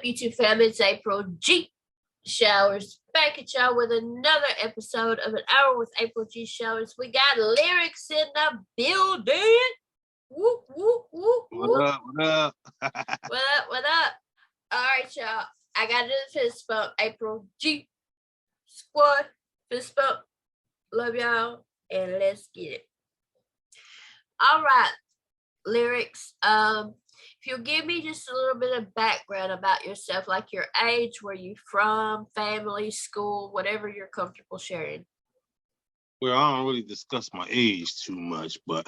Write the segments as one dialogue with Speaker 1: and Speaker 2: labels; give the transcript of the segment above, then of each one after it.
Speaker 1: up, YouTube family? It's April G. Showers back at y'all with another episode of An Hour with April G. Showers. We got lyrics in the building. Whoop, whoop, whoop, whoop.
Speaker 2: What up?
Speaker 1: What up? What up? All right, y'all. I got to do the fist bump. April G. Squad. Fist bump. Love y'all. And let's get it. All right. Lyrics. If you'll give me just a little bit of background about yourself, like your age, where you from, family, school, whatever you're comfortable sharing.
Speaker 2: Well, I don't really discuss my age too much, but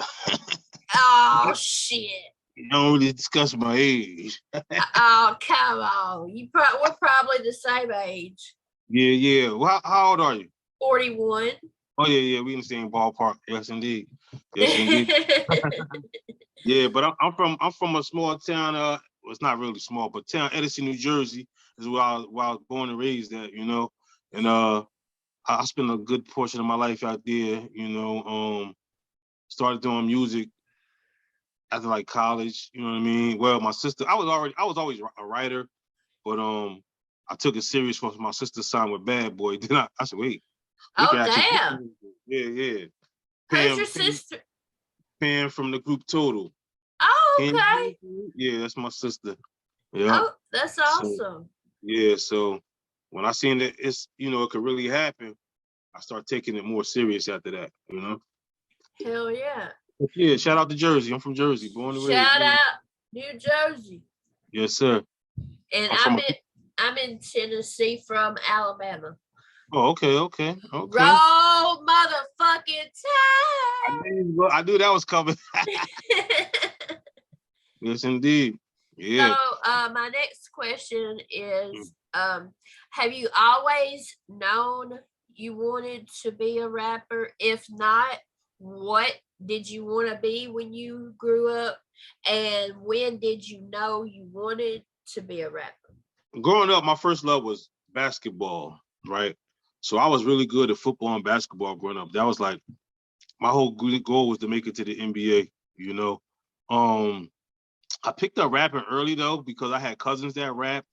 Speaker 1: Oh shit!
Speaker 2: I don't really discuss my age.
Speaker 1: Oh come on! We're probably the same age.
Speaker 2: Yeah. Well, how old are you?
Speaker 1: 41.
Speaker 2: Oh yeah. We in the same ballpark. Yes, indeed. Yeah, but I'm from a small town. Well, it's not really small, but town Edison, New Jersey is where I was born and raised at. You know, and I spent a good portion of my life out there. You know, started doing music after like college. You know what I mean? Well, my sister, I was always a writer, but I took it serious once my sister signed with Bad Boy. Then I said, wait.
Speaker 1: Oh damn.
Speaker 2: Yeah.
Speaker 1: Who's your sister?
Speaker 2: Pam from the group Total.
Speaker 1: Oh, okay.
Speaker 2: Yeah, that's my sister. Yeah.
Speaker 1: Oh, that's awesome.
Speaker 2: So when I seen that it's, it could really happen, I start taking it more serious after that,
Speaker 1: Hell yeah.
Speaker 2: Yeah, shout out to Jersey. I'm from Jersey, born and raised.
Speaker 1: Shout out New Jersey.
Speaker 2: Yes, sir.
Speaker 1: And I'm in Tennessee from Alabama.
Speaker 2: Oh, okay.
Speaker 1: Roll motherfucking time.
Speaker 2: I knew that was coming. Yes, indeed. Yeah.
Speaker 1: So my next question is, have you always known you wanted to be a rapper? If not, what did you want to be when you grew up? And when did you know you wanted to be a rapper?
Speaker 2: Growing up, my first love was basketball, right? So I was really good at football and basketball growing up. That was like my whole goal was to make it to the NBA, I picked up rapping early though because I had cousins that rap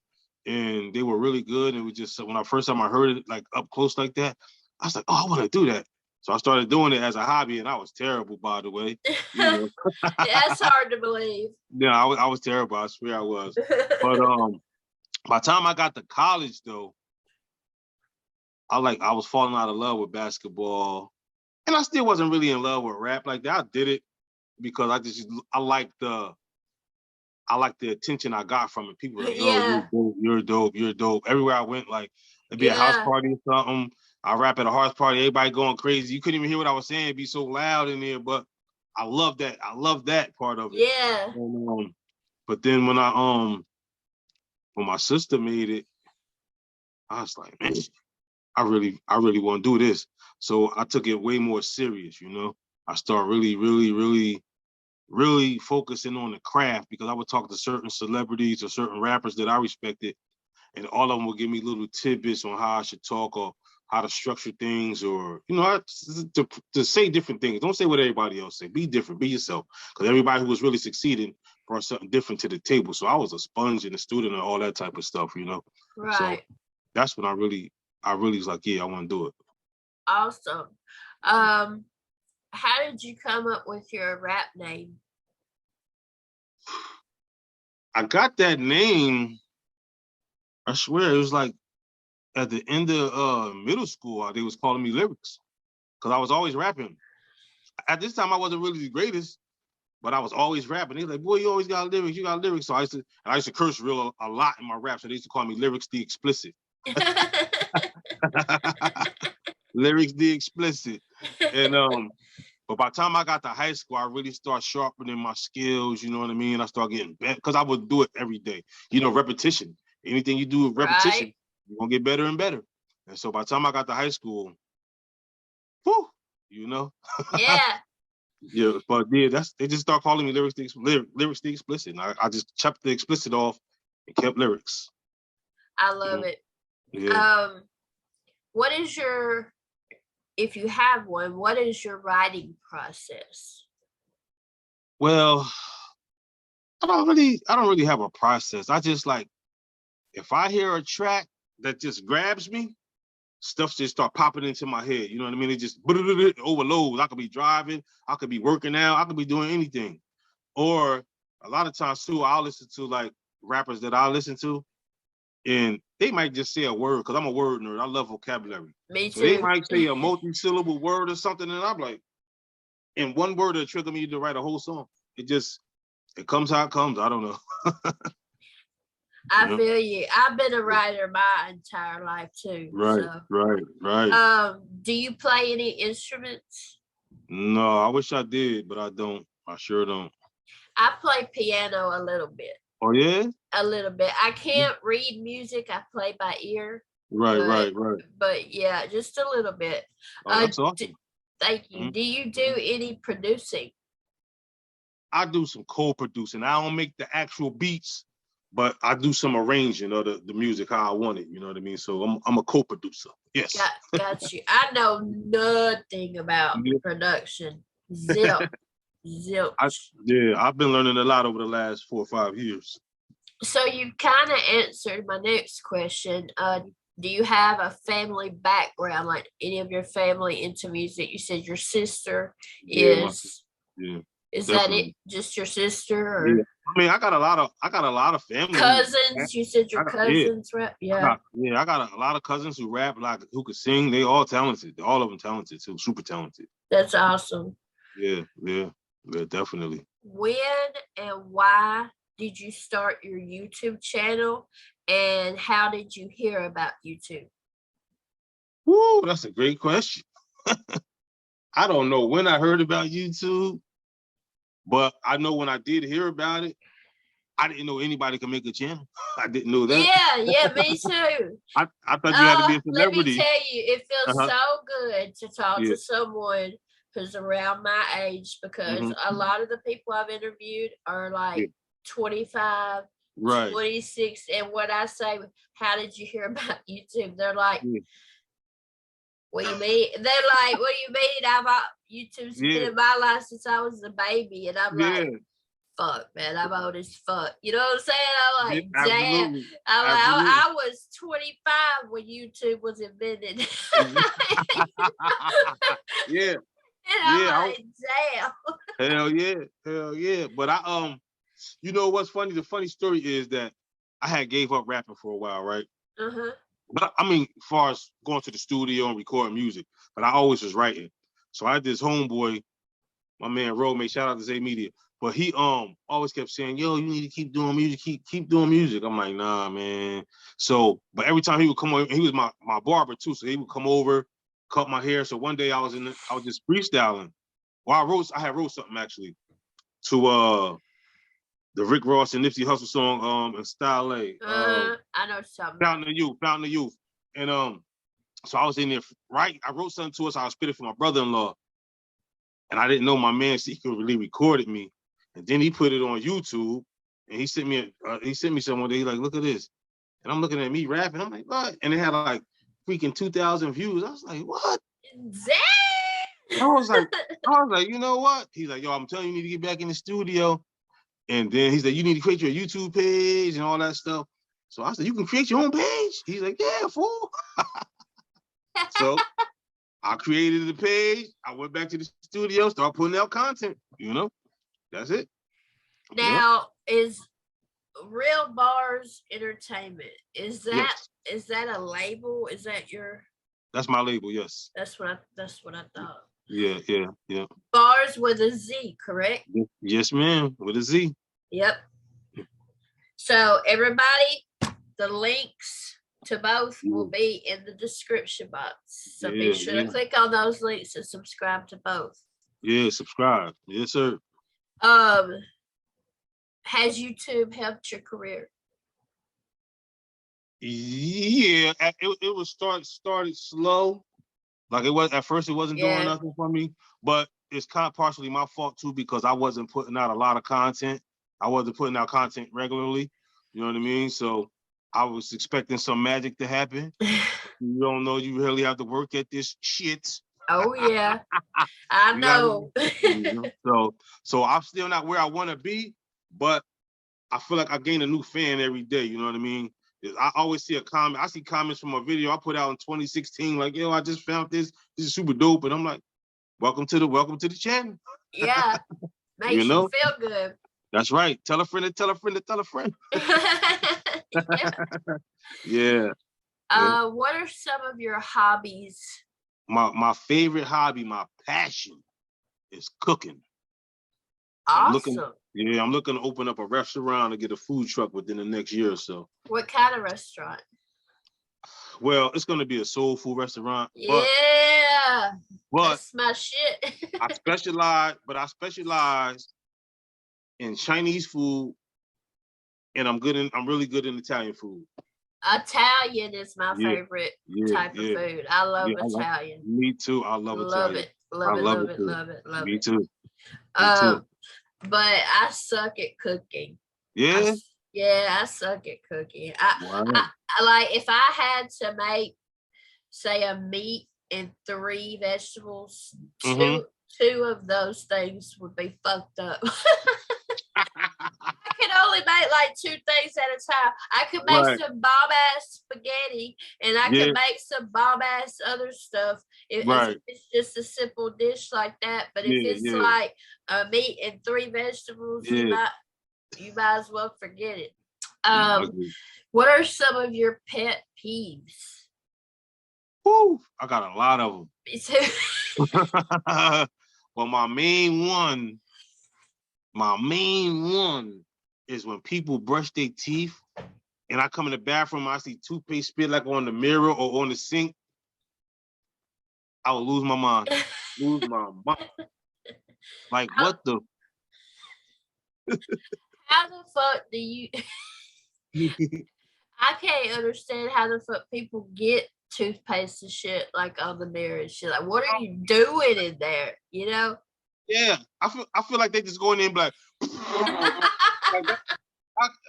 Speaker 2: and they were really good. And it was just when I first time I heard it like up close like that, I was like, oh, I want to do that. So I started doing it as a hobby, and I was terrible, by the way.
Speaker 1: That's hard to believe.
Speaker 2: Yeah, I was terrible. I swear I was. But by the time I got to college though, I was falling out of love with basketball, and I still wasn't really in love with rap like that. I did it because I like the attention I got from it. People were like, oh, you're dope. Everywhere I went, like it'd be a house party or something. I rap at a house party, everybody going crazy. You couldn't even hear what I was saying. It'd be so loud in there, but I love that. I love that part of it.
Speaker 1: Yeah.
Speaker 2: And, but then when my sister made it, I was like, man, I really want to do this. So I took it way more serious, I started really focusing on the craft because I would talk to certain celebrities or certain rappers that I respected, and all of them would give me little tidbits on how I should talk or how to structure things, or to say different things. Don't say what everybody else say. Be different. Be yourself. Because everybody who was really succeeding brought something different to the table. So I was a sponge and a student and all that type of stuff.
Speaker 1: Right.
Speaker 2: So that's when I really was like, yeah, I want to do it.
Speaker 1: Awesome. How did you come up with your rap name?
Speaker 2: I got that name, I swear, it was like at the end of middle school, they was calling me Lyrics because I was always rapping. At this time, I wasn't really the greatest, but I was always rapping. They were like, boy, you always got lyrics, you got lyrics. So I used to curse a lot in my rap, so they used to call me Lyrics the Explicit. Lyrics the Explicit. And but by the time I got to high school, I really started sharpening my skills, you know what I mean? I started getting better because I would do it every day. Repetition. Anything you do with repetition, you're going to get better and better. And so by the time I got to high school, whew,
Speaker 1: Yeah.
Speaker 2: Yeah, but yeah, they just start calling me Lyrics the Explicit. And I just chopped the explicit off and kept Lyrics.
Speaker 1: I love it.
Speaker 2: Yeah.
Speaker 1: What is if you have one, what is your writing process?
Speaker 2: Well, I don't really have a process. I just if I hear a track that just grabs me, stuff just start popping into my head. You know what I mean? It just overloads. I could be driving, I could be working out, I could be doing anything. Or a lot of times too, I'll listen to like rappers that I listen to, and they might just say a word, because I'm a word nerd. I love vocabulary.
Speaker 1: Me
Speaker 2: so they
Speaker 1: too.
Speaker 2: might say a multi-syllable word or something, and I'm like, and one word will trigger me to write a whole song. It comes how it comes. I don't know.
Speaker 1: I feel you. I've been a writer my entire life too.
Speaker 2: Right,
Speaker 1: so.
Speaker 2: right.
Speaker 1: Do you play any instruments?
Speaker 2: No, I wish I did, but I don't. I sure don't.
Speaker 1: I play piano a little bit.
Speaker 2: Oh yeah?
Speaker 1: A little bit. I can't read music. I play by ear.
Speaker 2: Right.
Speaker 1: But yeah, just a little bit.
Speaker 2: Oh, that's awesome.
Speaker 1: Thank you. Do you do any producing?
Speaker 2: I do some co-producing. I don't make the actual beats, but I do some arranging of the music how I want it. You know what I mean? So I'm a co-producer. Yes.
Speaker 1: Got you. I know nothing about production. Zilch.
Speaker 2: I've been learning a lot over the last 4 or 5 years.
Speaker 1: So you kind of answered my next question. Do you have a family background? Like any of your family into music? You said your sister is.
Speaker 2: Yeah.
Speaker 1: Is
Speaker 2: definitely.
Speaker 1: that it? Just your sister? Or?
Speaker 2: Yeah. I mean, I got a lot of family.
Speaker 1: Cousins. You said your cousins rap. Yeah.
Speaker 2: I got a lot of cousins who rap, like who could sing. They all talented. All of them talented too. Super talented.
Speaker 1: That's awesome.
Speaker 2: Yeah, definitely.
Speaker 1: When and why did you start your YouTube channel, and how did you hear about YouTube?
Speaker 2: Woo, that's a great question. I don't know when I heard about YouTube, but I know when I did hear about it, I didn't know anybody could make a channel. I didn't know that.
Speaker 1: Yeah, me too.
Speaker 2: I thought you had to be a celebrity.
Speaker 1: Let me tell you, it feels so good to talk to someone who's around my age, because a lot of the people I've interviewed are like 25, 26, and when I say, how did you hear about YouTube? They're like, what do you mean? They're like, what do you mean? YouTube's been in my life since I was a baby, and I'm like, fuck, man, I'm old as fuck. You know what I'm saying? I'm like, damn. I was 25 when YouTube was invented. And I'm like, damn.
Speaker 2: Hell yeah. But you know what's funny? The funny story is that I had gave up rapping for a while, right? But I mean, as far as going to the studio and recording music, but I always was writing. So I had this homeboy, my man Roadmate, shout out to Zay Media. But he always kept saying, yo, you need to keep doing music, keep doing music. I'm like, nah, man. So, but every time he would come over, he was my barber too. So he would come over, cut my hair. So one day I was just freestyling. Well, I had wrote something actually to the Rick Ross and Nipsey Hussle song in Style A.
Speaker 1: I know something.
Speaker 2: Fountain of Youth. And so I was in there, right? I wrote something to us. I was spitting for my brother-in-law. And I didn't know my man secretly recorded me. And then he put it on YouTube, and he sent me something one day. He's like, look at this. And I'm looking at me rapping. I'm like, what? And it had like freaking 2,000 views. I was like, what?
Speaker 1: Damn.
Speaker 2: I was like, you know what? He's like, yo, I'm telling you, you need to get back in the studio. And then he's like, you need to create your YouTube page and all that stuff. So I said, you can create your own page? He's like, yeah, fool. So I created the page. I went back to the studio, started putting out content, That's it.
Speaker 1: Now, is Real Barz Entertainment, is that a label? Is that your?
Speaker 2: That's my label, yes.
Speaker 1: That's what I thought.
Speaker 2: Yeah.
Speaker 1: Barz with a Z, correct?
Speaker 2: Yes, ma'am, with a Z.
Speaker 1: Yep. So everybody, the links to both will be in the description box. So be sure to click on those links and subscribe to both.
Speaker 2: Yeah, subscribe. Yes, sir.
Speaker 1: Has YouTube helped your career?
Speaker 2: Yeah, it was started slow. Like it was at first, it wasn't doing nothing for me, but it's kind of partially my fault too, because I wasn't putting out a lot of content. I wasn't putting out content regularly. You know what I mean? So I was expecting some magic to happen. You don't know, you really have to work at this shit.
Speaker 1: Oh yeah, I know.
Speaker 2: So I'm still not where I want to be, but I feel like I gain a new fan every day. You know what I mean? I always see a comment. I see comments from a video I put out in 2016, like, yo, I just found this. This is super dope. And I'm like, welcome to the channel.
Speaker 1: Yeah. Makes you feel good.
Speaker 2: That's right. Tell a friend to tell a friend to tell a friend. Yeah.
Speaker 1: What are some of your hobbies?
Speaker 2: My favorite hobby, my passion is cooking.
Speaker 1: Awesome.
Speaker 2: I'm looking to open up a restaurant or get a food truck within the next year or so.
Speaker 1: What kind of restaurant?
Speaker 2: Well, it's going to be a soul food restaurant.
Speaker 1: Yeah.
Speaker 2: But
Speaker 1: that's my shit.
Speaker 2: I specialize in Chinese food, and I'm really good in Italian food.
Speaker 1: Italian is my favorite type of food. I love Italian.
Speaker 2: Me too. I love Italian.
Speaker 1: Love it.
Speaker 2: Me too.
Speaker 1: But I suck at cooking.
Speaker 2: Yeah?
Speaker 1: I suck at cooking. I like, if I had to make, say, a meat and 3 vegetables, two of those things would be fucked up. I can only make like 2 things at a time. I could make some bomb-ass spaghetti, and I could make some bomb-ass other stuff. If it's just a simple dish like that. But if it's like a meat and 3 vegetables, you might as well forget it. What are some of your pet peeves?
Speaker 2: Woo, I got a lot of them.
Speaker 1: Me too.
Speaker 2: Well, my main one is when people brush their teeth and I come in the bathroom, I see toothpaste spit like on the mirror or on the sink. I will lose my mind. Like, what the?
Speaker 1: How the fuck do you? I can't understand how the fuck people get toothpaste and shit like on the mirror and shit. Like, what are you doing in there? You know?
Speaker 2: Yeah, I feel like they just go in there and be like,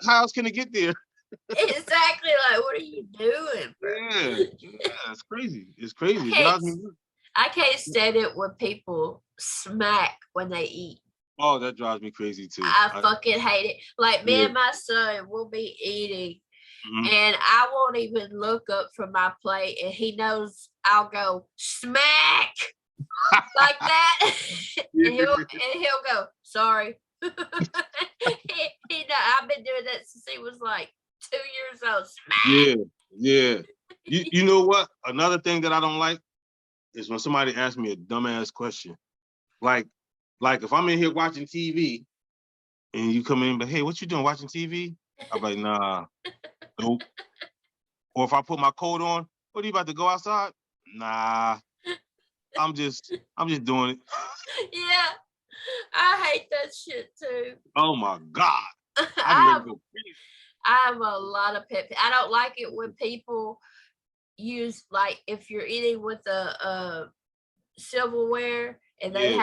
Speaker 2: how else can it get there?
Speaker 1: Exactly. Like, what are you doing, bro?
Speaker 2: Yeah, it's crazy. It's crazy.
Speaker 1: I can't stand it when people smack when they eat.
Speaker 2: Oh, that drives me crazy too.
Speaker 1: I fucking hate it. Like, me and my son will be eating, and I won't even look up from my plate, and he knows I'll go smack like that, and he'll go, sorry. I've been doing that since he was like 2 years old. Smack.
Speaker 2: Yeah. You know what? Another thing that I don't like is when somebody asks me a dumbass question. Like if I'm in here watching TV and you come in and be, hey, what you doing, watching TV? I'm like, nah, nope. Or if I put my coat on, what, are you about to go outside? Nah, I'm just doing it. Yeah,
Speaker 1: I hate that shit too.
Speaker 2: Oh my God.
Speaker 1: I have a lot of pet peeves. I don't like it when people use, like, if you're eating with a silverware and they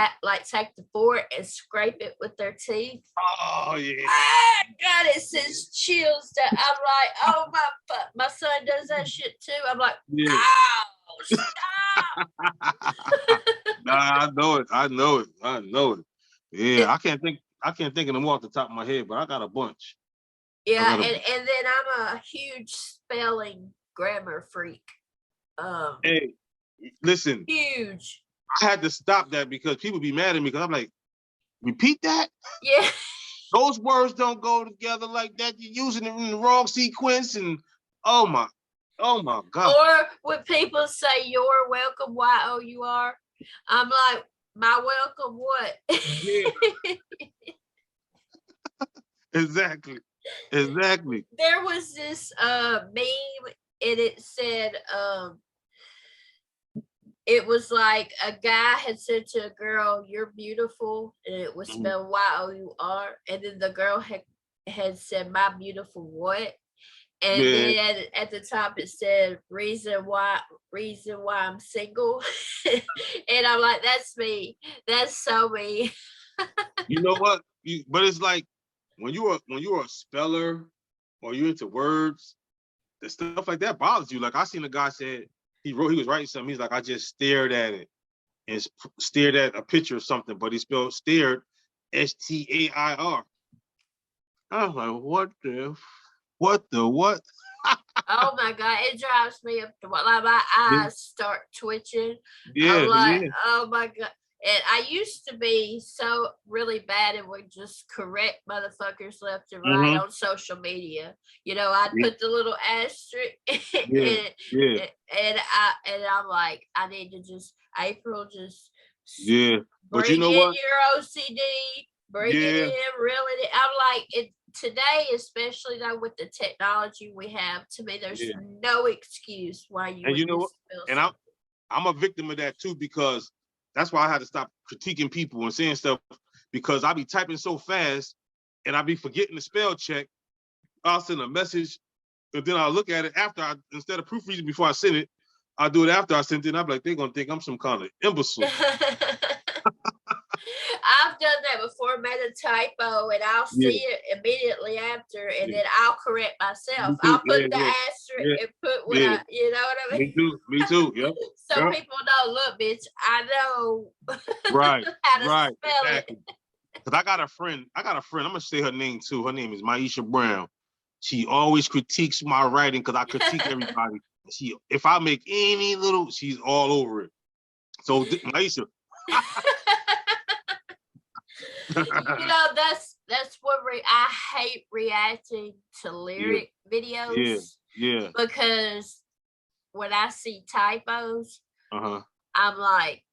Speaker 1: take the fork and scrape it with their teeth.
Speaker 2: Oh yeah.
Speaker 1: God, it sends chills that I'm like, oh my son does that shit too. I'm like, oh, stop.
Speaker 2: Nah, I know it. Yeah, I can't think of them off the top of my head, but I got a bunch.
Speaker 1: Yeah, and then I'm a huge spelling grammar freak.
Speaker 2: Hey, listen.
Speaker 1: Huge.
Speaker 2: I had to stop that because people be mad at me because I'm like, repeat that?
Speaker 1: Yeah.
Speaker 2: Those words don't go together like that. You're using it in the wrong sequence, and oh my God.
Speaker 1: Or when people say you're welcome, Y-O-U-R, I'm like, my welcome what?
Speaker 2: Yeah. Exactly.
Speaker 1: There was this meme, and it said, it was like a guy had said to a girl, you're beautiful, and it was spelled Y-O-U-R, and then the girl had said, my beautiful what? And then at the top it said, reason why I'm single. And I'm like, that's me. That's so me.
Speaker 2: You know what? But it's like when you're a speller or you're into words, the stuff like that bothers you. Like I seen a guy said he was writing something. He's like, I just stared at it and stared at a picture of something, but he spelled stared S-T-A-I-R. I was like, what the what?
Speaker 1: Oh my God, it drives me up to like my
Speaker 2: Yeah,
Speaker 1: eyes start twitching. I'm
Speaker 2: yeah,
Speaker 1: like,
Speaker 2: yeah.
Speaker 1: oh my God. And I used to be so really bad and would just correct motherfuckers left and right
Speaker 2: Mm-hmm.
Speaker 1: on social media. You know, I'd
Speaker 2: Yeah,
Speaker 1: put the little asterisk
Speaker 2: yeah, yeah,
Speaker 1: and I'm like, I need to just April just
Speaker 2: yeah. But you
Speaker 1: bring
Speaker 2: know
Speaker 1: in
Speaker 2: what?
Speaker 1: your OCD, bring it
Speaker 2: Yeah,
Speaker 1: in, reel it in. I'm like, it today, especially though with the technology we have, to me, there's
Speaker 2: yeah.
Speaker 1: no excuse why you
Speaker 2: And
Speaker 1: would
Speaker 2: you know what?
Speaker 1: misspell
Speaker 2: And
Speaker 1: something.
Speaker 2: I'm a victim of that too, because that's why I had to stop critiquing people and saying stuff, because I be typing so fast and I be forgetting to spell check. I'll send a message and then I'll look at it after instead of proofreading before I send it, I'll do it after I send it. And I'm like, they're gonna think I'm some kind of imbecile.
Speaker 1: I've done that before, made a typo, and I'll
Speaker 2: Yeah,
Speaker 1: see it immediately after, and
Speaker 2: yeah.
Speaker 1: then I'll correct myself.
Speaker 2: Me too.
Speaker 1: I'll put
Speaker 2: Yeah,
Speaker 1: the
Speaker 2: yeah,
Speaker 1: asterisk
Speaker 2: yeah,
Speaker 1: and put what
Speaker 2: yeah.
Speaker 1: you know what I mean?
Speaker 2: Me too. Me too. Yep.
Speaker 1: So
Speaker 2: Yep.
Speaker 1: people know, look, bitch, I know
Speaker 2: Right.
Speaker 1: how to
Speaker 2: Right.
Speaker 1: spell it.
Speaker 2: Exactly. Because I got a friend. I'm gonna say her name too. Her name is Maisha Brown. She always critiques my writing because I critique everybody. If I make any little, she's all over it. So Maisha.
Speaker 1: You know, that's what I hate reacting to
Speaker 2: Yeah,
Speaker 1: lyric
Speaker 2: yeah,
Speaker 1: videos
Speaker 2: yeah.
Speaker 1: because when I see typos,
Speaker 2: Uh-huh.
Speaker 1: I'm like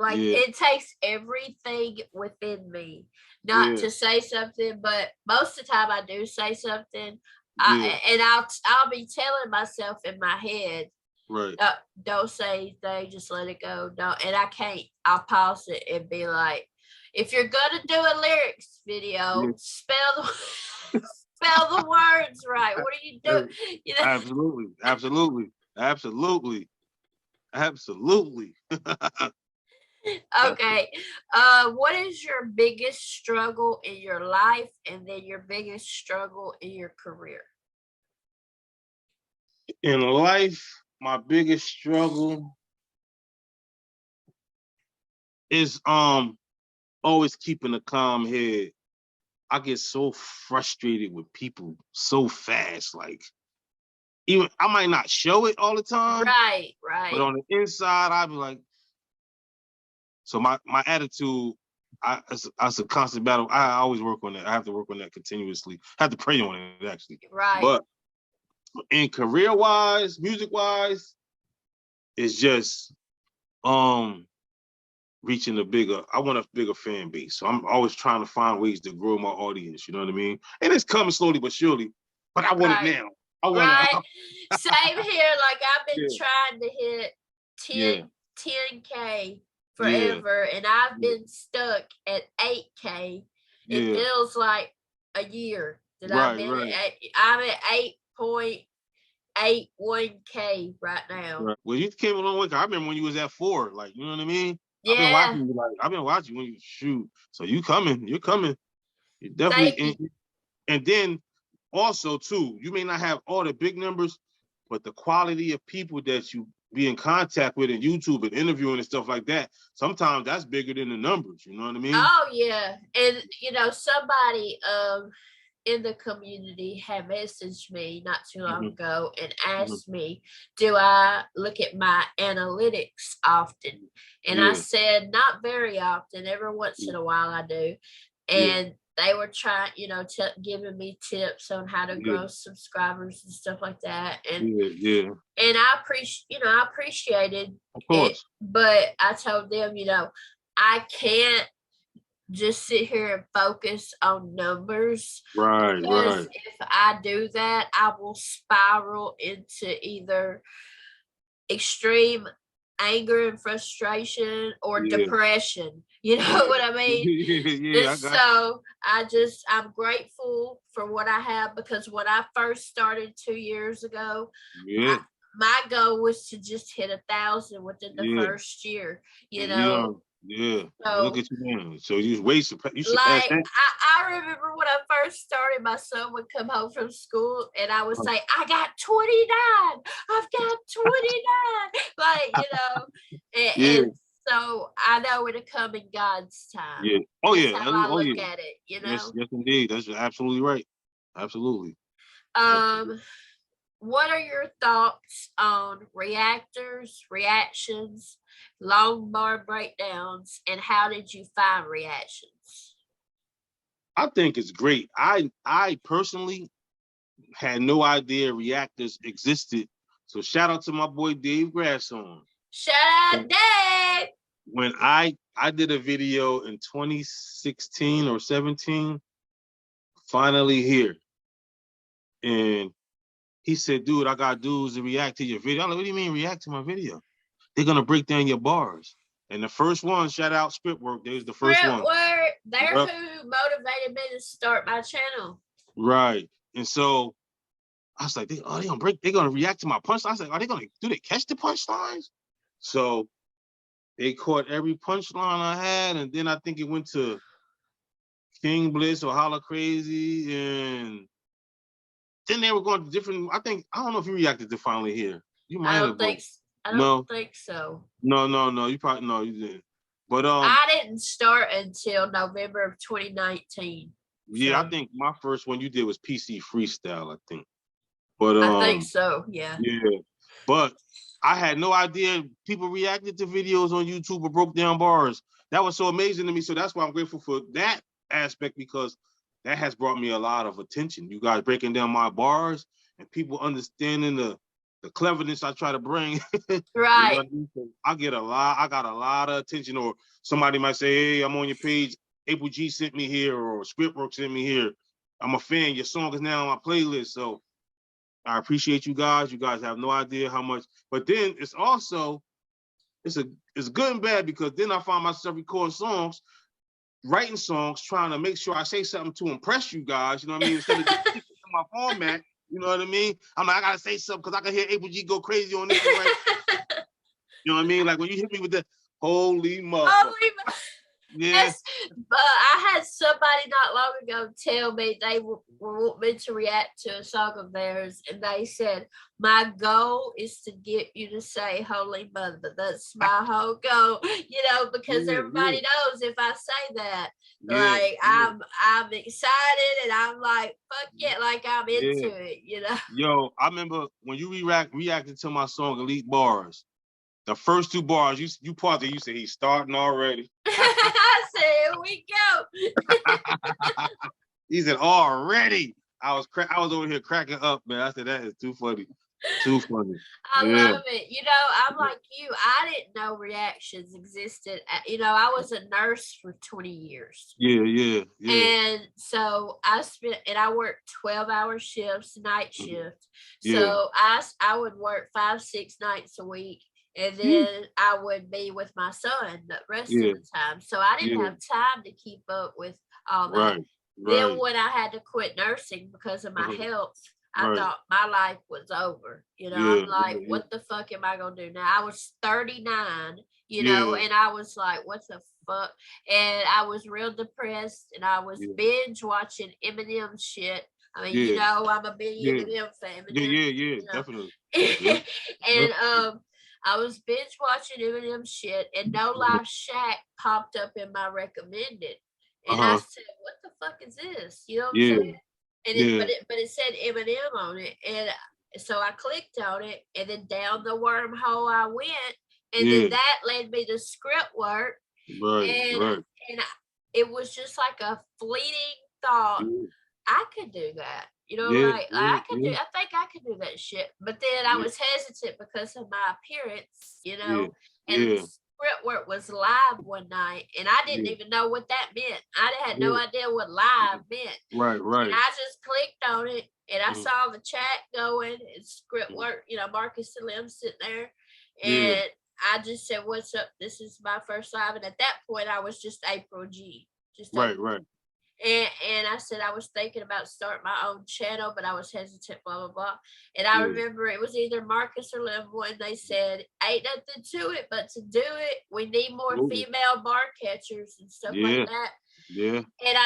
Speaker 2: Yeah,
Speaker 1: it takes everything within me not
Speaker 2: yeah,
Speaker 1: to say something, but most of the time I do say something.
Speaker 2: yeah.
Speaker 1: I'll be telling myself in my head,
Speaker 2: Right.
Speaker 1: don't say anything, just let it go. Don't, and I can't. I'll pause it and be like, if you're gonna do a lyrics
Speaker 2: Yeah.
Speaker 1: video, spell the words right. What are you doing? You know.
Speaker 2: Absolutely. Absolutely. Absolutely. Absolutely.
Speaker 1: Okay. What is your biggest struggle in your life and then your biggest struggle in your career?
Speaker 2: In life, my biggest struggle is always keeping a calm head. I get so frustrated with people so fast. Like, even I might not show it all the time,
Speaker 1: Right,
Speaker 2: but
Speaker 1: right,
Speaker 2: on the inside, I'd be like, so my attitude, it's a constant battle. I always work on that. I have to work on that continuously. I have to pray on it actually.
Speaker 1: right.
Speaker 2: But in career wise, music wise, it's just um reaching I want a bigger fan base. So I'm always trying to find ways to grow my audience, you know what I mean? And it's coming slowly but surely, but I want it
Speaker 1: Right.
Speaker 2: now. I want
Speaker 1: Right.
Speaker 2: it.
Speaker 1: Same here. Like I've been
Speaker 2: Yeah,
Speaker 1: trying to hit
Speaker 2: yeah,
Speaker 1: 10K
Speaker 2: yeah,
Speaker 1: forever and I've
Speaker 2: yeah,
Speaker 1: been stuck at 8K. It
Speaker 2: yeah.
Speaker 1: feels like a year that I've
Speaker 2: Right,
Speaker 1: been
Speaker 2: right,
Speaker 1: at. I'm at 8.81K right now.
Speaker 2: right. Well, you came a long way. I remember when you was at 4, like, you know what I mean?
Speaker 1: Yeah.
Speaker 2: I've been watching when you shoot. So you're coming. You
Speaker 1: Thank
Speaker 2: definitely,
Speaker 1: you.
Speaker 2: and then also too, you may not have all the big numbers, but the quality of people that you be in contact with in YouTube and interviewing and stuff like that, sometimes that's bigger than the numbers. You know what I mean?
Speaker 1: Oh yeah. And you know, somebody in the community had messaged me not too long
Speaker 2: Hmm.
Speaker 1: ago and
Speaker 2: Hmm.
Speaker 1: asked me, do I look at my analytics often? And I
Speaker 2: Yeah,
Speaker 1: said, not very often. Every once
Speaker 2: yeah,
Speaker 1: in a while I do.
Speaker 2: yeah,
Speaker 1: And they were trying, giving me tips on how to
Speaker 2: yeah,
Speaker 1: grow subscribers and stuff like that.
Speaker 2: yeah, yeah.
Speaker 1: And I appreciated
Speaker 2: Of
Speaker 1: it,
Speaker 2: course.
Speaker 1: but I told them, I can't just sit here and focus on numbers
Speaker 2: Right,
Speaker 1: because
Speaker 2: right.
Speaker 1: if I do that, I will spiral into either extreme anger and frustration or
Speaker 2: Yeah,
Speaker 1: depression. You know
Speaker 2: yeah,
Speaker 1: what I mean?
Speaker 2: yeah.
Speaker 1: And
Speaker 2: I got
Speaker 1: so I'm grateful for what I have because when I first started 2 years ago,
Speaker 2: you.
Speaker 1: I,
Speaker 2: Yeah,
Speaker 1: my goal was to just hit 1,000 within the
Speaker 2: yeah.
Speaker 1: first year,
Speaker 2: And you know, yeah. Look
Speaker 1: So
Speaker 2: at you now. So you surpassed
Speaker 1: like
Speaker 2: that.
Speaker 1: I remember when I first started, my son would come home from school and I would
Speaker 2: Uh,
Speaker 1: say, I got 29. I've got 29. And
Speaker 2: Yeah,
Speaker 1: so I know it'll come in God's time.
Speaker 2: yeah. Oh
Speaker 1: That's
Speaker 2: yeah.
Speaker 1: how I
Speaker 2: Oh
Speaker 1: look
Speaker 2: yeah.
Speaker 1: at it.
Speaker 2: Yes, yes, indeed. That's absolutely right. Absolutely.
Speaker 1: Um,
Speaker 2: Absolutely.
Speaker 1: what are your thoughts on reactors, reactions, long bar breakdowns, and how did you find reactions?
Speaker 2: I think it's great. I personally had no idea reactors existed. So shout out to my boy Dave Grasshorn.
Speaker 1: Shout out Dave.
Speaker 2: When I did a video in 2016 or 17, finally here. And he said, dude, I got dudes to react to your video. I'm like, what do you mean react to my video? They're gonna break down your bars. And the first one, shout out Scriptwork, there's the first one.
Speaker 1: They're who motivated me to start my channel.
Speaker 2: Right. And so I was like, they're gonna react to my punchline. I was like, do they catch the punchlines? So they caught every punchline I had, and then I think it went to King Bliss or Holla Crazy, and then they were going to different. I don't know if you reacted to Finally Here. You might have.
Speaker 1: I don't think so.
Speaker 2: No. You probably no, you didn't. But
Speaker 1: I didn't start until November of 2019.
Speaker 2: Yeah, so. I think my first one you did was PC Freestyle, I think. But
Speaker 1: I think so, yeah.
Speaker 2: Yeah. But I had no idea people reacted to videos on YouTube or broke down bars. That was so amazing to me. So that's why I'm grateful for that aspect, because that has brought me a lot of attention. You guys breaking down my bars and people understanding the cleverness I try to bring.
Speaker 1: Right.
Speaker 2: You know what I mean? So I got a lot of attention, or somebody might say, hey, I'm on your page. April G sent me here, or Scriptwork sent me here. I'm a fan. Your song is now on my playlist. So I appreciate you guys. You guys have no idea how much. But then it's also, it's good and bad, because then I find myself recording songs, writing songs, trying to make sure I say something to impress you guys. You know what I mean? Instead of just sticking to my format. You know what I mean? I'm like, I gotta say something because I can hear April G go crazy on this. Right? You know what I mean? Like when you hit me with the holy mother.
Speaker 1: Yeah. Yes, but I had somebody not long ago tell me they want me to react to a song of theirs, and they said, my goal is to get you to say holy mother. That's my whole goal, because everybody knows if I say that, like I'm excited and I'm like, fuck it, like I'm into it,
Speaker 2: Yo, I remember when you reacted to my song Elite Bars. The first two bars, you paused it, you said he's starting already.
Speaker 1: I said, here we go.
Speaker 2: He said, already. I was over here cracking up, man. I said, that is too funny. Too funny.
Speaker 1: I love it. I'm like you. I didn't know reactions existed. I was a nurse for 20 years.
Speaker 2: Yeah.
Speaker 1: And so I worked 12-hour shifts, night shift. So I would work 5-6 nights a week. And then I would be with my son the rest of the time. So I didn't have time to keep up with all that. Right. Then when I had to quit nursing because of my health, I thought my life was over. I'm like, what the fuck am I going to do now? I was 39, and I was like, what the fuck? And I was real depressed, and I was binge watching Eminem shit. I mean, I'm a big Eminem fan.
Speaker 2: Yeah, definitely.
Speaker 1: And I was binge watching Eminem shit, and No Life Shack popped up in my recommended, and I said, "What the fuck is this?" You know what I'm saying? And but it said Eminem on it, and so I clicked on it, and then down the wormhole I went, and then that led me to Scriptwork, and it was just like a fleeting thought. I could do that. I think I could do that shit. But then I was hesitant because of my appearance, and Scriptwork was live one night, and I didn't even know what that meant. I had no idea what live meant.
Speaker 2: Right.
Speaker 1: And I just clicked on it, and I saw the chat going, and Scriptwork, Marcus and Lim sitting there, and I just said, "What's up? This is my first live." And at that point, I was just April G.
Speaker 2: Right.
Speaker 1: And I said I was thinking about starting my own channel, but I was hesitant, blah, blah, blah. And I remember it was either Marcus or Lim when they said, ain't nothing to it, but to do it, we need more female bar catchers and stuff like that.
Speaker 2: Yeah.
Speaker 1: And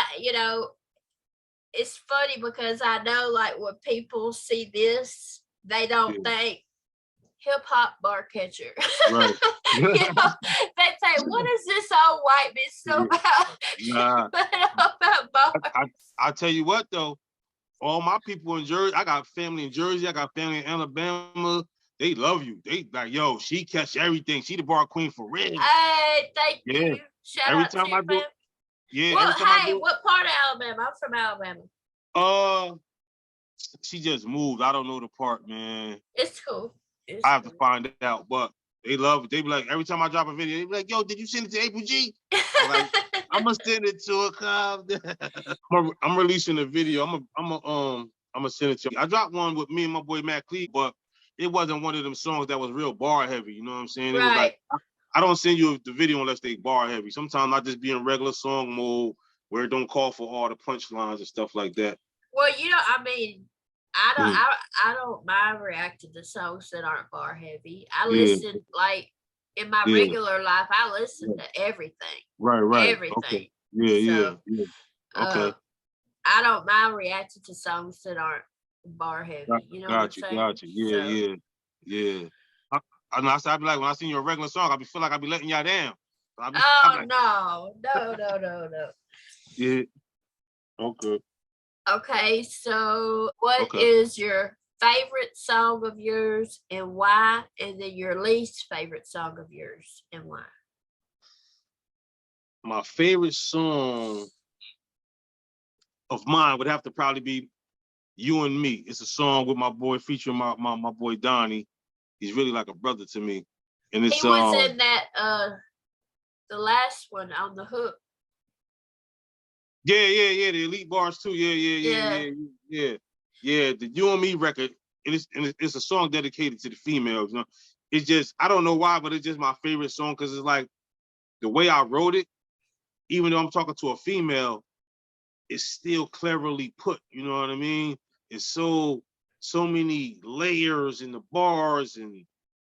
Speaker 1: it's funny because I know, like, when people see this, they don't think hip hop bar catcher. Right. They say, what is this old white bitch so about?
Speaker 2: Nah.
Speaker 1: about bars?
Speaker 2: I'll tell you what though, all my people in Jersey, I got family in Jersey, I got family in Alabama. They love you. They like, yo, she catch everything. She the bar queen for real.
Speaker 1: Hey, thank you. Shout
Speaker 2: Every
Speaker 1: out
Speaker 2: time
Speaker 1: to your
Speaker 2: I do,
Speaker 1: family. Well,
Speaker 2: every time I
Speaker 1: hey,
Speaker 2: do.
Speaker 1: what part of Alabama? I'm from Alabama.
Speaker 2: She just moved. I don't know the part, man.
Speaker 1: It's cool.
Speaker 2: I have to find out, but they love it. They be like, every time I drop a video, they be like, yo, did you send it to April G? I'm like, I'm gonna send it to her. I'm releasing a video. I'm gonna send it to you. I dropped one with me and my boy Matt Clee, but it wasn't one of them songs that was real bar heavy. You know what I'm saying? It was like, I don't send you the video unless they bar heavy. Sometimes I just be in regular song mode where it don't call for all the punchlines and stuff like that.
Speaker 1: Well, I mean, I don't mind reacting to songs that aren't bar heavy. I listen like in my regular life. I listen to everything.
Speaker 2: Right.
Speaker 1: Everything.
Speaker 2: Okay. Yeah. Okay.
Speaker 1: I don't mind reacting to songs that aren't bar heavy. You know what I'm saying?
Speaker 2: Got you. Yeah. I be like, when I sing you a regular song, feel like I be letting y'all down.
Speaker 1: No.
Speaker 2: Yeah. Okay.
Speaker 1: Okay, so what is your favorite song of yours and why? And then your least favorite song of yours and why?
Speaker 2: My favorite song of mine would have to probably be You and Me. It's a song with my boy, featuring my boy Donnie. He's really like a brother to me. And it's
Speaker 1: he was in that the last one on the hook.
Speaker 2: Yeah. The Elite Barz too. Yeah. The You and Me record. It's a song dedicated to the females. You know, it's just, I don't know why, but it's just my favorite song because it's like the way I wrote it. Even though I'm talking to a female, it's still cleverly put. You know what I mean? It's so many layers in the bars, and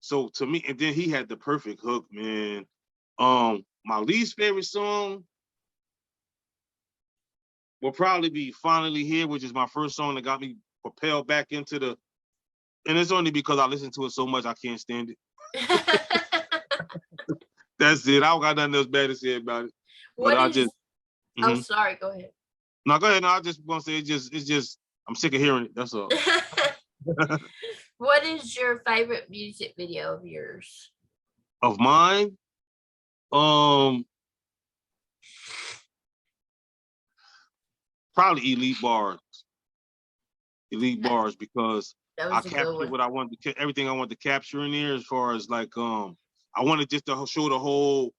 Speaker 2: so to me. And then he had the perfect hook, man. My least favorite song will probably be Finally Here, which is my first song that got me propelled back into the, and it's only because I listen to it so much I can't stand it. That's it. I don't got nothing else bad to say about it.
Speaker 1: Oh, sorry, go ahead.
Speaker 2: No, go ahead. No, I just want to say it's just I'm sick of hearing it. That's all.
Speaker 1: What is your favorite music video of yours?
Speaker 2: Of mine? Probably Elite Barz. Elite Barz, because I captured what I wanted to, everything I wanted to capture in there, as far as like I wanted just to show the whole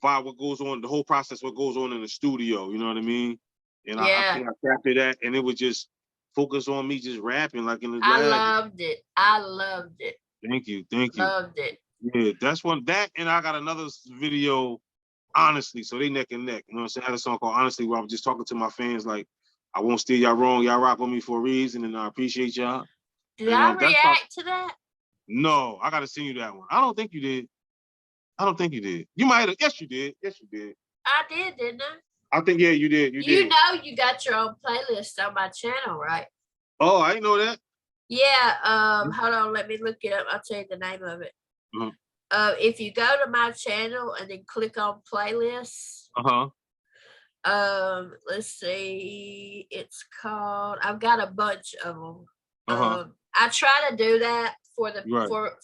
Speaker 2: vibe, what goes on, the whole process, what goes on in the studio. You know what I mean? And I think I captured that, and it was just focus on me just rapping like in the lab.
Speaker 1: I loved it.
Speaker 2: Thank you.
Speaker 1: Loved it.
Speaker 2: Yeah, that's one. That, and I got another video, Honestly, so they neck and neck. You know what I'm saying? I had a song called Honestly where I was just talking to my fans like, I won't steer y'all wrong. Y'all rock with me for a reason, and I appreciate y'all.
Speaker 1: Did I react to that?
Speaker 2: No, I got to send you that one. I don't think you did. You might have. Yes, you did.
Speaker 1: I did, didn't I?
Speaker 2: I think, yeah, you did.
Speaker 1: You know you got your own playlist on my channel, right?
Speaker 2: Oh, I didn't know that.
Speaker 1: Yeah, hold on, let me look it up. I'll tell you the name of it. If you go to my channel and then click on playlists, let's see, it's called, I've got a bunch of them. I try to do that for the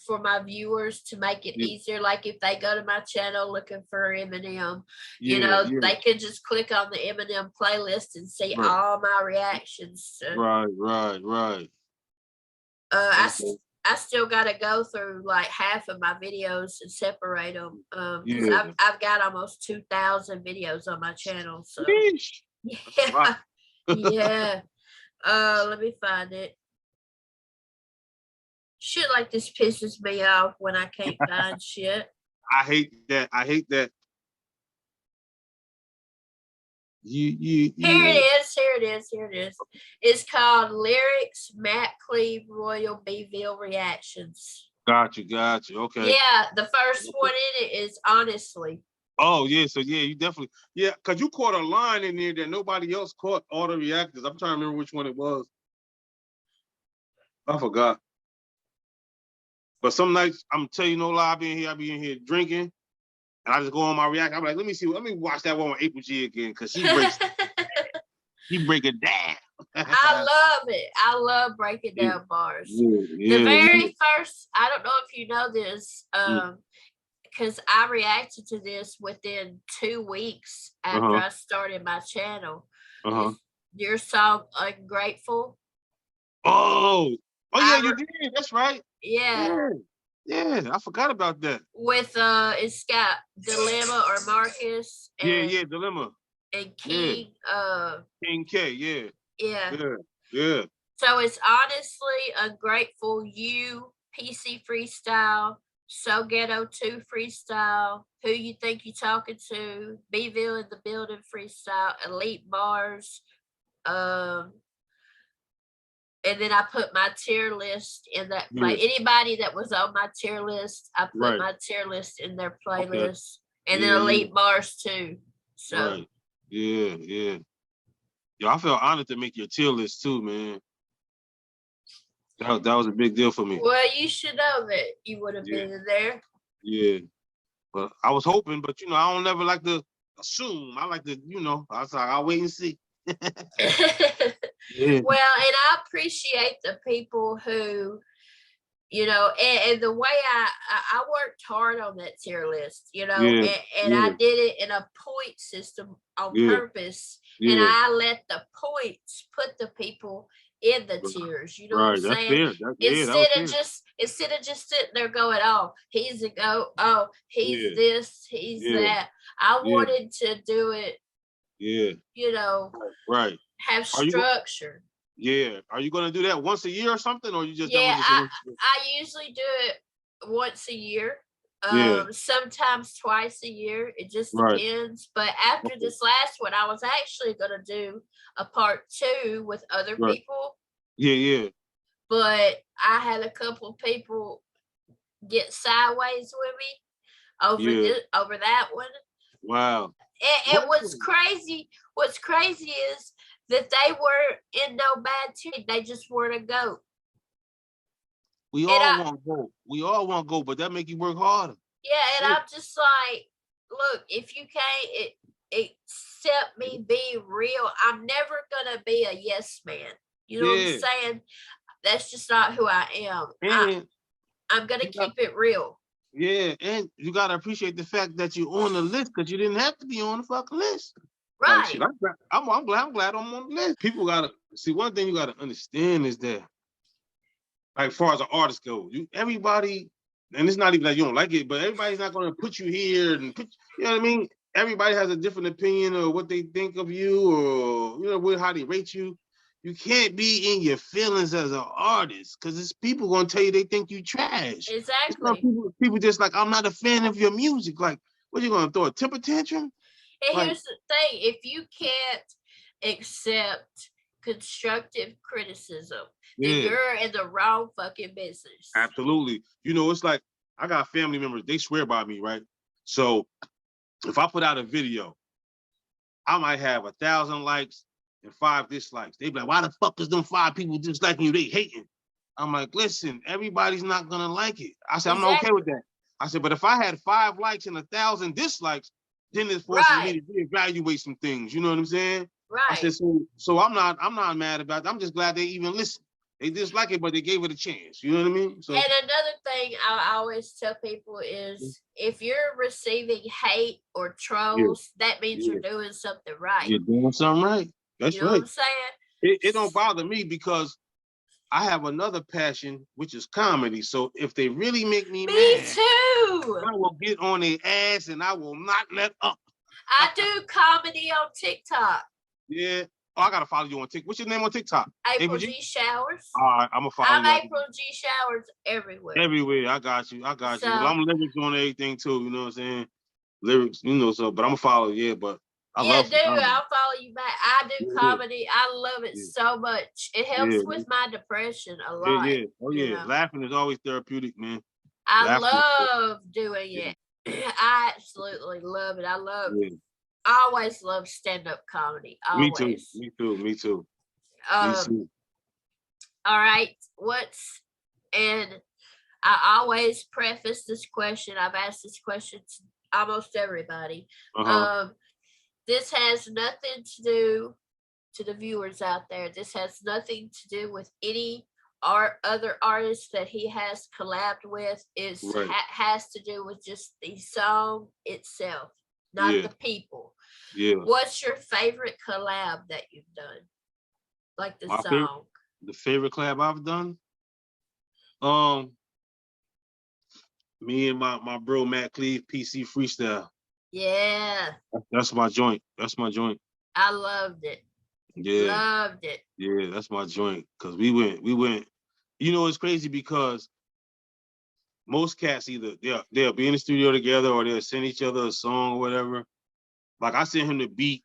Speaker 1: for my viewers to make it easier. Like if they go to my channel looking for Eminem, they can just click on the Eminem playlist and see all my reactions. So,
Speaker 2: right.
Speaker 1: I still got to go through like half of my videos and separate them. I've got almost 2,000 videos on my channel. So yeah. Let me find it. Shit like this pisses me off when I can't find shit.
Speaker 2: I hate that.
Speaker 1: Here it is. It's called Lyrics, Matt Cleve, Royal Bville Reactions.
Speaker 2: Got you. Okay.
Speaker 1: Yeah, the first one in it is Honestly.
Speaker 2: Oh, yeah. So, yeah, you definitely, because you caught a line in there that nobody else caught, all the reactors. I'm trying to remember which one it was. I forgot. But some nights, I'm telling you no lie, I be in here drinking, and I just go on my reaction. I'm like, let me watch that one with April G again, because she breaks it down.
Speaker 1: I I love it. I love breaking down bars. The very first, I don't know if you know this, because I reacted to this within 2 weeks after I started my channel. Your song Ungrateful.
Speaker 2: Oh yeah, you did. That's right.
Speaker 1: Yeah.
Speaker 2: Yeah, I forgot about that.
Speaker 1: With it's got Dilemma or Marcus and
Speaker 2: Dilemma.
Speaker 1: And King
Speaker 2: King K,
Speaker 1: yeah.
Speaker 2: Yeah.
Speaker 1: So it's honestly Ungrateful, You, PC Freestyle, So Ghetto 2 Freestyle, Who You Think You Talking To, Bville in the Building Freestyle, Elite Barz, and then I put my tier list in that play. Anybody that was on my tier list, I put my tier list in their playlist. And then Elite Barz too. So
Speaker 2: Yeah. Yo, I felt honored to make your tier list too, man. That was a big deal for me.
Speaker 1: Well, you should know that you would have been in there.
Speaker 2: Yeah. But I was hoping, but I don't never like to assume. I like to, I was like, I'll wait and see.
Speaker 1: Well, and I appreciate the people who, and the way I worked hard on that tier list, and I did it in a point system on purpose, and I let the points put the people in the tiers. You know what I'm saying? Instead of just sitting there going, oh, he's a go, oh, he's this, he's that. I wanted to do it.
Speaker 2: Right.
Speaker 1: Have structure.
Speaker 2: Are you going to do that once a year or something, or you just?
Speaker 1: I usually do it once a year. Sometimes twice a year. It just depends. But after this last one, I was actually going to do a part 2 with other people.
Speaker 2: Yeah.
Speaker 1: But I had a couple of people get sideways with me over that one.
Speaker 2: Wow.
Speaker 1: And what's crazy is that they weren't in no bad team. They just weren't a GOAT.
Speaker 2: We all want to go, but that make you work harder.
Speaker 1: Yeah, and I'm just like, look, if you can't accept me being real, I'm never gonna be a yes man. You know what I'm saying? That's just not who I am.
Speaker 2: And
Speaker 1: I'm gonna keep it real.
Speaker 2: Yeah, and you gotta appreciate the fact that you're on the list because you didn't have to be on the fucking list.
Speaker 1: Right.
Speaker 2: Like, shit, I'm glad I'm on the list. People gotta see, one thing you gotta understand is that, like, as far as an artist goes, everybody, and it's not even that you don't like it, but everybody's not gonna put you here and put, you know what I mean? Everybody has a different opinion of what they think of you, or how they rate you. You can't be in your feelings as an artist because it's people gonna tell you they think you trash.
Speaker 1: Exactly.
Speaker 2: People just like, I'm not a fan of your music. Like, what, you gonna throw a temper tantrum?
Speaker 1: And here's the thing: if you can't accept constructive criticism, then you're in the wrong fucking business.
Speaker 2: Absolutely. It's like, I got family members, they swear by me, right? So if I put out a video, I might have 1,000 likes and 5 dislikes. They be like, why the fuck is them 5 people disliking you? They hating. I'm like, listen, everybody's not gonna like it. I said, I'm not okay with that. I said, but if I had 5 likes and 1,000 dislikes, then it forces me to reevaluate some things. You know what I'm saying?
Speaker 1: Right.
Speaker 2: I said, so I'm not mad about it. I'm just glad they even listened. They dislike it, but they gave it a chance. You know what I mean? So,
Speaker 1: and another thing I always tell people is, if you're receiving hate or trolls, that means you're doing something right.
Speaker 2: You're doing something right. That's
Speaker 1: right. You know what I'm saying?
Speaker 2: It don't bother me because I have another passion, which is comedy. So if they really make me mad,
Speaker 1: too.
Speaker 2: I will get on their ass and I will not let up.
Speaker 1: I do comedy on TikTok.
Speaker 2: Yeah. Oh, I gotta follow you on TikTok. What's your name on TikTok?
Speaker 1: April G. Showers.
Speaker 2: All right, I'm gonna follow you.
Speaker 1: I'm April G. Showers everywhere.
Speaker 2: Everywhere. I got you. Well, I'm lyrics on everything too. You know what I'm saying? Lyrics, so. But I'm gonna follow. Yeah, but I love.
Speaker 1: Dude, I'll follow you back. I do comedy. I love it so much. It helps with my depression a lot.
Speaker 2: Yeah. Oh yeah. Laughing is always therapeutic, man.
Speaker 1: I love doing it. I absolutely love it. I always love stand-up comedy. Always.
Speaker 2: Me too.
Speaker 1: All right. And I always preface this question. I've asked this question to almost everybody. This has nothing to do to the viewers out there, this has nothing to do with any other artists that he has collabed with.
Speaker 2: Right.
Speaker 1: Has to do with just the song itself, not the people.
Speaker 2: Yeah.
Speaker 1: What's your favorite collab that you've done? Like the song.
Speaker 2: The favorite collab I've done? Me and my bro Matt Cleve, PC Freestyle.
Speaker 1: Yeah.
Speaker 2: That's my joint. That's my joint.
Speaker 1: I loved it.
Speaker 2: Yeah.
Speaker 1: Loved it.
Speaker 2: Yeah, that's my joint. Cause we went, you know, it's crazy because most cats either they'll be in the studio together or they'll send each other a song or whatever. Like I sent him the beat.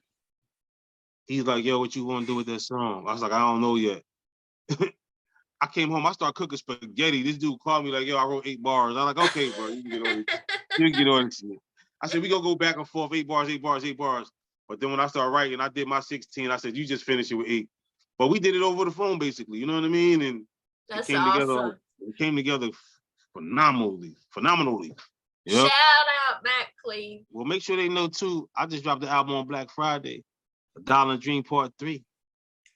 Speaker 2: He's like, yo, what you want to do with that song? I was like, I don't know yet. I came home, I started cooking spaghetti. This dude called me like, yo, I wrote 8 bars. I'm like, okay, bro, you can get on it. You can get on it. I said, we gonna go back and forth, 8 bars, 8 bars, 8 bars. But then when I started writing, I did my 16. I said, you just finish it with 8. But we did it over the phone, basically. You know what I mean? And
Speaker 1: that's
Speaker 2: it came
Speaker 1: awesome.
Speaker 2: together. It came together phenomenally.
Speaker 1: Yep. Shout out Matt Cleve.
Speaker 2: Well, make sure they know too. I just dropped the album on Black Friday, A Dollar and Dream Part 3.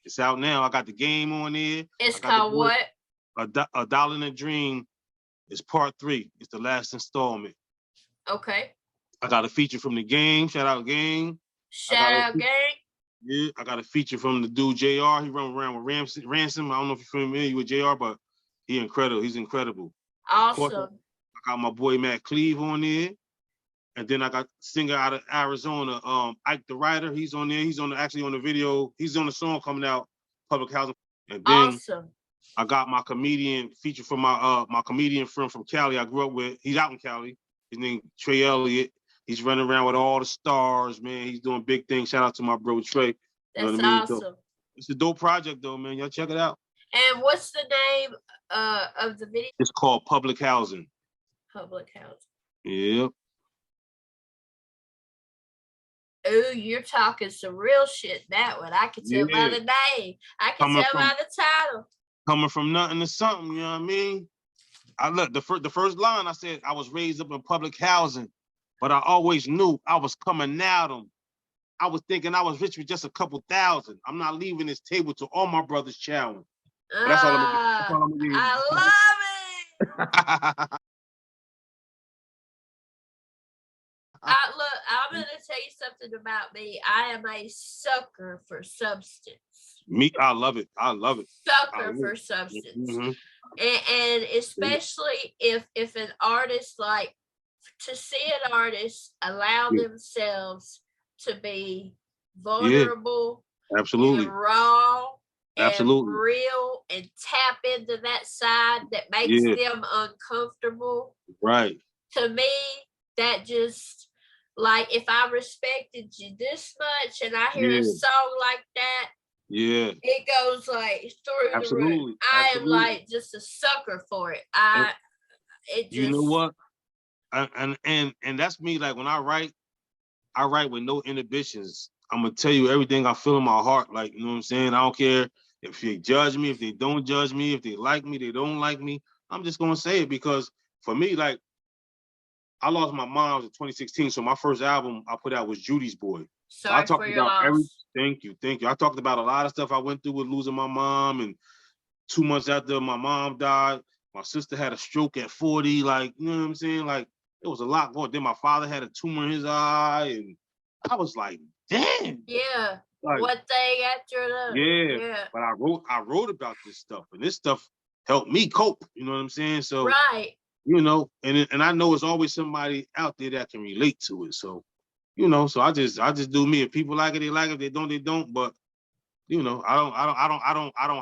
Speaker 2: It's out now. I got the game on there.
Speaker 1: It's called what?
Speaker 2: A Dollar and a Dream is Part 3. It's the last installment.
Speaker 1: Okay.
Speaker 2: I got a feature from the game. Shout out game.
Speaker 1: Shout out gang.
Speaker 2: Yeah, I got a feature from the dude JR. He run around with Ransom. I don't know if you're familiar with JR, but he's incredible. He's incredible.
Speaker 1: Awesome.
Speaker 2: I got my boy Matt Cleve on there. And then I got singer out of Arizona, Ike the Writer. He's on there. He's actually on the video. He's on the song coming out, Public Housing. And then
Speaker 1: awesome.
Speaker 2: I got my comedian feature from my comedian friend from Cali I grew up with. He's out in Cali. His name Trey Elliott. He's running around with all the stars, man. He's doing big things. Shout out to my bro Trey.
Speaker 1: That's awesome.
Speaker 2: So, it's a dope project though, man. Y'all check it out.
Speaker 1: And what's the name of the video?
Speaker 2: It's called Public Housing.
Speaker 1: Public Housing.
Speaker 2: Yep.
Speaker 1: Oh, you're talking some real shit. That one I can tell by the name. I can tell by the title.
Speaker 2: Coming from nothing to something, you know what I mean? I look the first line I said I was raised up in public housing, but I always knew I was coming at them. I was thinking I was rich with just a couple thousand. I'm not leaving this table till all my brothers challenge. That's all I'm gonna do.
Speaker 1: I love it. Look, I'm going to tell you something about me. I am a sucker for substance.
Speaker 2: Me, I love it. I love it.
Speaker 1: Sucker for substance. Mm-hmm. And especially if an artist, like, to see an artist allow themselves to be vulnerable,
Speaker 2: absolutely,
Speaker 1: and raw,
Speaker 2: absolutely,
Speaker 1: and real, and tap into that side that makes them uncomfortable.
Speaker 2: Right.
Speaker 1: To me, that just, like, if I respected you this much and I hear a song like that, it goes like through the roof. I am like just a sucker for it.
Speaker 2: You know what? And that's me. Like when I write with no inhibitions. I'm gonna tell you everything I feel in my heart. Like, you know what I'm saying? I don't care if they judge me, if they don't judge me, if they like me, they don't like me. I'm just gonna say it because for me, like, I lost my mom in 2016, so my first album I put out was Judy's Boy.
Speaker 1: Sorry
Speaker 2: I talked
Speaker 1: for your loss.
Speaker 2: Thank you. I talked about a lot of stuff I went through with losing my mom, and 2 months after my mom died, my sister had a stroke at 40. Like, you know what I'm saying? Like, it was a lot going. Then my father had a tumor in his eye, and I was like, damn.
Speaker 1: Yeah. Like, what thing after another.
Speaker 2: Yeah. But I wrote about this stuff, and this stuff helped me cope. You know what I'm saying? So
Speaker 1: right.
Speaker 2: You know, and I know it's always somebody out there that can relate to it. So, you know, so I just do me. If people like it, they like it. If they don't, they don't. But you know, I don't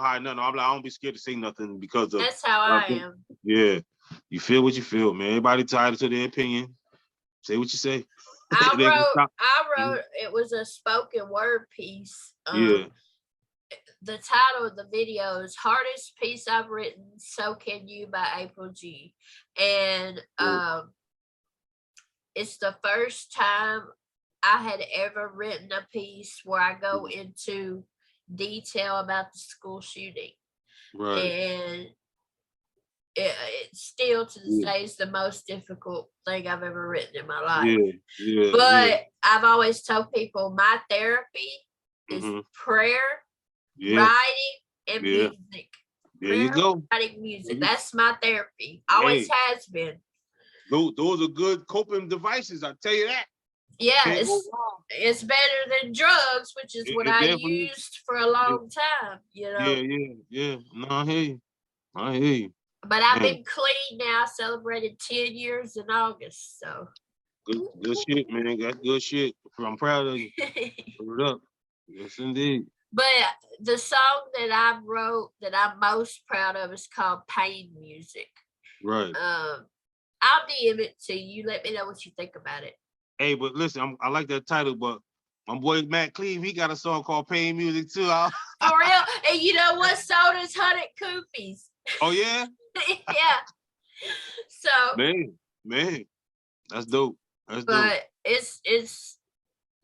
Speaker 2: hide nothing. I don't be scared to say nothing because of.
Speaker 1: That's how I am.
Speaker 2: Yeah, you feel what you feel, man. Everybody entitled to their opinion. Say what you say.
Speaker 1: I wrote. It was a spoken word piece. The title of the video is "Hardest Piece I've Written, So Can You" by April G. And it's the first time I had ever written a piece where I go into detail about the school shooting. Right. And it still to this day is the most difficult thing I've ever written in my life. But I've always told people my therapy is
Speaker 2: Mm-hmm.
Speaker 1: prayer,
Speaker 2: Yeah.
Speaker 1: writing, and
Speaker 2: Yeah.
Speaker 1: music.
Speaker 2: There you go.
Speaker 1: Writing, music. That's my therapy. Always has been.
Speaker 2: Those are good coping devices. I tell you that.
Speaker 1: Yeah, it's better than drugs, which is what I used for a long time. You know.
Speaker 2: Yeah. No, I hear you.
Speaker 1: But I've been clean now. I celebrated 10 years in August. So
Speaker 2: good shit, man. That's good shit. I'm proud of you. Put it up. Yes, indeed.
Speaker 1: But the song that I wrote that I'm most proud of is called Pain Music.
Speaker 2: Right.
Speaker 1: I'll DM it to you. Let me know what you think about it.
Speaker 2: Hey, but listen, I like that title, but my boy Matt Cleve, he got a song called Pain Music too.
Speaker 1: For real? And you know what? So does Hunted Koofies.
Speaker 2: Oh, yeah?
Speaker 1: Yeah. So
Speaker 2: Man. That's dope.
Speaker 1: But it's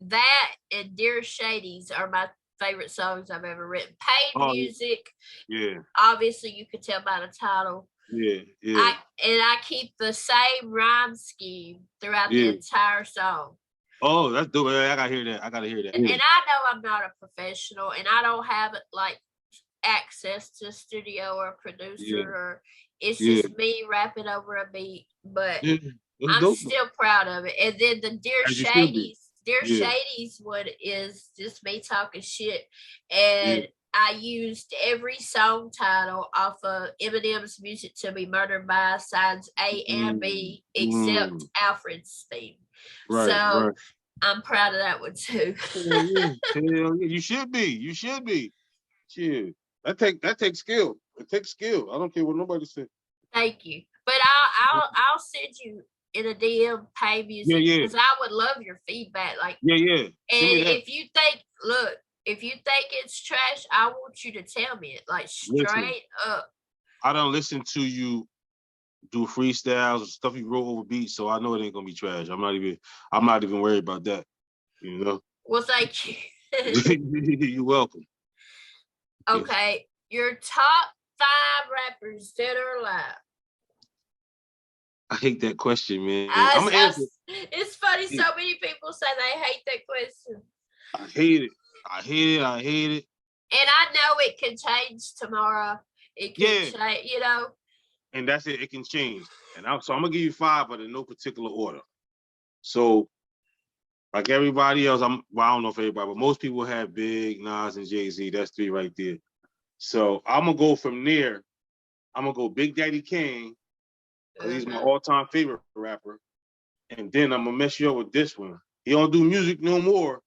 Speaker 1: that and Dear Shadies are my favorite songs I've ever written. Pain Music.
Speaker 2: Yeah.
Speaker 1: Obviously, you could tell by the title.
Speaker 2: Yeah.
Speaker 1: I keep the same rhyme scheme throughout the entire song.
Speaker 2: Oh, that's dope. I gotta hear that.
Speaker 1: And I know I'm not a professional, and I don't have like access to a studio or a producer, or it's just me rapping over a beat. But I'm still proud of it. And then the Dear Shadies one is just me talking shit, and I used every song title off of Eminem's Music to Be Murdered By sides A and B, except Alfred's theme. Right. I'm proud of that one too.
Speaker 2: Hell yeah. You should be. Shit. That takes skill. It takes skill. I don't care what nobody says.
Speaker 1: Thank you. But I'll send you in a DM Pain Music because I would love your feedback. Like
Speaker 2: And
Speaker 1: if you think it's trash, I want you to tell me it like straight up.
Speaker 2: I don't listen to you do freestyles or stuff you wrote over beats, so I know it ain't gonna be trash. I'm not even worried about that. You know.
Speaker 1: Well, thank you.
Speaker 2: You're welcome.
Speaker 1: Okay, your top 5 rappers dead or alive.
Speaker 2: I hate that question, man. I'm gonna answer.
Speaker 1: It's funny. So many people say they hate that question.
Speaker 2: I hate it.
Speaker 1: And I know it can change tomorrow. It can change, you know.
Speaker 2: And that's it. It can change. So I'm gonna give you 5, but in no particular order. So, like everybody else, I don't know if everybody, but most people have Big, Nas, and Jay-Z. That's 3 right there. So I'm gonna go from there. I'm gonna go Big Daddy Kane, because he's my all-time favorite rapper. And then I'm gonna mess you up with this one. He don't do music no more,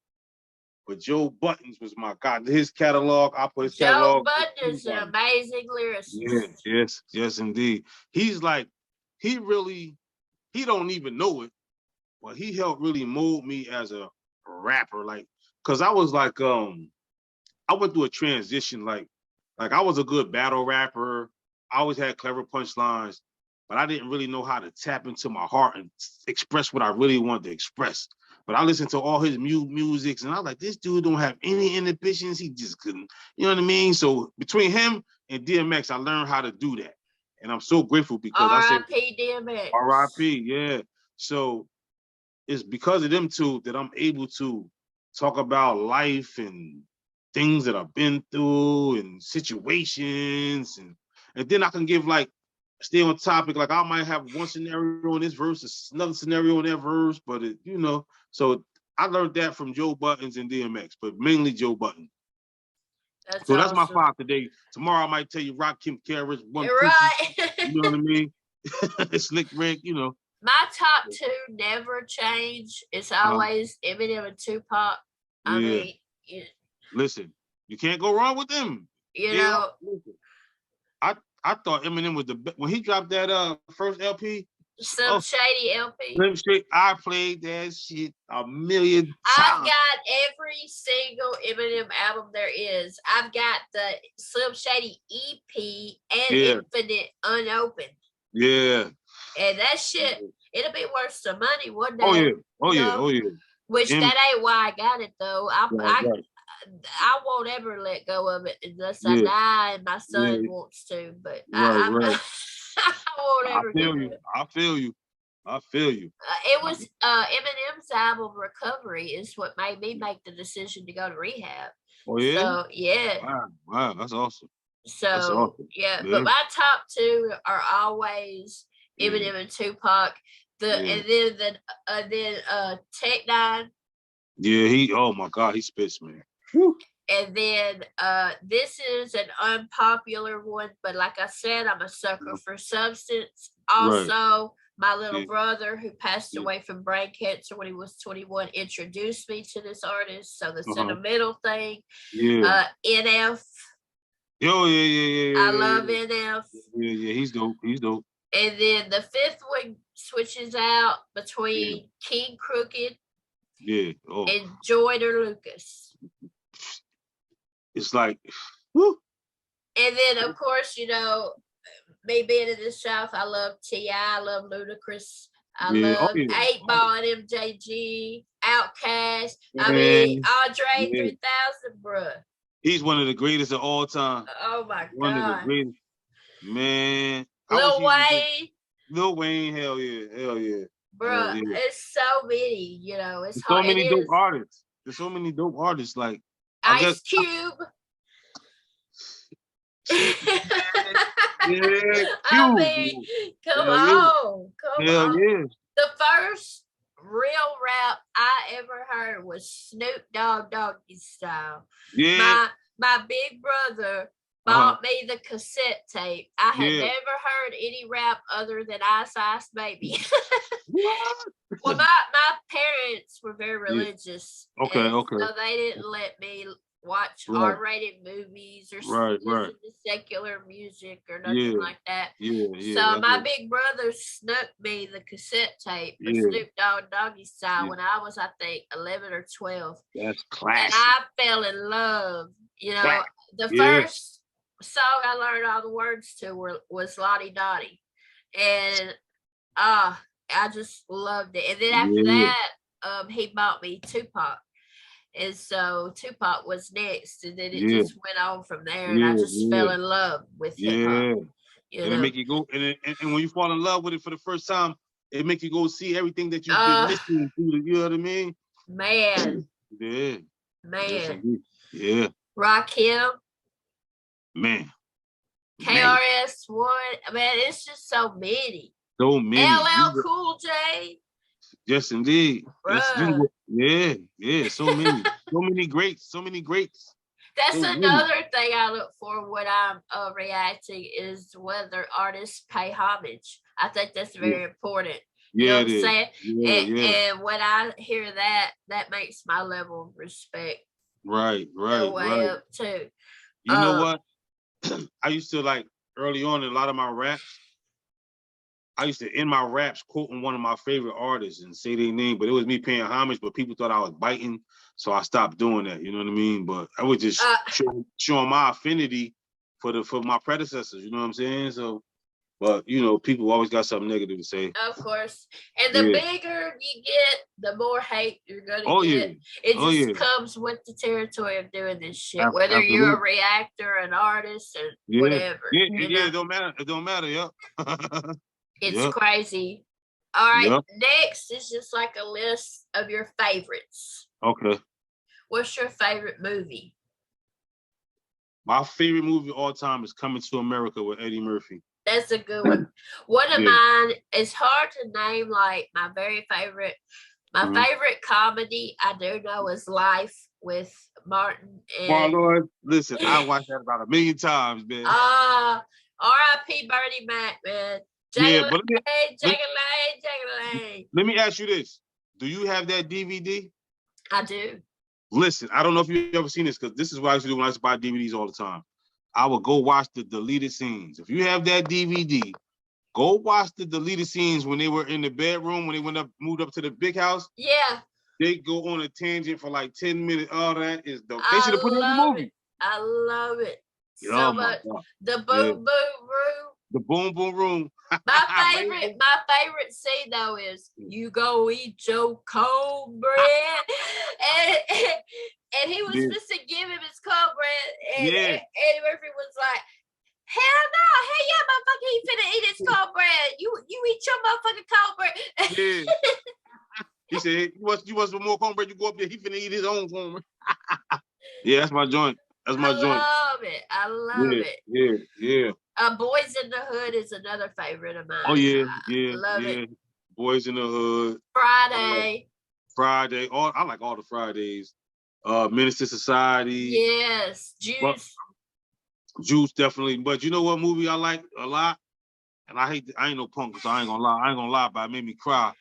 Speaker 2: but Joe Buttons was my God. His catalog, I put his catalog.
Speaker 1: Joe Buttons is an amazing lyricist.
Speaker 2: Yes, indeed. He's like, he don't even know it, but he helped really mold me as a rapper. Like, cause I was like, I went through a transition. Like I was a good battle rapper. I always had clever punchlines, but I didn't really know how to tap into my heart and express what I really wanted to express. But I listened to all his music, and I was like, this dude don't have any inhibitions. He just couldn't, you know what I mean? So between him and DMX, I learned how to do that. And I'm so grateful because
Speaker 1: R.I.P. DMX.
Speaker 2: R.I.P. Yeah. So it's because of them two that I'm able to talk about life and things that I've been through and situations. And then I can give stay on topic. Like I might have one scenario in this verse, another scenario in that verse, but so I learned that from Joe Buttons and DMX, but mainly Joe Buttons. That's awesome. That's my 5 today. Tomorrow I might tell you Rock Kim Carriage, One Right. You know what I mean? Slick Rick, you know.
Speaker 1: My top 2 never change. It's always Eminem and Tupac. I mean,
Speaker 2: listen, you can't go wrong with them.
Speaker 1: You know,
Speaker 2: I thought Eminem was the best when he dropped that first LP.
Speaker 1: Slim Shady LP.
Speaker 2: Slim Shady, I played that shit a million times.
Speaker 1: I've got every single Eminem album there is. I've got the Slim Shady EP and Infinite unopened.
Speaker 2: Yeah.
Speaker 1: And that shit, it'll be worth some money one day.
Speaker 2: Oh yeah.
Speaker 1: Which that ain't why I got it though. I won't ever let go of it unless I die and my son wants to. But I won't ever.
Speaker 2: I feel you.
Speaker 1: It was Eminem's album Recovery is what made me make the decision to go to rehab.
Speaker 2: Oh yeah.
Speaker 1: So yeah.
Speaker 2: Wow, that's awesome.
Speaker 1: So
Speaker 2: That's awesome.
Speaker 1: yeah, but my top two are always Eminem and Tupac. And then Tech Nine.
Speaker 2: Yeah, oh my God, he spits, man. Whew.
Speaker 1: And then this is an unpopular one, but like I said, I'm a sucker for substance. Also, my little brother who passed away from brain cancer when he was 21 introduced me to this artist. So the sentimental thing. NF.
Speaker 2: Oh yeah.
Speaker 1: I love NF.
Speaker 2: Yeah, he's dope.
Speaker 1: And then the fifth one switches out between King Crooked and Joyner Lucas.
Speaker 2: It's like, whoo.
Speaker 1: And then, of course, me being in the South, I love T.I., I love Ludacris, I love 8 Ball and MJG, Outkast. I mean, Andre 3000, bruh.
Speaker 2: He's one of the greatest of all time.
Speaker 1: Oh my God.
Speaker 2: One of the greatest. Man.
Speaker 1: Lil
Speaker 2: Wayne, hell yeah.
Speaker 1: Bruh, it's so many, it's
Speaker 2: so many dope artists. There's so many dope artists, like
Speaker 1: Ice Cube. I mean, come on.
Speaker 2: Yeah.
Speaker 1: The first real rap I ever heard was Snoop Doggy Style.
Speaker 2: Yeah.
Speaker 1: My big brother bought me the cassette tape. I had never heard any rap other than Ice Baby. Well, my parents were very religious.
Speaker 2: Okay.
Speaker 1: So they didn't let me watch R-rated movies or listen to secular music or nothing like that. So my big brother snuck me the cassette tape for Snoop Doggy Style when I was, I think, 11 or 12.
Speaker 2: That's classic.
Speaker 1: And I fell in love. The first song I learned all the words to was Lottie Dottie. And I just loved it. And then after that, he bought me Tupac. And so Tupac was next, and then it just went on from there, and I just fell in love with hip hop.
Speaker 2: And it make you go, and when you fall in love with it for the first time, it make you go see everything that you've been listening to. You know what I mean?
Speaker 1: Man.
Speaker 2: Man. Yeah.
Speaker 1: Rakim.
Speaker 2: Man.
Speaker 1: KRS-One. Man, it's just so many. LL Cool J.
Speaker 2: Yes, indeed. Yeah. So many greats.
Speaker 1: That's another thing I look for when I'm reacting is whether artists pay homage. I think that's very important. You know what I'm saying? And when I hear that makes my level of respect go way up too.
Speaker 2: You know what? I used to, like, early on in a lot of my raps, I used to end my raps quoting one of my favorite artists and say their name, but it was me paying homage, but people thought I was biting, so I stopped doing that. You know what I mean? But I was just showing my affinity for my predecessors. You know what I'm saying? So, but people always got something negative to say.
Speaker 1: Of course, and the bigger you get, the more hate you're gonna get. It just comes with the territory of doing this shit. Whether you're a reactor, an artist, or whatever.
Speaker 2: It don't matter. It don't matter. Yeah.
Speaker 1: It's crazy. All right, next is just like a list of your favorites.
Speaker 2: Okay.
Speaker 1: What's your favorite movie?
Speaker 2: My favorite movie of all time is Coming to America with Eddie Murphy.
Speaker 1: That's a good one. One of mine, it's hard to name like my very favorite. My favorite comedy I do know is Life with Martin and...
Speaker 2: My Lord, listen, I watched that about 1,000,000 times, man.
Speaker 1: R.I.P. Bernie Mac, man. Let
Speaker 2: me ask you this. Do you have that DVD?
Speaker 1: I do.
Speaker 2: Listen, I don't know if you've ever seen this, because this is what I used to do when I used to buy DVDs all the time. I would go watch the deleted scenes. If you have that DVD, go watch the deleted scenes when they were in the bedroom, when they moved up to the big house.
Speaker 1: Yeah.
Speaker 2: They go on a tangent for like 10 minutes. Oh, that is dope. They should have put it in the movie.
Speaker 1: I love it so much. The boom boom room.
Speaker 2: The boom boom room.
Speaker 1: My favorite scene though is you go eat your cornbread, and he was supposed to give him his cornbread, and Eddie Murphy was like, "Hell no, hey yeah, motherfucker, he finna eat his cornbread. You eat your motherfucking cornbread."
Speaker 2: He said, "You want some more cornbread? You go up there. He finna eat his own cornbread." Yeah, that's my joint. That's my joint.
Speaker 1: Love it. I love
Speaker 2: Yeah,
Speaker 1: it.
Speaker 2: yeah.
Speaker 1: Boys in the Hood is another favorite of
Speaker 2: Oh
Speaker 1: mine.
Speaker 2: yeah,
Speaker 1: I love it.
Speaker 2: Boys in the Hood.
Speaker 1: Friday.
Speaker 2: Friday. I like all the Fridays. Menace to Society.
Speaker 1: Yes.
Speaker 2: But
Speaker 1: Juice.
Speaker 2: Juice definitely. But you know what movie I like a lot? And I ain't no punk, so I ain't gonna lie, but it made me cry.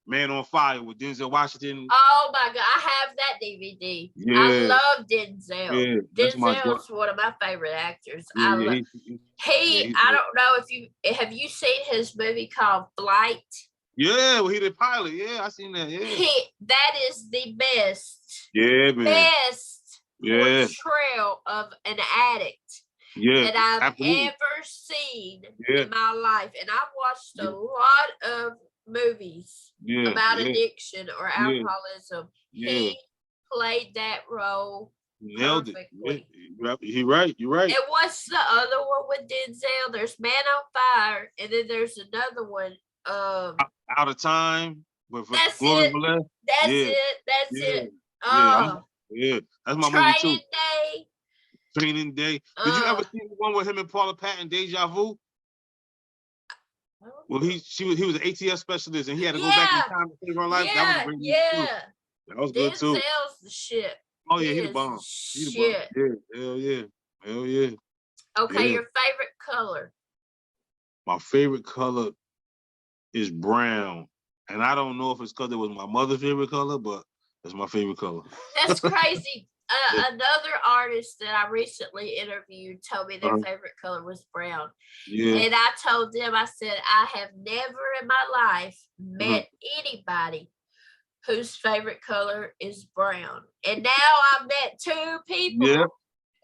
Speaker 2: Man on Fire with Denzel Washington.
Speaker 1: Oh my God, I have that DVD.
Speaker 2: Yeah.
Speaker 1: I love Denzel.
Speaker 2: Yeah, that's my
Speaker 1: Denzel's one of my favorite actors.
Speaker 2: Yeah,
Speaker 1: I love I don't know if you have you seen his movie called Flight?
Speaker 2: Yeah, well, he did pilot. Yeah, I seen that. Yeah.
Speaker 1: That is the best.
Speaker 2: Yeah, man.
Speaker 1: Best portrayal of an addict that I've ever seen in my life. And I've watched a lot of movies about addiction or alcoholism. He played that role perfectly.
Speaker 2: You're right.
Speaker 1: And what's the other one with Denzel? There's Man on Fire, and then there's another one.
Speaker 2: Out of Time with
Speaker 1: that's
Speaker 2: Glory
Speaker 1: it.
Speaker 2: Valette.
Speaker 1: That's it.
Speaker 2: That's my movie too.
Speaker 1: Day.
Speaker 2: Training Day. Did you ever see the one with him and Paula Patton, Deja Vu? Well, he was an ATS specialist, and he had to go back in time to save her life. That was a great movie too. That was good too.
Speaker 1: Denzel's the shit.
Speaker 2: Oh yeah, he the bomb. He the bomb. Hell yeah.
Speaker 1: Okay, your favorite color?
Speaker 2: My favorite color is brown, and I don't know if it's because it was my mother's favorite color, but it's my favorite color.
Speaker 1: That's crazy. Another artist that I recently interviewed told me their favorite color was brown. Yeah. And I told them, I said, I have never in my life met anybody whose favorite color is brown. And now I've met two people.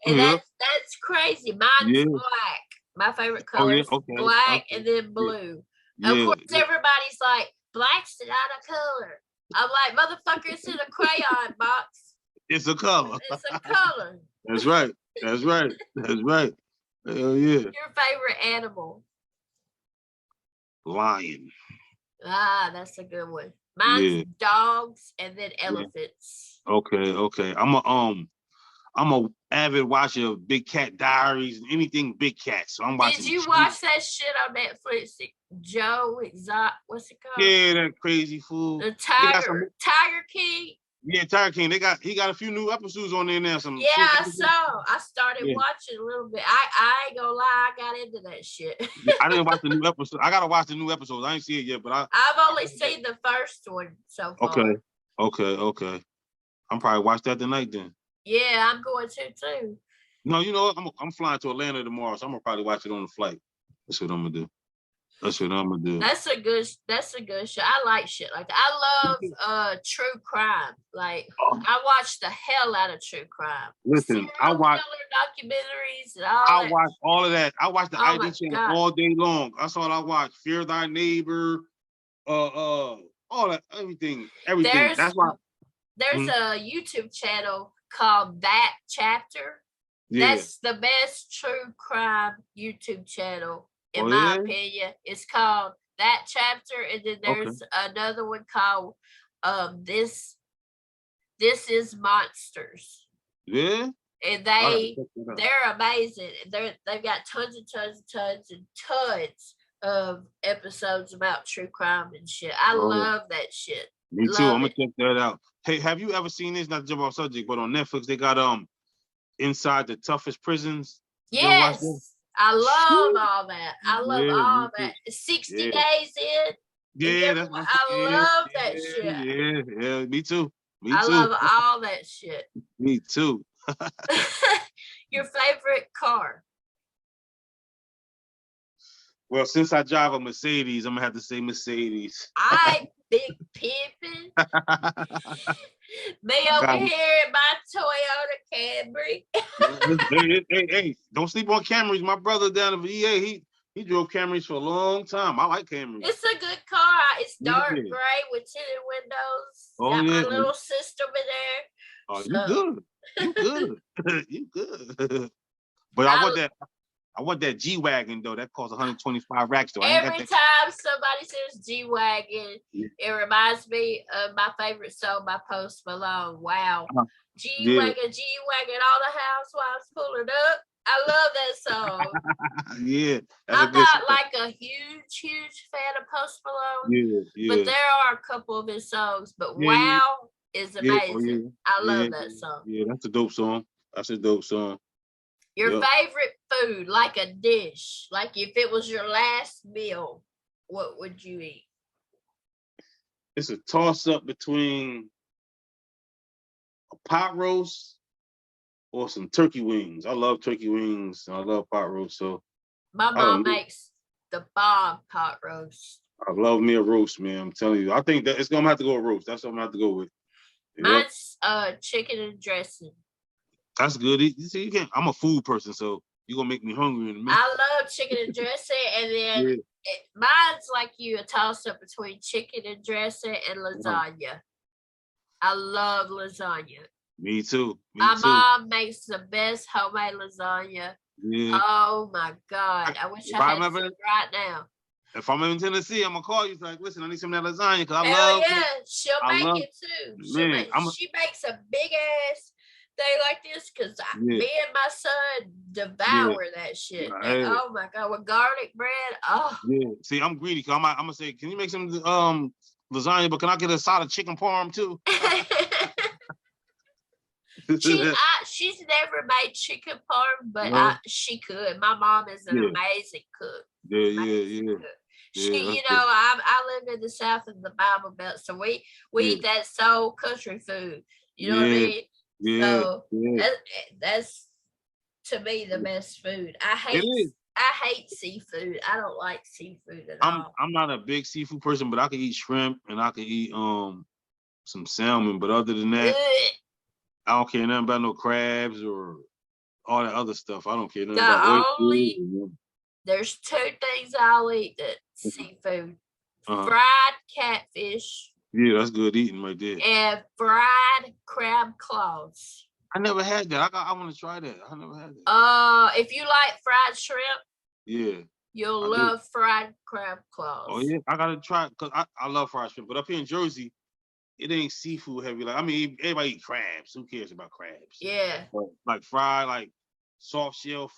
Speaker 1: And that's crazy. Mine's black. My favorite color is black and then blue. Of course, everybody's like, black's not a color. I'm like, motherfucker, it's in a crayon box.
Speaker 2: It's a color.
Speaker 1: It's a color.
Speaker 2: That's right. Hell yeah.
Speaker 1: Your favorite animal?
Speaker 2: Lion.
Speaker 1: That's a good one. Mine's dogs and then elephants.
Speaker 2: Okay. I'm a avid watcher of Big Cat Diaries and anything Big Cat. So I'm watching.
Speaker 1: Did you watch that shit on Netflix? Joe Exotic, what's it called?
Speaker 2: Yeah, that crazy fool.
Speaker 1: The Tiger King.
Speaker 2: Yeah, Tiger King. He got a few new episodes on there now.
Speaker 1: I saw. I started watching a little bit. I ain't gonna lie, I got into that shit.
Speaker 2: I didn't watch the new episode. I gotta watch the new episodes. I ain't see it yet, but
Speaker 1: I've only seen the first one so far.
Speaker 2: Okay. I'm probably watch that tonight then.
Speaker 1: Yeah, I'm going to too.
Speaker 2: No, you know what? I'm flying to Atlanta tomorrow, so I'm gonna probably watch it on the flight. That's what I'm gonna do. That's a good show. I like shit like that. I love true crime. Like I watch the hell out of true crime. Listen, I watch
Speaker 1: documentaries and all
Speaker 2: I watch all of that. I watch the ID channel all day long. That's all I watch. Fear Thy Neighbor, all that, everything. That's why
Speaker 1: there's a YouTube channel called That Chapter. Yeah. That's the best true crime YouTube channel. In my opinion, it's called That Chapter, and then there's another one called This Is Monsters.
Speaker 2: Yeah,
Speaker 1: and they're amazing. They've got tons of episodes about true crime and shit. I love that shit.
Speaker 2: Me too. I'm gonna check that out. Hey, have you ever seen this? Not to jump off subject, but on Netflix they got Inside the Toughest Prisons.
Speaker 1: Yes. I love all that. I love all that. 60 days in.
Speaker 2: Yeah,
Speaker 1: I love that shit.
Speaker 2: Yeah, me too.
Speaker 1: I love all that shit.
Speaker 2: Me too.
Speaker 1: Your favorite car?
Speaker 2: Well, since I drive a Mercedes, I'm gonna have to say Mercedes.
Speaker 1: I big pimpin'. Me over here in my Toyota Camry.
Speaker 2: hey, don't sleep on Camrys. My brother down in VA, he drove Camrys for a long time. I like Camrys.
Speaker 1: It's a good car. It's dark gray with tinted windows. Got my little system in there.
Speaker 2: Oh, you good. You good. But I want that. I want that G-Wagon, though. That costs 125 racks, though.
Speaker 1: Every time somebody says G-Wagon, it reminds me of my favorite song by Post Malone. Wow. G-Wagon, G-Wagon, all the housewives pulling up. I love that song.
Speaker 2: Yeah.
Speaker 1: I'm not like a huge fan of Post Malone. But there are a couple of his songs. But Wow is amazing. I love that song.
Speaker 2: Yeah, that's a dope song. That's a dope song.
Speaker 1: Your favorite food, like a dish, like if it was your last meal, what would you eat?
Speaker 2: It's a toss-up between a pot roast or some turkey wings. I love turkey wings and I love pot roast. So
Speaker 1: my mom makes the bomb pot roast.
Speaker 2: I love me a roast, man. I'm telling you. I think that it's gonna have to go a roast. That's what I'm gonna have to go with.
Speaker 1: Mine's chicken and dressing.
Speaker 2: That's good. You see, I'm a food person, so you're gonna make me hungry in a minute.
Speaker 1: I love chicken and dressing, and then mine's like you, a toss-up between chicken and dressing and lasagna. I love lasagna.
Speaker 2: Me too.
Speaker 1: My mom makes the best homemade lasagna. Yeah. Oh my God. I wish I had some right now.
Speaker 2: If I'm in Tennessee, I'm gonna call you. Like, listen, I need some of that lasagna because I
Speaker 1: love.
Speaker 2: Yeah,
Speaker 1: she'll make it too. She makes a big ass thing like this because me and my son devour that shit. And, oh my God, with garlic bread. Oh.
Speaker 2: Yeah. See, I'm greedy. I'm gonna say, can you make some lasagna? But can I get a side of chicken parm too?
Speaker 1: She's never made chicken parm, but she could. My mom is an amazing cook.
Speaker 2: Yeah.
Speaker 1: She, I live in the South in the Bible Belt, so we eat that soul country food. You know what I mean?
Speaker 2: Yeah.
Speaker 1: So that's to me the best food. I hate seafood. I don't like seafood at all.
Speaker 2: I'm not a big seafood person, but I can eat shrimp and I can eat some salmon. But other than that, I don't care nothing about no crabs or all that other stuff. I don't care nothing about oysters.
Speaker 1: There's two things I'll eat that's seafood. Fried catfish.
Speaker 2: Yeah, that's good eating right there.
Speaker 1: And fried crab claws.
Speaker 2: I never had that. I want to try that. I never had that.
Speaker 1: If you like fried shrimp, you'll love fried crab claws.
Speaker 2: Oh yeah, I gotta try because I love fried shrimp. But up here in Jersey, it ain't seafood heavy. Like everybody eat crabs. Who cares about crabs?
Speaker 1: Yeah.
Speaker 2: But like fried, fried soft shell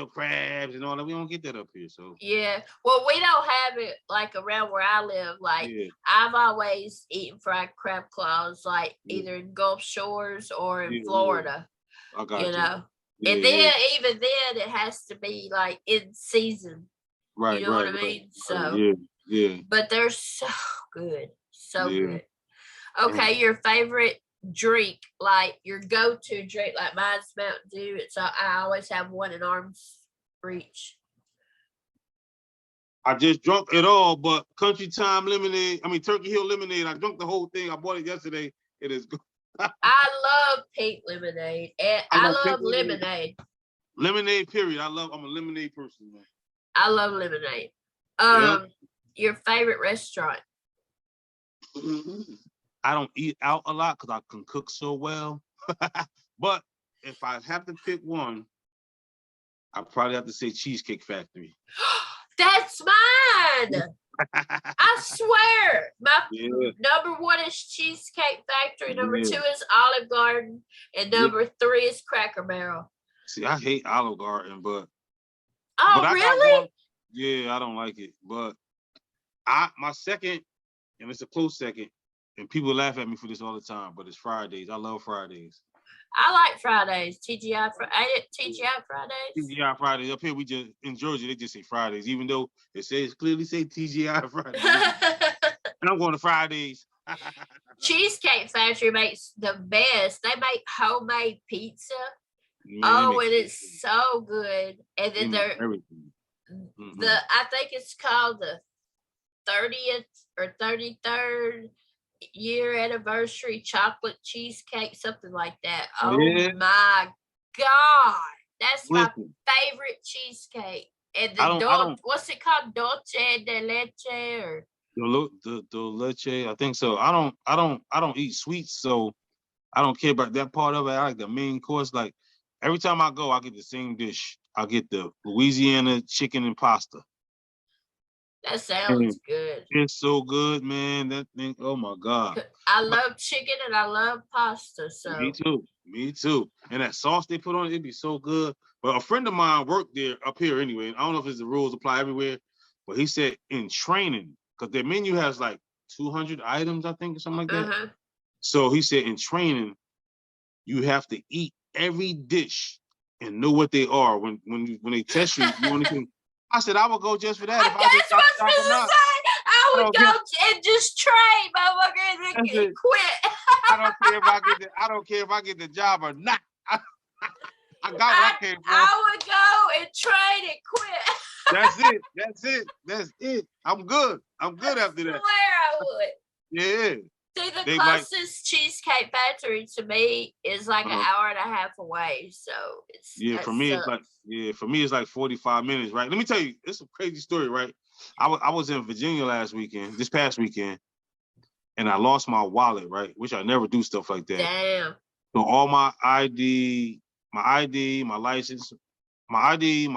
Speaker 2: crabs and all that. We don't get that up here. So
Speaker 1: yeah. Well, we don't have it like around where I live. Like I've always eaten fried crab claws, like either in Gulf Shores or in Florida.
Speaker 2: I got you.
Speaker 1: Know. And then even then it has to be like in season.
Speaker 2: Right.
Speaker 1: You know what I mean? So
Speaker 2: yeah.
Speaker 1: But they're so good. So good. Okay, your favorite drink, like your go-to drink, like mine's Mountain Dew. I always have one in arm's reach.
Speaker 2: I just drunk it all, but Turkey Hill lemonade. I drunk the whole thing. I bought it yesterday. It is good.
Speaker 1: I love pink lemonade, and I love lemonade.
Speaker 2: Lemonade, period. I'm a lemonade person, man.
Speaker 1: I love lemonade. Your favorite restaurant?
Speaker 2: I don't eat out a lot because I can cook so well. But if I have to pick one, I probably have to say Cheesecake Factory.
Speaker 1: That's mine. I swear. My number one is Cheesecake Factory. Number two is Olive Garden. And number three is Cracker Barrel.
Speaker 2: See, I hate Olive Garden, but...
Speaker 1: really?
Speaker 2: I don't like it. But my second, and it's a close second, and people laugh at me for this all the time, but it's Fridays. I love Fridays.
Speaker 1: I like Fridays. TGI Fridays.
Speaker 2: TGI Fridays. Up here, in Georgia, they just say Fridays, even though it clearly say TGI Fridays. And I'm going to Fridays.
Speaker 1: Cheesecake Factory makes the best. They make homemade pizza.
Speaker 2: Man,
Speaker 1: and it's so good. And then I think it's called the 30th or 33rd year anniversary chocolate cheesecake, something like that. Oh my God. That's my favorite cheesecake. And what's it called? Dolce de leche or
Speaker 2: the leche, I think so. I don't eat sweets, so I don't care about that part of it. I like the main course. Like every time I go, I get the same dish. I get the Louisiana chicken and pasta.
Speaker 1: That sounds good.
Speaker 2: It's so good, man. That thing, oh my God.
Speaker 1: I love chicken and I love pasta. So
Speaker 2: Me too. And that sauce they put on it, it'd be so good. But a friend of mine worked there up here anyway. I don't know if the rules apply everywhere, but he said in training, because their menu has like 200 items, I think, or something like that. So he said in training, you have to eat every dish and know what they are. When they test you, you only can. I said I would go just for that.
Speaker 1: I would go and just train, motherfucker, and quit.
Speaker 2: I don't care if I get the job or not. I got what I came for.
Speaker 1: I would go and train and quit.
Speaker 2: That's it. I'm good after that. I
Speaker 1: swear I would.
Speaker 2: Yeah.
Speaker 1: See, the closest Cheesecake Factory to me is like an hour and a half away. So
Speaker 2: for me it's like 45 minutes, right? Let me tell you, it's a crazy story, right? I was in Virginia this past weekend, and I lost my wallet, right? Which I never do stuff like that.
Speaker 1: Damn.
Speaker 2: So all my ID, my license, my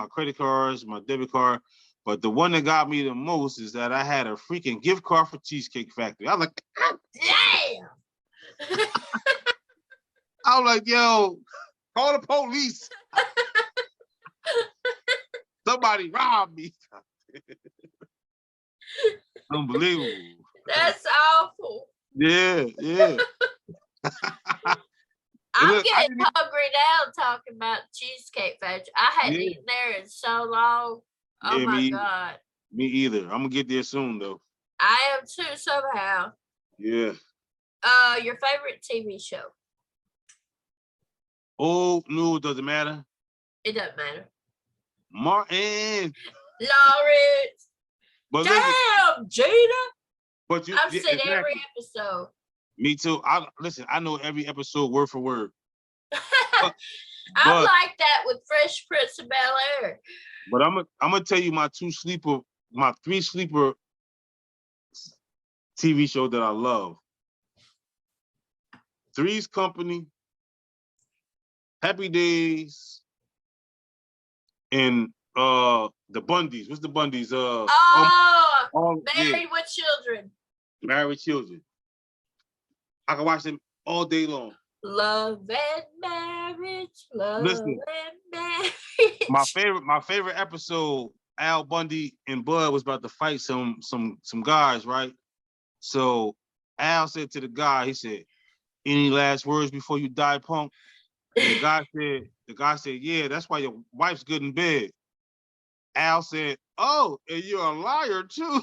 Speaker 2: credit cards, my debit card. But the one that got me the most is that I had a freaking gift card for Cheesecake Factory. I was like, God damn. I was like, yo, call the police. Somebody robbed me. Unbelievable.
Speaker 1: That's awful.
Speaker 2: Yeah.
Speaker 1: I'm getting hungry now talking about Cheesecake Factory. I hadn't eaten there in so long. Oh my God.
Speaker 2: Me either. I'm gonna get there soon though.
Speaker 1: I am too somehow.
Speaker 2: Yeah.
Speaker 1: Your favorite TV show?
Speaker 2: Oh no, does it matter?
Speaker 1: It doesn't matter.
Speaker 2: Martin.
Speaker 1: Lawrence.
Speaker 2: But
Speaker 1: damn, Gina.
Speaker 2: But
Speaker 1: I've seen every episode.
Speaker 2: Me too. I know every episode word for word.
Speaker 1: I'm like that with Fresh Prince of Bel-Air.
Speaker 2: But I'm gonna tell you my three sleeper TV show that I love. Three's Company, Happy Days, and the Bundys. What's the Bundys?
Speaker 1: Married with Children.
Speaker 2: Married with Children. I can watch them all day long.
Speaker 1: Love and marriage.
Speaker 2: Listen,
Speaker 1: and marriage.
Speaker 2: My favorite episode, Al Bundy and Bud was about to fight some guys, right? So Al said to the guy, he said, "Any last words before you die, punk?" And the guy said, "Yeah, that's why your wife's good in bed." Al said, "Oh, and you're a liar too."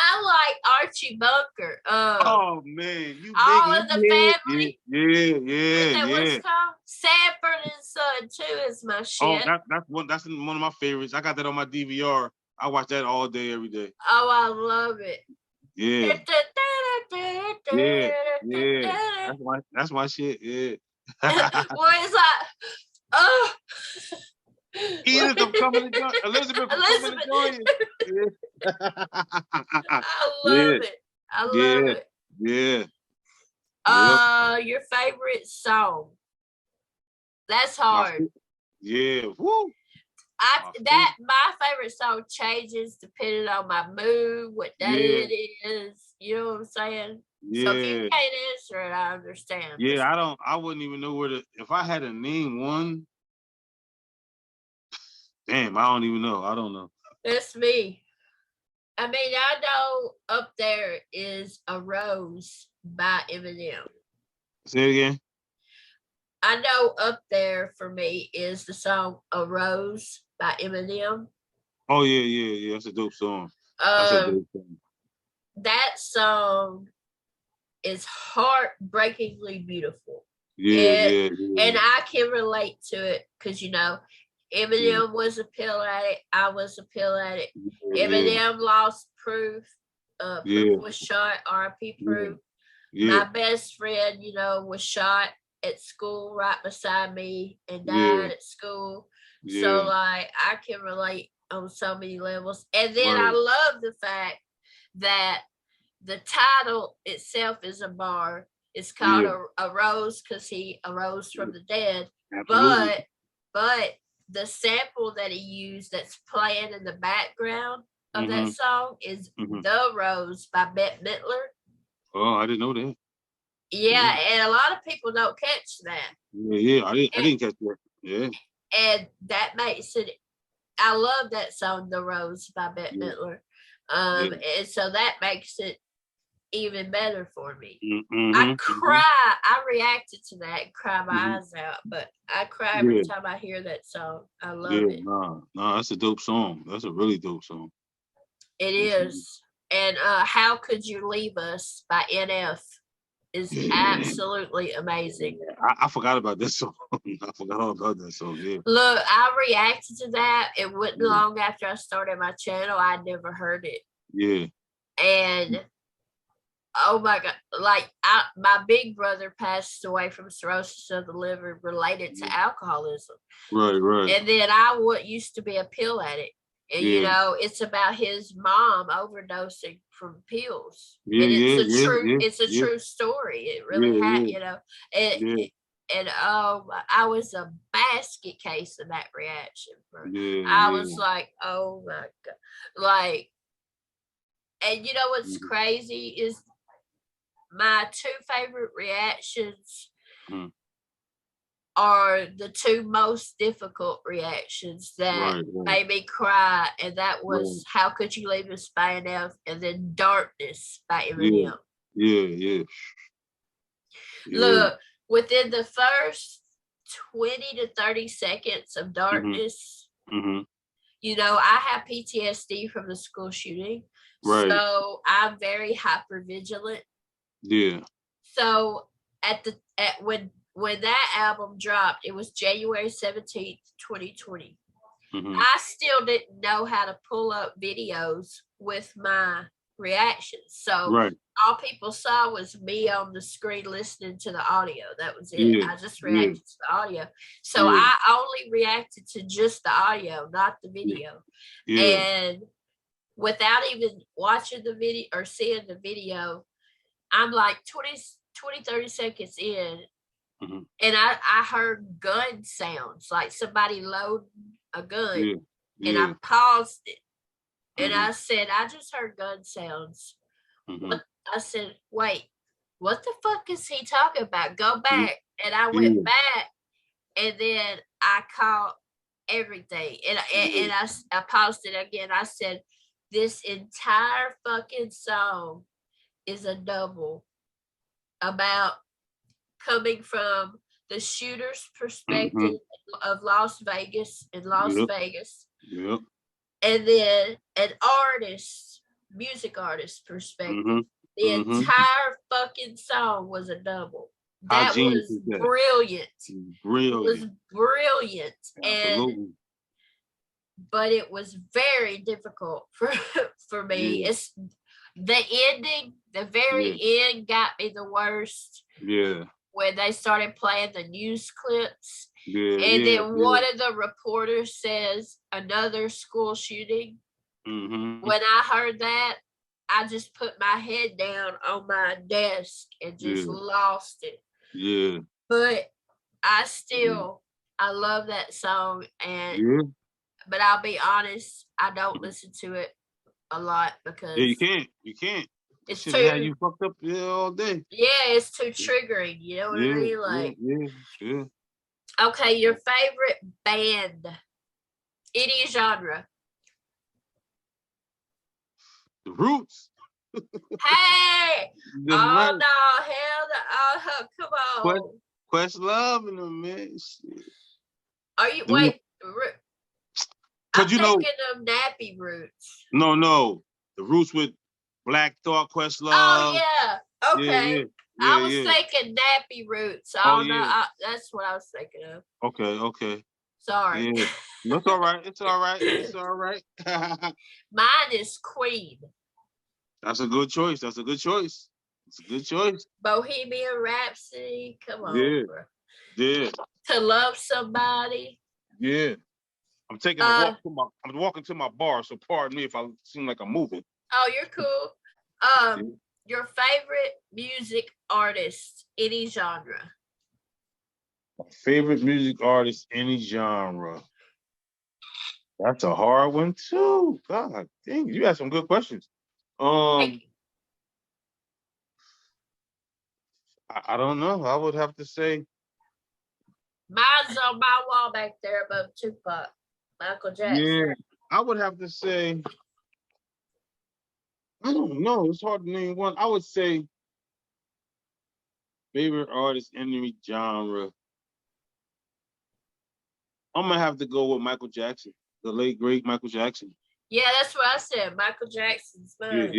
Speaker 1: I like Archie Bunker.
Speaker 2: Oh man,
Speaker 1: all of the family.
Speaker 2: Yeah.
Speaker 1: What's called? Sanford and Son too is my shit.
Speaker 2: Oh, that's one of my favorites. I got that on my DVR. I watch that all day, every day.
Speaker 1: Oh, I love it.
Speaker 2: Yeah. That's my shit. Yeah.
Speaker 1: Well, it's like, oh.
Speaker 2: Elizabeth coming to join you.
Speaker 1: I love it. I love it.
Speaker 2: Yeah.
Speaker 1: Your favorite song? That's hard.
Speaker 2: Woo.
Speaker 1: My favorite song changes depending on my mood, what day it is. You know what I'm saying?
Speaker 2: Yeah.
Speaker 1: So if you can't answer it, I understand.
Speaker 2: Yeah, I wouldn't even know if I had to name one. Damn, I don't even know. I don't know.
Speaker 1: That's me. I mean, I know up there is A Rose by Eminem.
Speaker 2: Say it again.
Speaker 1: I know up there for me is the song A Rose by Eminem.
Speaker 2: Oh, yeah. That's a dope song.
Speaker 1: That song is heartbreakingly beautiful.
Speaker 2: Yeah.
Speaker 1: And I can relate to it because, Eminem was a pill addict. I was a pill addict. Eminem lost Proof. Proof was shot. R.I.P. Proof. My best friend, was shot at school right beside me and died at school. So, I can relate on so many levels. And then I love the fact that the title itself is a bar. It's called a rose because he arose from the dead.
Speaker 2: Absolutely.
Speaker 1: But the sample that he used that's playing in the background of that song is The Rose by Bette Midler.
Speaker 2: Oh, I didn't know that.
Speaker 1: Yeah, and a lot of people don't catch that.
Speaker 2: Yeah, I didn't catch that. Yeah.
Speaker 1: And that makes it, I love that song, The Rose by Bette Midler. And so that makes it even better for me. I cry. I reacted to that and cry my eyes out, but I cry every time I hear that song. I love it.
Speaker 2: Nah, that's a dope song. That's a really dope song.
Speaker 1: It is. And How Could You Leave Us by NF is absolutely amazing.
Speaker 2: I forgot about that song. I forgot all about that song. Yeah.
Speaker 1: Look, I reacted to that. It wasn't long after I started my channel. I'd never heard it.
Speaker 2: Yeah.
Speaker 1: And oh my God, like my big brother passed away from cirrhosis of the liver related to alcoholism.
Speaker 2: Right.
Speaker 1: And then I used to be a pill addict. And, you know, it's about his mom overdosing from pills. And it's a true story. It really had, you know. And I was a basket case of that reaction. I was like, oh my God. Like, and you know what's crazy is my two favorite reactions are the two most difficult reactions that made me cry, and that was How Could You Leave Us by NF, and then Darkness by Eminem.
Speaker 2: Yeah.
Speaker 1: Look, within the first 20 to 30 seconds of Darkness, you know, I have PTSD from the school shooting, so I'm very hyper vigilant.
Speaker 2: Yeah.
Speaker 1: So when that album dropped, it was January 17th, 2020. I still didn't know how to pull up videos with my reactions. So all people saw was me on the screen listening to the audio. That was it. I just reacted to the audio. So I only reacted to just the audio, not the video. And without even watching the video or seeing the video, I'm like 20, 30 seconds in, and I heard gun sounds, like somebody loading a gun, and I paused it, and I said, I just heard gun sounds. I said, wait, what the fuck is he talking about? Go back. And I went back, and then I caught everything, and I paused it again. I said, this entire fucking song is a double about coming from the shooter's perspective of Las Vegas, and then an music artist perspective. The entire fucking song was a double. That was brilliant. It was brilliant.
Speaker 2: Absolutely.
Speaker 1: But it was very difficult for me. It's the ending, the very end got me the worst. When they started playing the news clips. And then one of the reporters says, another school shooting. When I heard that, I just put my head down on my desk and just lost it. But I love that song. But I'll be honest, I don't listen to it a lot because
Speaker 2: you can't.
Speaker 1: It's
Speaker 2: too.
Speaker 1: Yeah,
Speaker 2: you fucked up all day.
Speaker 1: Yeah, it's too triggering. You know what I mean? Like,
Speaker 2: yeah.
Speaker 1: Okay, your favorite band, any genre.
Speaker 2: The Roots.
Speaker 1: Hey! No, hell no! Come on.
Speaker 2: Questlove and them, man. Shit.
Speaker 1: Are you I'm thinking of Nappy Roots.
Speaker 2: No. The Roots with Black Thought, Questlove.
Speaker 1: Oh yeah. Okay. I was thinking Nappy Roots. That's what I was thinking of.
Speaker 2: Okay.
Speaker 1: Sorry.
Speaker 2: Yeah. That's all right. It's all right.
Speaker 1: Mine is Queen.
Speaker 2: That's a good choice.
Speaker 1: Bohemian Rhapsody. Come on, bro.
Speaker 2: Yeah.
Speaker 1: To Love Somebody.
Speaker 2: Yeah. I'm taking a walk. I'm walking to my bar, so pardon me if I seem like I'm moving.
Speaker 1: Oh, you're cool. Your favorite music artist, any genre.
Speaker 2: My favorite music artist, any genre. That's a hard one too. God dang, you had some good questions.
Speaker 1: Thank you.
Speaker 2: I don't know. I would have to say.
Speaker 1: Mine's on my wall back there above Tupac, Michael Jackson.
Speaker 2: Yeah, I would have to say. I don't know. It's hard to name one. I would say favorite artist, any genre. I'm gonna have to go with Michael Jackson, the late great Michael Jackson.
Speaker 1: Yeah, that's what I said. Michael Jackson's mine.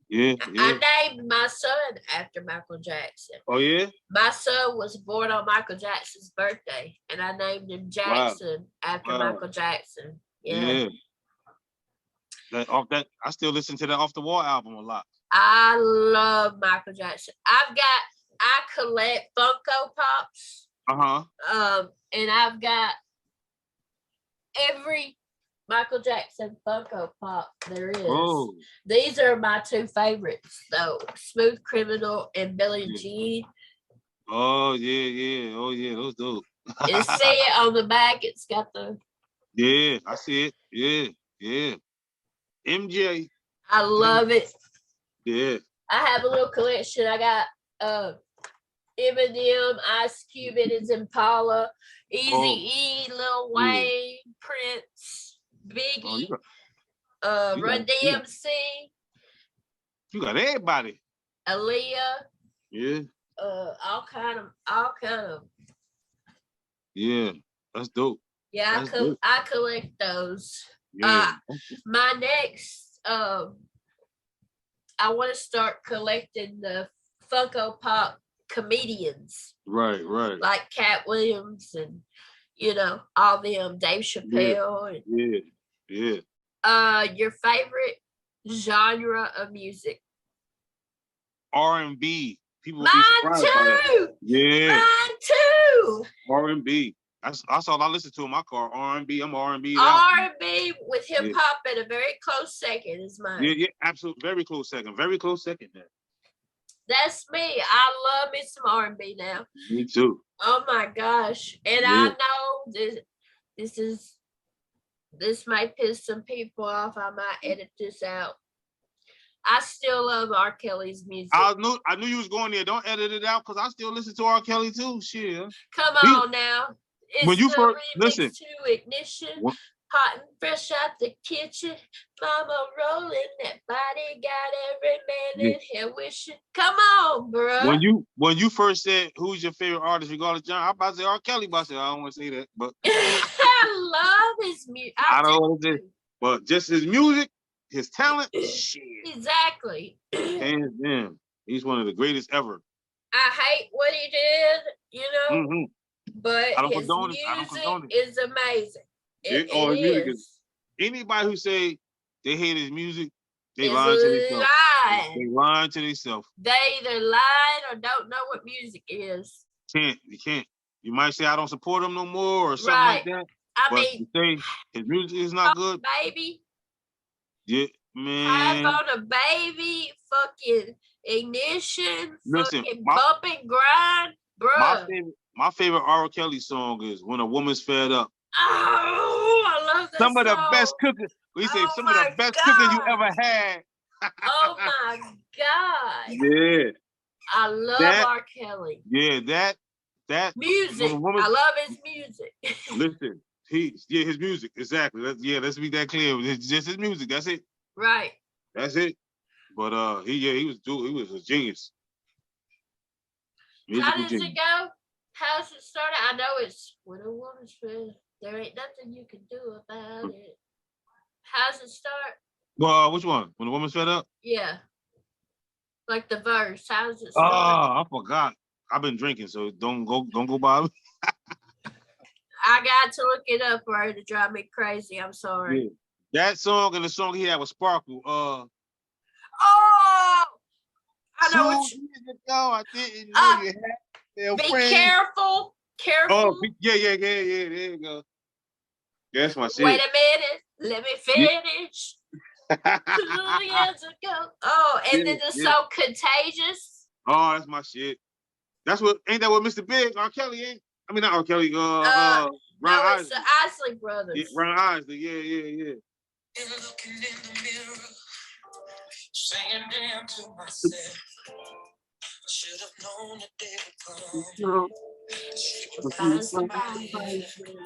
Speaker 2: Yeah.
Speaker 1: I named my son after Michael Jackson.
Speaker 2: Oh yeah.
Speaker 1: My son was born on Michael Jackson's birthday, and I named him Jackson after Michael Jackson. Yeah.
Speaker 2: That I still listen to that Off the Wall album a lot.
Speaker 1: I love Michael Jackson. I collect Funko Pops. And I've got every Michael Jackson Funko Pop there is.
Speaker 2: Oh.
Speaker 1: These are my two favorites, though. Smooth Criminal and Billie Jean.
Speaker 2: Oh yeah. Oh yeah, those dope.
Speaker 1: You see it on the back. It's got the.
Speaker 2: Yeah, I see it. Yeah. MJ.
Speaker 1: I love it.
Speaker 2: Yeah.
Speaker 1: I have a little collection. I got Eminem, Ice Cube, and his Impala, Eazy-E, Lil Wayne, Prince, Biggie, Run DMC.
Speaker 2: You got everybody.
Speaker 1: Aaliyah.
Speaker 2: Yeah.
Speaker 1: All kind of.
Speaker 2: Yeah, that's dope.
Speaker 1: Yeah, I collect those.
Speaker 2: Yeah.
Speaker 1: My next, I want to start collecting the Funko Pop comedians.
Speaker 2: Right.
Speaker 1: Like Cat Williams and, all them, Dave Chappelle.
Speaker 2: Yeah.
Speaker 1: Your favorite genre of music?
Speaker 2: R&B. People
Speaker 1: Mine
Speaker 2: be surprised by that. Yeah.
Speaker 1: Mine too.
Speaker 2: R&B. That's all I listen to in my car. R&B. I'm R&B.
Speaker 1: R&B with hip hop at a very close second is mine.
Speaker 2: Yeah, absolutely. Very close second. Very close second there.
Speaker 1: That's me. I love me some R&B now.
Speaker 2: Me too.
Speaker 1: Oh my gosh. And I know this might piss some people off. I might edit this out. I still love R. Kelly's music.
Speaker 2: I knew you was going there. Don't edit it out because I still listen to R. Kelly too. Shit.
Speaker 1: Come on now. It's
Speaker 2: when you
Speaker 1: the
Speaker 2: first
Speaker 1: remix
Speaker 2: listen
Speaker 1: to Ignition. Hot and fresh out the kitchen. Mama rolling that body. Got every man in here wishing. Come on, bro.
Speaker 2: When you first said who's your favorite artist regardless of genre, I'm about to say R. Kelly, but I said I don't want to say that. But
Speaker 1: I love his music.
Speaker 2: I don't want to say, but just his music, his talent, shit.
Speaker 1: Exactly.
Speaker 2: Hands down. He's one of the greatest ever.
Speaker 1: I hate what he did,
Speaker 2: Mm-hmm.
Speaker 1: But his music is amazing. It is.
Speaker 2: Anybody who say they hate his music, they lying to themselves. They lying to themselves.
Speaker 1: They either lied or don't know what music is.
Speaker 2: You can't. You might say I don't support him no more or something like that.
Speaker 1: I mean,
Speaker 2: you say his music is not good.
Speaker 1: Baby.
Speaker 2: Yeah, man.
Speaker 1: Have on a baby, fucking Ignition,
Speaker 2: Listen,
Speaker 1: fucking Bump and Grind, bro.
Speaker 2: My favorite R. Kelly song is When a Woman's Fed Up.
Speaker 1: Oh, I love that
Speaker 2: Some of
Speaker 1: song.
Speaker 2: the best cooking. We say some of the best cooking you ever had.
Speaker 1: Oh my God.
Speaker 2: Yeah.
Speaker 1: I love R. Kelly.
Speaker 2: Yeah, that
Speaker 1: music. I love his music.
Speaker 2: Listen, his music, exactly. Let's be that clear. It's just his music. That's it.
Speaker 1: Right.
Speaker 2: That's it. But he was a genius.
Speaker 1: How does it go? How's it started? I know it's when a woman's fed. There ain't nothing you can do about it. How's it start?
Speaker 2: Well, which one? When a woman's fed up?
Speaker 1: Yeah. Like the verse. How does it start?
Speaker 2: Oh, I forgot. I've been drinking, so don't go by me.
Speaker 1: I got to look it up or it'll drive me crazy. I'm sorry.
Speaker 2: Yeah. That song and the song he had with Sparkle.
Speaker 1: Oh, I know what you.
Speaker 2: I didn't know you had.
Speaker 1: Be careful.
Speaker 2: Oh, yeah. There you go. That's my shit.
Speaker 1: Wait a minute. Let me finish. 2 years ago. Oh, and then the song Contagious.
Speaker 2: Oh, that's my shit. That's what, ain't that what Mr. Big, R. Kelly ain't? I mean, not R. Kelly,
Speaker 1: No,
Speaker 2: Ron
Speaker 1: it's the
Speaker 2: Isley.
Speaker 1: Isley Brothers.
Speaker 2: Yeah, Ron Isley, yeah.
Speaker 3: And looking in the mirror, saying damn to myself, I should have known the day would come. She would find somebody else. And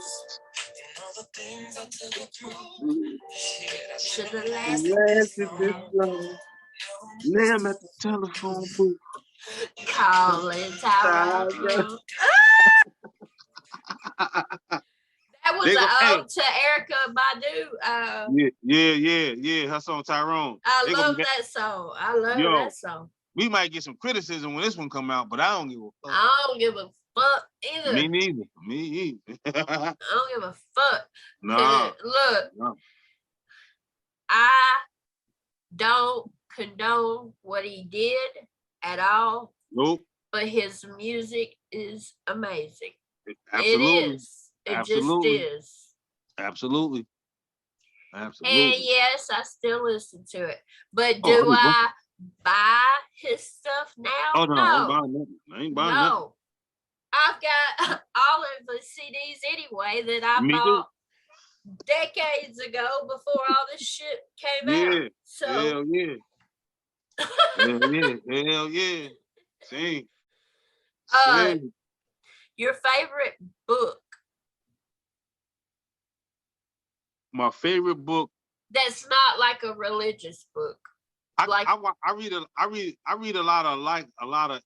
Speaker 3: all the things I took her through, shit, I should have lasted this long.
Speaker 2: Now I'm at the telephone booth.
Speaker 1: Calling Tyrone. That was an ode to Erykah Badu.
Speaker 2: Yeah. Her song Tyrone.
Speaker 1: I love that song. I love that song.
Speaker 2: We might get some criticism when this one come out, but I don't give a fuck.
Speaker 1: I don't give a fuck either.
Speaker 2: Me neither.
Speaker 1: I don't give a fuck.
Speaker 2: Nah.
Speaker 1: Look,
Speaker 2: no.
Speaker 1: I don't condone what he did at all.
Speaker 2: Nope.
Speaker 1: But his music is amazing.
Speaker 2: Absolutely.
Speaker 1: It is. It just is.
Speaker 2: Absolutely.
Speaker 1: And yes, I still listen to it. But do I buy his stuff now?
Speaker 2: Oh, no. I ain't buying nothing.
Speaker 1: I've got all of the CDs anyway that I bought decades ago before all this shit came out. So
Speaker 2: Hell yeah. Same.
Speaker 1: Your favorite book?
Speaker 2: My favorite book.
Speaker 1: That's not like a religious book.
Speaker 2: I read a lot of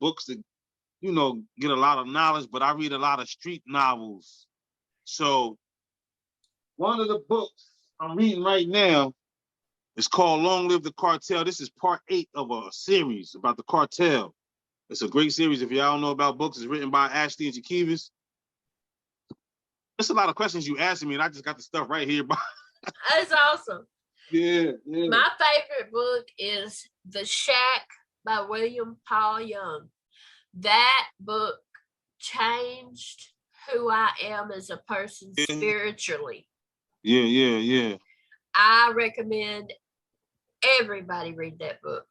Speaker 2: books that, you know, get a lot of knowledge, but I read a lot of street novels. So one of the books I'm reading right now is called Long Live the Cartel. This is part 8 of a series about the cartel. It's a great series. If y'all don't know about books, it's written by Ashley and Jaquivas. There's a lot of questions you asking me, and I just got the stuff right here.
Speaker 1: That's awesome.
Speaker 2: Yeah.
Speaker 1: My favorite book is The Shack by William Paul Young. That book changed who I am as a person spiritually.
Speaker 2: Yeah.
Speaker 1: I recommend everybody read that book.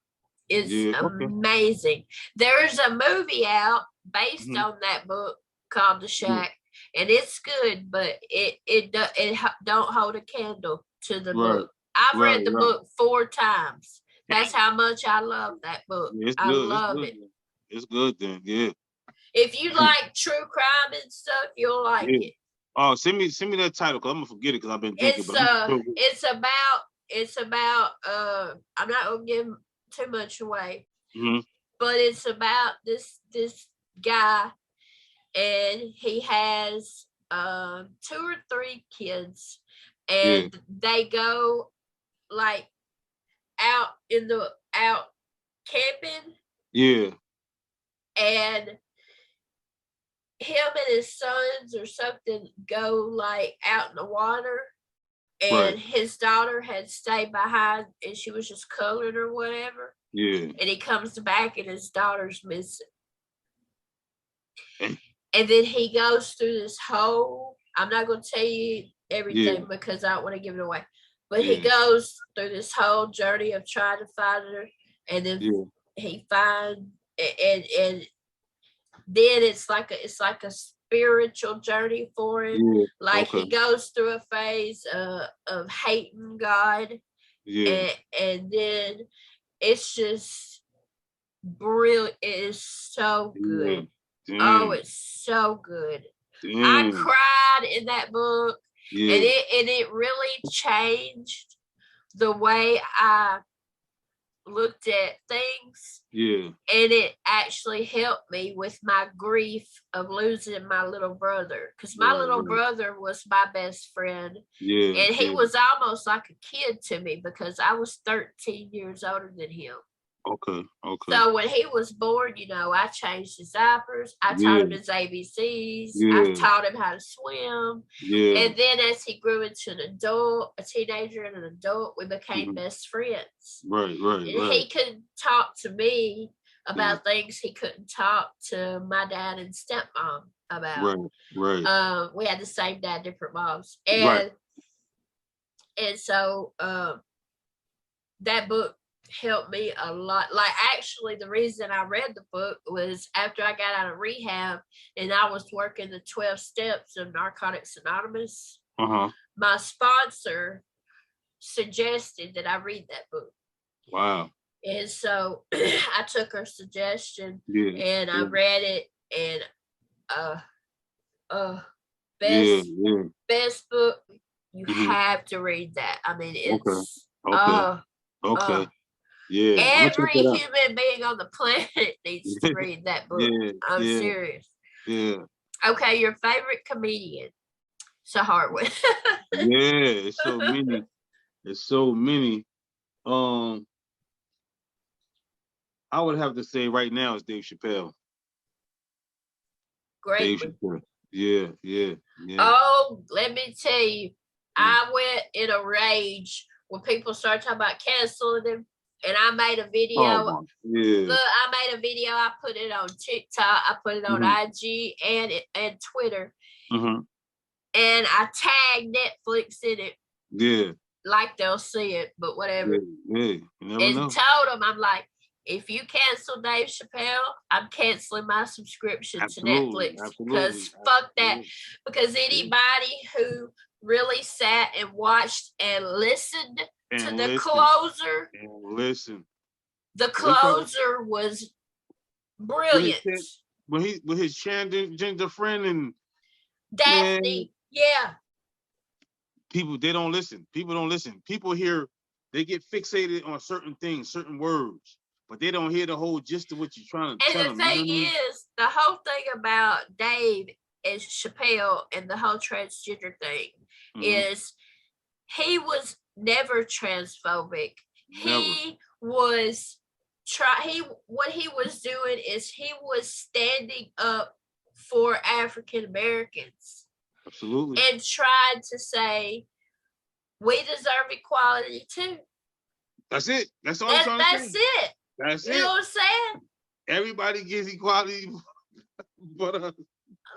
Speaker 1: It's amazing. There's a movie out based on that book called The Shack, and it's good, but it don't hold a candle to the book. I've read the book 4 times. That's how much I love that book. I love it.
Speaker 2: It's good then, yeah.
Speaker 1: If you like true crime and stuff, you'll like it.
Speaker 2: Oh, send me that title because I'm gonna forget it because I've been thinking about it.
Speaker 1: It's about I'm not gonna give too much away, but it's about this guy, and he has 2 or 3 kids, and they go like out camping.
Speaker 2: Yeah.
Speaker 1: And him and his sons or something go like out in the water, and his daughter had stayed behind and she was just colored or whatever.
Speaker 2: Yeah.
Speaker 1: And he comes back and his daughter's missing. And then he goes through this whole, I'm not going to tell you everything because I don't want to give it away. But he goes through this whole journey of trying to find her. And then he finds, and then it's like a spiritual journey for him. He goes through a phase of hating God. And then it's just brilliant. It is so good. Oh, it's so good. I cried in that book, and it really changed the way I looked at things. And it actually helped me with my grief of losing my little brother, because my little brother was my best friend. And he was almost like a kid to me because I was 13 years older than him.
Speaker 2: Okay.
Speaker 1: So when he was born, I changed his diapers. I taught him his ABCs. I taught him how to swim. And then as he grew into an adult, a teenager and an adult, we became best friends.
Speaker 2: Right.
Speaker 1: He could talk to me about things he couldn't talk to my dad and stepmom about.
Speaker 2: Right.
Speaker 1: We had the same dad, different moms. And And so that book helped me a lot. Like, actually, the reason I read the book was after I got out of rehab and I was working the 12 steps of Narcotics Anonymous. My sponsor suggested that I read that book.
Speaker 2: Wow.
Speaker 1: And so I took her suggestion and I read it, and best book. You have to read that. I mean, it's
Speaker 2: okay. Yeah.
Speaker 1: Every human being on the planet needs to read that book. I'm serious.
Speaker 2: Yeah.
Speaker 1: Okay, your favorite comedian? It's a hard one.
Speaker 2: It's so many. It's so many. I would have to say right now it's Dave Chappelle.
Speaker 1: Great.
Speaker 2: Dave Chappelle. Yeah.
Speaker 1: Oh, let me tell you, I went in a rage when people started talking about canceling him, and I made a video.
Speaker 2: Look,
Speaker 1: I made a video. I put it on TikTok. I put it on IG and Twitter. And I tagged Netflix in it.
Speaker 2: Yeah.
Speaker 1: Like they'll see it, but whatever.
Speaker 2: Yeah.
Speaker 1: And told them, I'm like, if you cancel Dave Chappelle, I'm canceling my subscription to Netflix. Because fuck that. Because anybody who really sat and watched and listened to the closer. The closer was brilliant.
Speaker 2: With his gender friend and
Speaker 1: Daphne,
Speaker 2: people, they don't listen. People don't listen. People hear, they get fixated on certain things, certain words, but they don't hear the whole gist of what you're trying to tell them.
Speaker 1: And the thing is, the whole thing about Dave and Chappelle and the whole transgender thing is he was never transphobic. He was what he was doing is he was standing up for African Americans.
Speaker 2: Absolutely.
Speaker 1: And tried to say, we deserve equality too.
Speaker 2: That's it. That's all I'm trying to say. That's it.
Speaker 1: You know what I'm saying?
Speaker 2: Everybody gets equality, but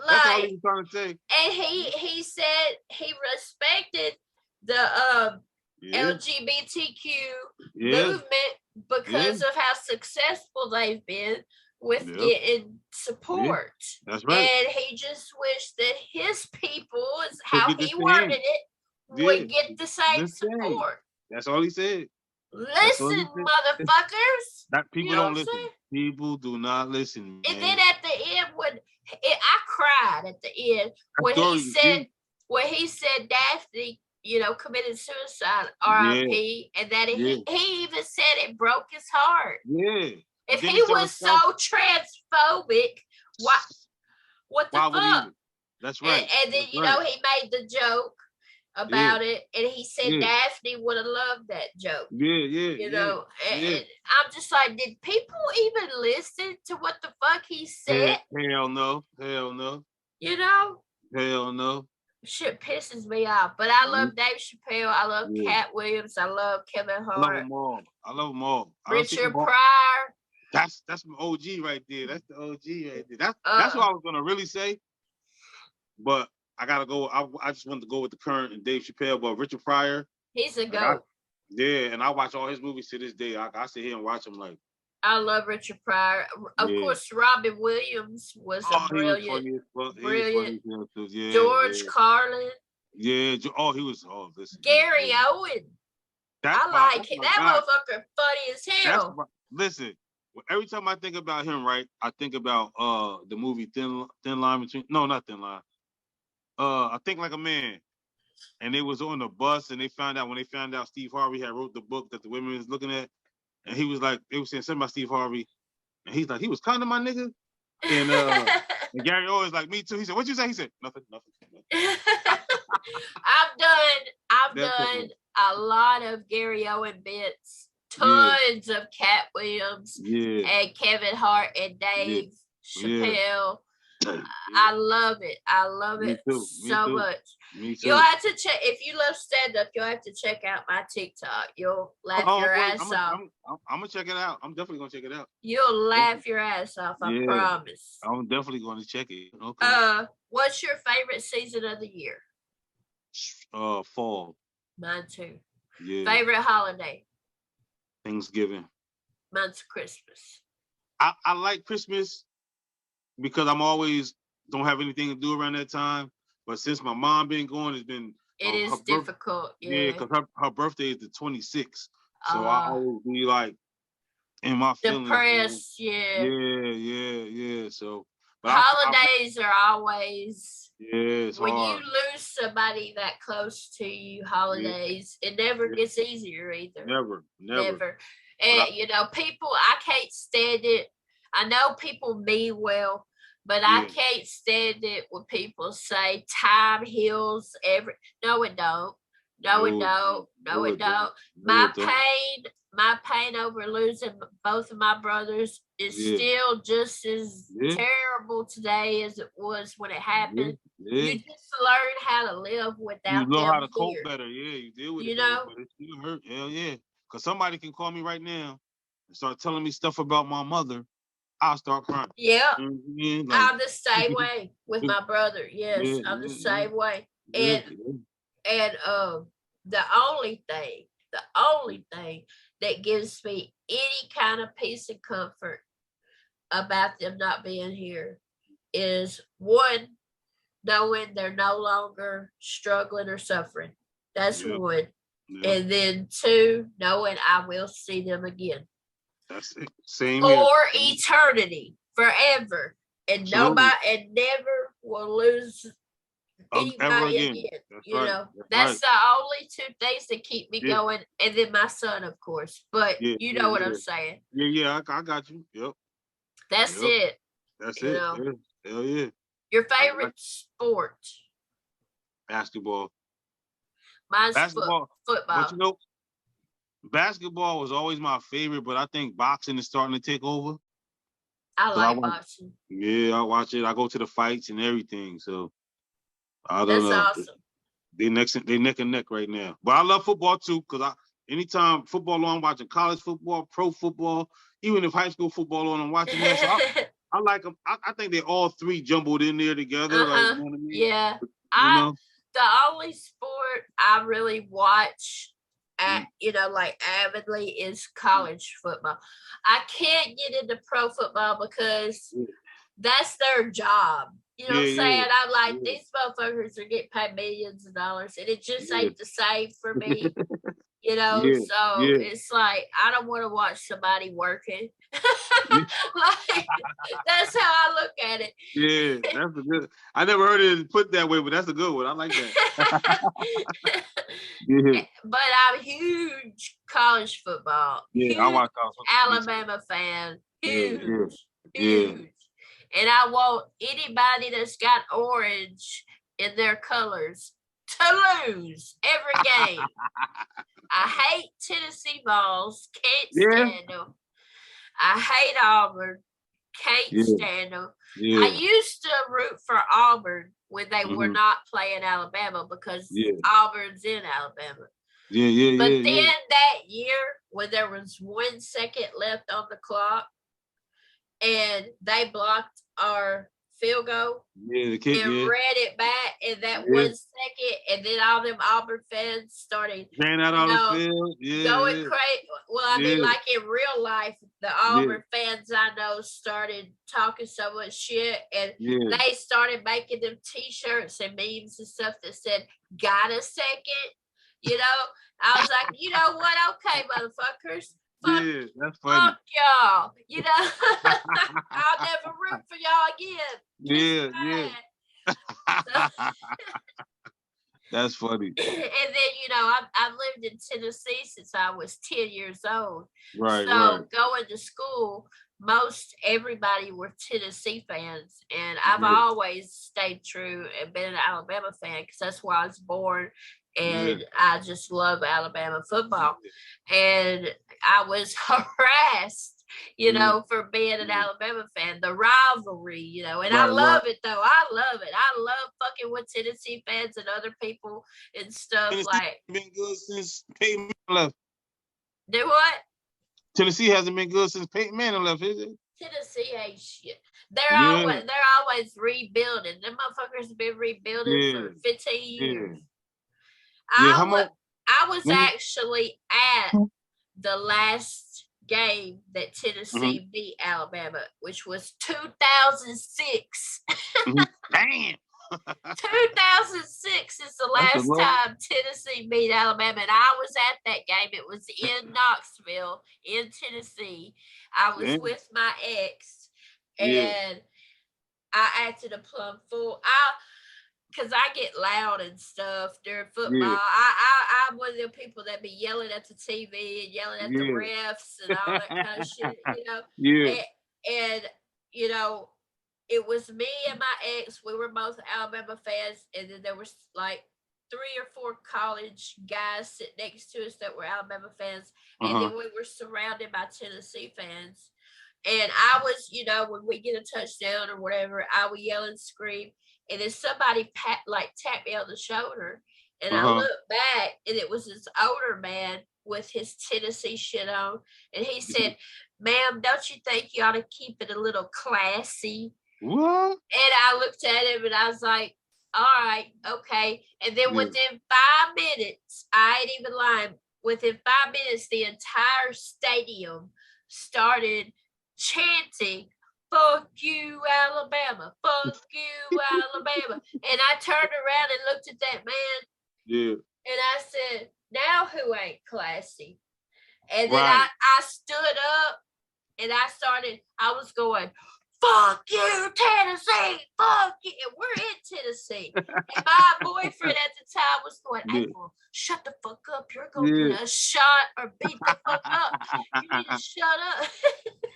Speaker 2: that's all he's trying to say.
Speaker 1: And he said he respected the LGBTQ movement because of how successful they've been with getting support.
Speaker 2: That's right.
Speaker 1: And he just wished that his people, is how he worded it, would get the same support.
Speaker 2: That's all he said.
Speaker 1: Listen, motherfuckers.
Speaker 2: People don't listen. People do not listen. Man.
Speaker 1: And then at the end, I cried at the end when he said Daphne, committed suicide, R.I.P. And that he even said it broke his heart.
Speaker 2: Yeah.
Speaker 1: If he was so transphobic, what the fuck?
Speaker 2: That's right.
Speaker 1: And then, he made the joke about it, and he said Daphne would have loved that joke. And I'm just like, did people even listen to what the fuck he said?
Speaker 2: Hell no.
Speaker 1: Hell no. Shit pisses me off. But I love Dave Chappelle. I love Cat Williams. I love Kevin Hart.
Speaker 2: I love them all.
Speaker 1: Richard Pryor.
Speaker 2: That's my OG right there. That's the OG right there. That's what I was gonna really say. But I gotta go. I just wanted to go with the current and Dave Chappelle, but Richard Pryor.
Speaker 1: He's a goat.
Speaker 2: And I watch all his movies to this day. I sit here and watch them like.
Speaker 1: I love Richard Pryor. Of course, Robin Williams was a brilliant. George Carlin.
Speaker 2: Yeah. He was. Listen.
Speaker 1: Gary Owen. I like him. That motherfucker funny as hell.
Speaker 2: Listen. Every time I think about him, right, I think about the movie Thin Line Between. No, not Thin Line. I Think Like a Man. And they was on the bus, and when they found out Steve Harvey had wrote the book that the women was looking at, and he was like, they was saying something about Steve Harvey, and he's like, he was kind of my nigga. And, and Gary Owen's like, me too. He said, what'd you say? He said, nothing.
Speaker 1: I've done a lot of Gary Owen bits. Tons of Cat Williams and Kevin Hart and Dave Chappelle. I love it. I love it so much. You'll have to check, if you love stand-up, you'll have to check out my TikTok. You'll laugh your ass off.
Speaker 2: I'm gonna check it out. I'm definitely gonna check it out.
Speaker 1: You'll laugh your ass off, I promise.
Speaker 2: I'm definitely gonna check it. Okay.
Speaker 1: What's your favorite season of the year?
Speaker 2: Fall.
Speaker 1: Mine too.
Speaker 2: Yeah.
Speaker 1: Favorite holiday?
Speaker 2: Thanksgiving.
Speaker 1: Mine's Christmas.
Speaker 2: I like Christmas because I'm always don't have anything to do around that time. But since my mom been gone, it's been
Speaker 1: it is difficult.
Speaker 2: Yeah, because her birthday is the 26th. So I always be like in my feelings.
Speaker 1: Depressed, yeah.
Speaker 2: Yeah. So but
Speaker 1: holidays are always when
Speaker 2: hard.
Speaker 1: you lose somebody that close to you, holidays, it never gets easier either.
Speaker 2: Never.
Speaker 1: And you know, people, I can't stand it. I know people mean well, but I can't stand it when people say time heals every. No, it don't. No, it don't. My pain over losing both of my brothers is still just as terrible today as it was when it happened. You just learn how to live without them.
Speaker 2: You know how to cope
Speaker 1: here.
Speaker 2: better. Yeah, you deal with
Speaker 1: it.
Speaker 2: You know, but it still hurt. Hell yeah. Because somebody can call me right now and start telling me stuff about my mother. I'll start crying.
Speaker 1: Yeah.
Speaker 2: Like,
Speaker 1: I'm the same way with my brother. Yes, I'm the same way. And the only thing that gives me any kind of peace and comfort about them not being here is one, knowing they're no longer struggling or suffering. That's one. And then two, knowing I will see them again.
Speaker 2: That's it. Same
Speaker 1: for
Speaker 2: here.
Speaker 1: Eternity, forever, and nobody, and never will lose anybody again.
Speaker 2: That's
Speaker 1: you
Speaker 2: right.
Speaker 1: know, that's the only two things that keep me going, and then my son, of course. But you know what I'm saying?
Speaker 2: Yeah, I got you. Yep.
Speaker 1: That's it.
Speaker 2: That's it. Yeah. Hell yeah.
Speaker 1: Your favorite sport?
Speaker 2: Basketball.
Speaker 1: Mine's football.
Speaker 2: But you know, basketball was always my favorite, but I think boxing is starting to take over.
Speaker 1: I like boxing.
Speaker 2: Yeah, I watch it. I go to the fights and everything. So I don't know.
Speaker 1: That's awesome.
Speaker 2: They neck and neck right now. But I love football too, because anytime football on, I'm watching college football, pro football, even if high school football on, I'm watching that. So I like them. I think they're all three jumbled in there together. Like, you know what I mean?
Speaker 1: Yeah. The only sport I really watch like avidly is college football. I can't get into pro football because that's their job. You know what I'm saying? I'm like, these motherfuckers are getting paid millions of dollars, and it just ain't the same for me. So it's like I don't want to watch somebody working. Like, that's how I look at it.
Speaker 2: Yeah, that's a good. I never heard it put that way, but that's a good one. I like that.
Speaker 1: But I'm huge college football.
Speaker 2: Yeah, I watch college
Speaker 1: football. Alabama fan. Huge. And I want anybody that's got orange in their colors to lose every game. I hate Tennessee Vols. Can't stand them. I hate Auburn. Can't stand them. I used to root for Auburn when they were not playing Alabama because Auburn's in Alabama. But then that year, when there was 1 second left on the clock, and they blocked our field goal and read it back in that 1 second, and then all them Auburn fans started
Speaker 2: ran out on the field,
Speaker 1: going crazy. Well, I mean, like in real life, the Auburn fans I know started talking so much shit, and they started making them T-shirts and memes and stuff that said "Got a second?" I was like, you know what? Okay, motherfuckers.
Speaker 2: That's funny.
Speaker 1: Fuck y'all. I'll never root for y'all again.
Speaker 2: That's funny.
Speaker 1: And then, I've lived in Tennessee since I was 10 years old.
Speaker 2: Right.
Speaker 1: Going to school, most everybody were Tennessee fans. And I've always stayed true and been an Alabama fan because that's where I was born. And I just love Alabama football. And I was harassed, for being an Alabama fan. The rivalry, and I love it, though. I love it. I love fucking with Tennessee fans and other people and stuff.
Speaker 2: Tennessee
Speaker 1: like
Speaker 2: been good since Peyton Manning left.
Speaker 1: Do what?
Speaker 2: Tennessee hasn't been good since Peyton Manning left, is it?
Speaker 1: Tennessee ain't shit. They're always rebuilding. Them motherfuckers have been rebuilding for 15 years. I was actually at the last game that Tennessee beat Alabama, which was 2006.
Speaker 2: Damn.
Speaker 1: 2006 is the last time Tennessee beat Alabama, and I was at that game. It was in Knoxville, in Tennessee. I was with my ex, and I acted a plum fool. Because I get loud and stuff during football. I'm one of the people that be yelling at the TV and yelling at the refs and all that kind of shit, you know. And you know, it was me and my ex. We were both Alabama fans, and then there was like 3 or 4 college guys sitting next to us that were Alabama fans, and then we were surrounded by Tennessee fans. And I was, you know, when we get a touchdown or whatever, I would yell and scream. And then somebody tapped me on the shoulder, and I looked back, and it was this older man with his Tennessee shit on, and he said, "Ma'am, don't you think you ought to keep it a little classy?"
Speaker 2: What?
Speaker 1: And I looked at him, and I was like, "All right, okay." And then within 5 minutes, I ain't even lying. Within 5 minutes, the entire stadium started chanting, "Fuck you, Alabama. Fuck you, Alabama." And I turned around and looked at that man.
Speaker 2: Yeah.
Speaker 1: And I said, "Now who ain't classy?" And then I stood up and I was going, "Fuck you, Tennessee. Fuck you." And we're in Tennessee. And my boyfriend at the time was going, "April, shut the fuck up. You're going to get a shot or beat the fuck up. You need to shut up."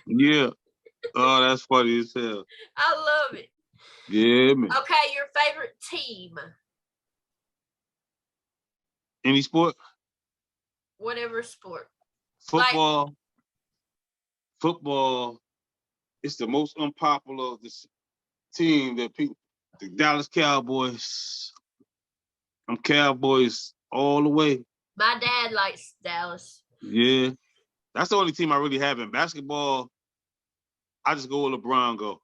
Speaker 2: Yeah. Oh, that's funny as hell.
Speaker 1: I love it.
Speaker 2: Yeah, man.
Speaker 1: Okay, your favorite team?
Speaker 2: Any sport?
Speaker 1: Whatever sport.
Speaker 2: Football. Like, football is the most unpopular team that people. The Dallas Cowboys. I'm Cowboys all the way.
Speaker 1: My dad likes Dallas.
Speaker 2: Yeah. That's the only team I really have in basketball. I just go with LeBron go.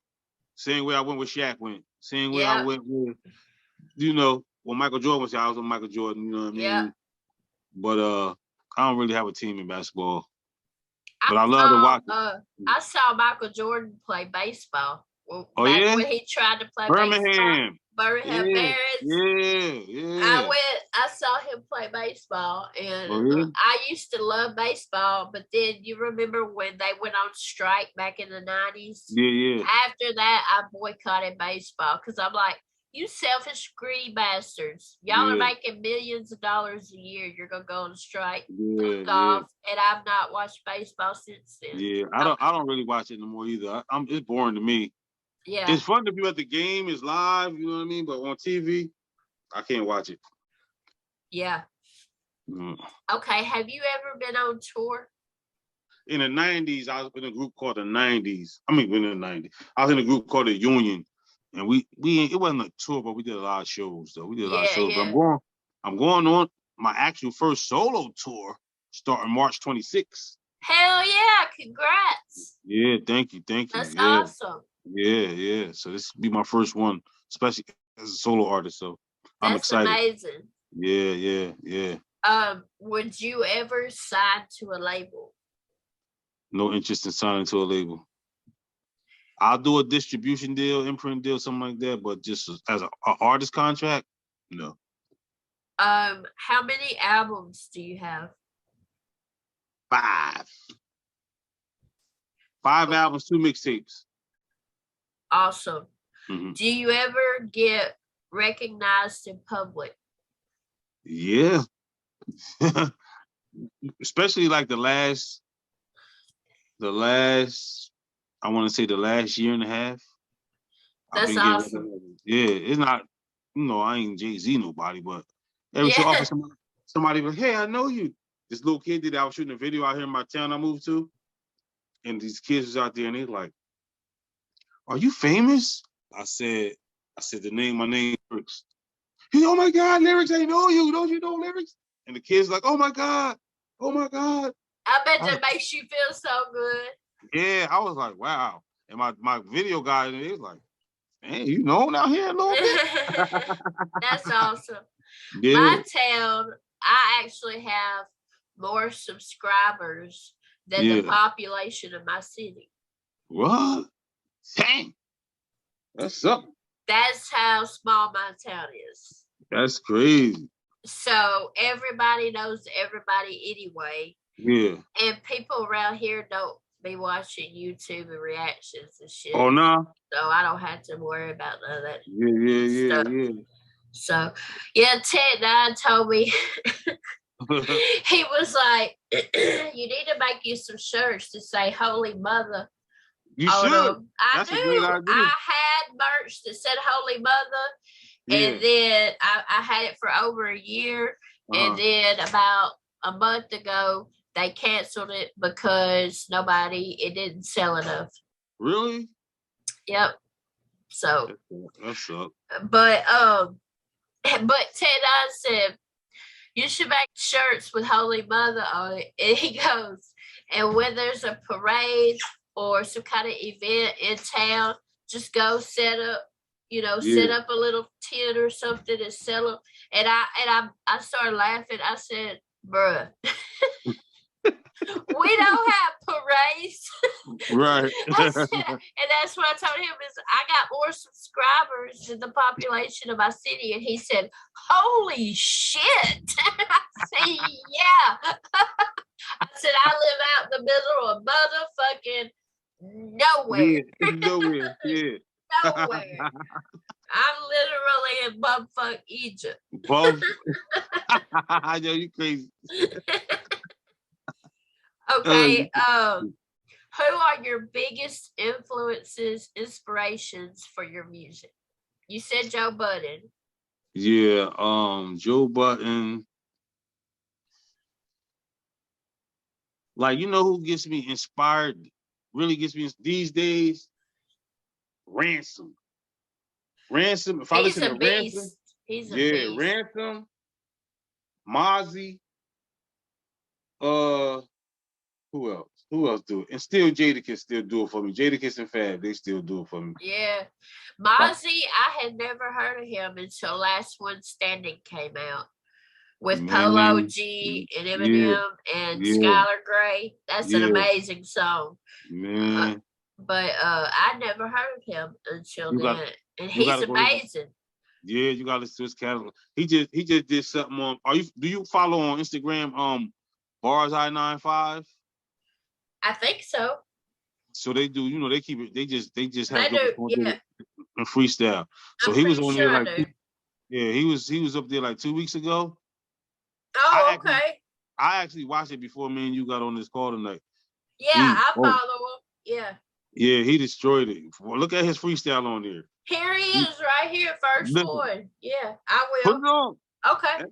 Speaker 2: Same way I went with Shaq went. Same way I went with, you know, when Michael Jordan was here, I was with Michael Jordan, you know what I mean? Yeah. But I don't really have a team in basketball. But I love to watch it.
Speaker 1: I saw Michael Jordan play baseball. When he tried to play baseball. Birmingham Barons.
Speaker 2: Yeah.
Speaker 1: I saw him play baseball, and I used to love baseball, but then you remember when they went on strike back in the 90s?
Speaker 2: Yeah.
Speaker 1: After that, I boycotted baseball because I'm like, you selfish, greedy bastards. Y'all are making millions of dollars a year. You're going to go on strike. Off, and I've not watched baseball since then.
Speaker 2: Yeah, I don't really watch it no more either. It's boring to me.
Speaker 1: Yeah.
Speaker 2: It's fun if you're at the game, it's live, you know what I mean? But on TV, I can't watch it.
Speaker 1: Yeah. Okay, have you ever been on tour?
Speaker 2: In the 90s, I was in a group called the 90s. I mean, in the 90s. I was in a group called the Union. And it wasn't a tour, but we did a lot of shows, though. We did a lot of shows. Yeah. But I'm going on my actual first solo tour starting March 26th.
Speaker 1: Hell yeah, congrats.
Speaker 2: Yeah, thank you.
Speaker 1: That's awesome.
Speaker 2: Yeah. So this will be my first one, especially as a solo artist. So I'm excited.
Speaker 1: That's amazing.
Speaker 2: Yeah.
Speaker 1: Would you ever sign to a label?
Speaker 2: No interest in signing to a label. I'll do a distribution deal, imprint deal, something like that, but just as an artist contract, no.
Speaker 1: How many albums do you have?
Speaker 2: 5. 5 albums, 2 mixtapes.
Speaker 1: Awesome. Mm-hmm. Do you ever get recognized in public?
Speaker 2: Yeah. Especially like the last, I want to say the last year and a half.
Speaker 1: That's awesome.
Speaker 2: Yeah, it's not, I ain't Jay-Z nobody, but every so often somebody was, "Hey, I know you." This little kid did. I was shooting a video out here in my town I moved to, and these kids was out there, and they like, "Are you famous?" I said my name Lyrics. He, "Oh my God, Lyrics, I know you. Don't you know Lyrics?" And the kids like, "Oh my God.
Speaker 1: I bet that makes you feel so good.
Speaker 2: Yeah, I was like, wow. And my video guy, he was like, "Man, you known out here a little bit."
Speaker 1: That's awesome.
Speaker 2: Yeah.
Speaker 1: My town, I actually have more subscribers than the population of my city.
Speaker 2: What? Dang. That's something.
Speaker 1: That's how small my town is.
Speaker 2: That's crazy.
Speaker 1: So everybody knows everybody anyway.
Speaker 2: Yeah.
Speaker 1: And people around here don't be watching YouTube and reactions and shit.
Speaker 2: Oh, no? Nah.
Speaker 1: So I don't have to worry about none of that.
Speaker 2: Yeah.
Speaker 1: So, yeah, Ted Nine told me, he was like, you need to make you some shirts to say Holy Mother.
Speaker 2: You should.
Speaker 1: That's a great idea. I had merch that said Holy Mother. And then I had it for over a year. And then about a month ago, they canceled it because it didn't sell enough.
Speaker 2: Really?
Speaker 1: Yep. So.
Speaker 2: That sucks.
Speaker 1: But Ted I said, you should make shirts with Holy Mother on it. And he goes, and when there's a parade or some kind of event in town, just go set up a little tent or something and sell them. And I started laughing. I said, bruh, we don't have parades.
Speaker 2: Right.
Speaker 1: And that's what I told him is I got more subscribers than the population of my city. And he said, holy shit. I said, yeah. I said, I live out in the middle of motherfucking nowhere.
Speaker 2: Nowhere. Yeah.
Speaker 1: Nowhere. I'm literally in bumfuck Egypt.
Speaker 2: I know you crazy.
Speaker 1: Okay. Who are your biggest inspirations for your music? You said Joe Budden.
Speaker 2: Yeah, Joe Budden. Like, you know who gets me inspired? Really gets me these days? Ransom. If I listen to Ransom,
Speaker 1: he's a beast.
Speaker 2: Ransom, Mozzie, who else? Who else do it? And still Jadakiss still do it for me. Jadakiss and Fab, they still do it for me.
Speaker 1: Yeah. Mozzie, I had never heard of him until Last One Standing came out with Polo G and Eminem and Skylar Grey. That's an amazing song.
Speaker 2: Man.
Speaker 1: But I never heard of him until then. And he's amazing.
Speaker 2: Yeah, you gotta listen to his catalog. He just did something on. Do you follow on Instagram Barz I95?
Speaker 1: I think so.
Speaker 2: So they do, they keep it, they just have
Speaker 1: a
Speaker 2: freestyle. So he was on there he was up there like 2 weeks ago.
Speaker 1: Oh, okay.
Speaker 2: I actually watched it before me and you got on this call tonight.
Speaker 1: Yeah, I follow him. Yeah.
Speaker 2: Yeah, he destroyed it. Well, look at his freestyle on there.
Speaker 1: Here he is, right here, first one. Yeah, I will.
Speaker 2: Put it on.
Speaker 1: Okay.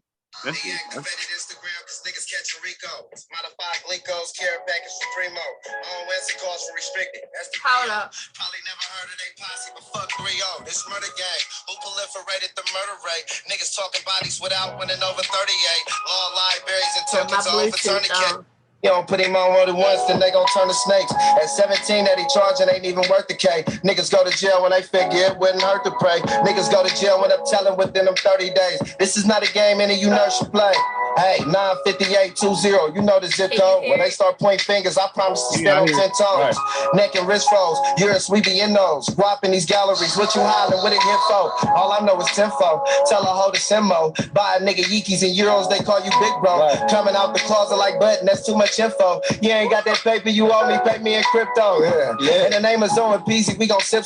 Speaker 2: That's
Speaker 3: Deactivated Instagram because niggas catching Rico. Modified Glicos, care package Supremo. On Wednesday calls for restricted. That's the
Speaker 1: Hold up.
Speaker 3: Probably never heard of they posse, but fuck 3-0. This murder gang. Who proliferated the murder rate? Niggas talking bodies without winning over 38. Law libraries and tokens all for tourniquet. You don't put him on more than once, then they gon' turn to snakes. At 17 that he charging ain't even worth the K. Niggas go to jail when they figure it wouldn't hurt to pray. Niggas go to jail when I'm telling within them 30 days. This is not a game any you nurse should play. Hey, 95820, you know the zip code. When they start pointing fingers, I promise to stand on 10 toes. Right. Neck and wrist froze, yours we be in those. Guap in these galleries, what you hollering, what it hit for? All I know is tenfo. Tell a hoe to Simo. Buy a nigga Yeekies and euros, they call you big bro. Right. Coming out the closet like button, that's too much info. You ain't got that paper, you owe me, pay me in crypto. Yeah. In the name of Zoe and Peasy, we gon' sip.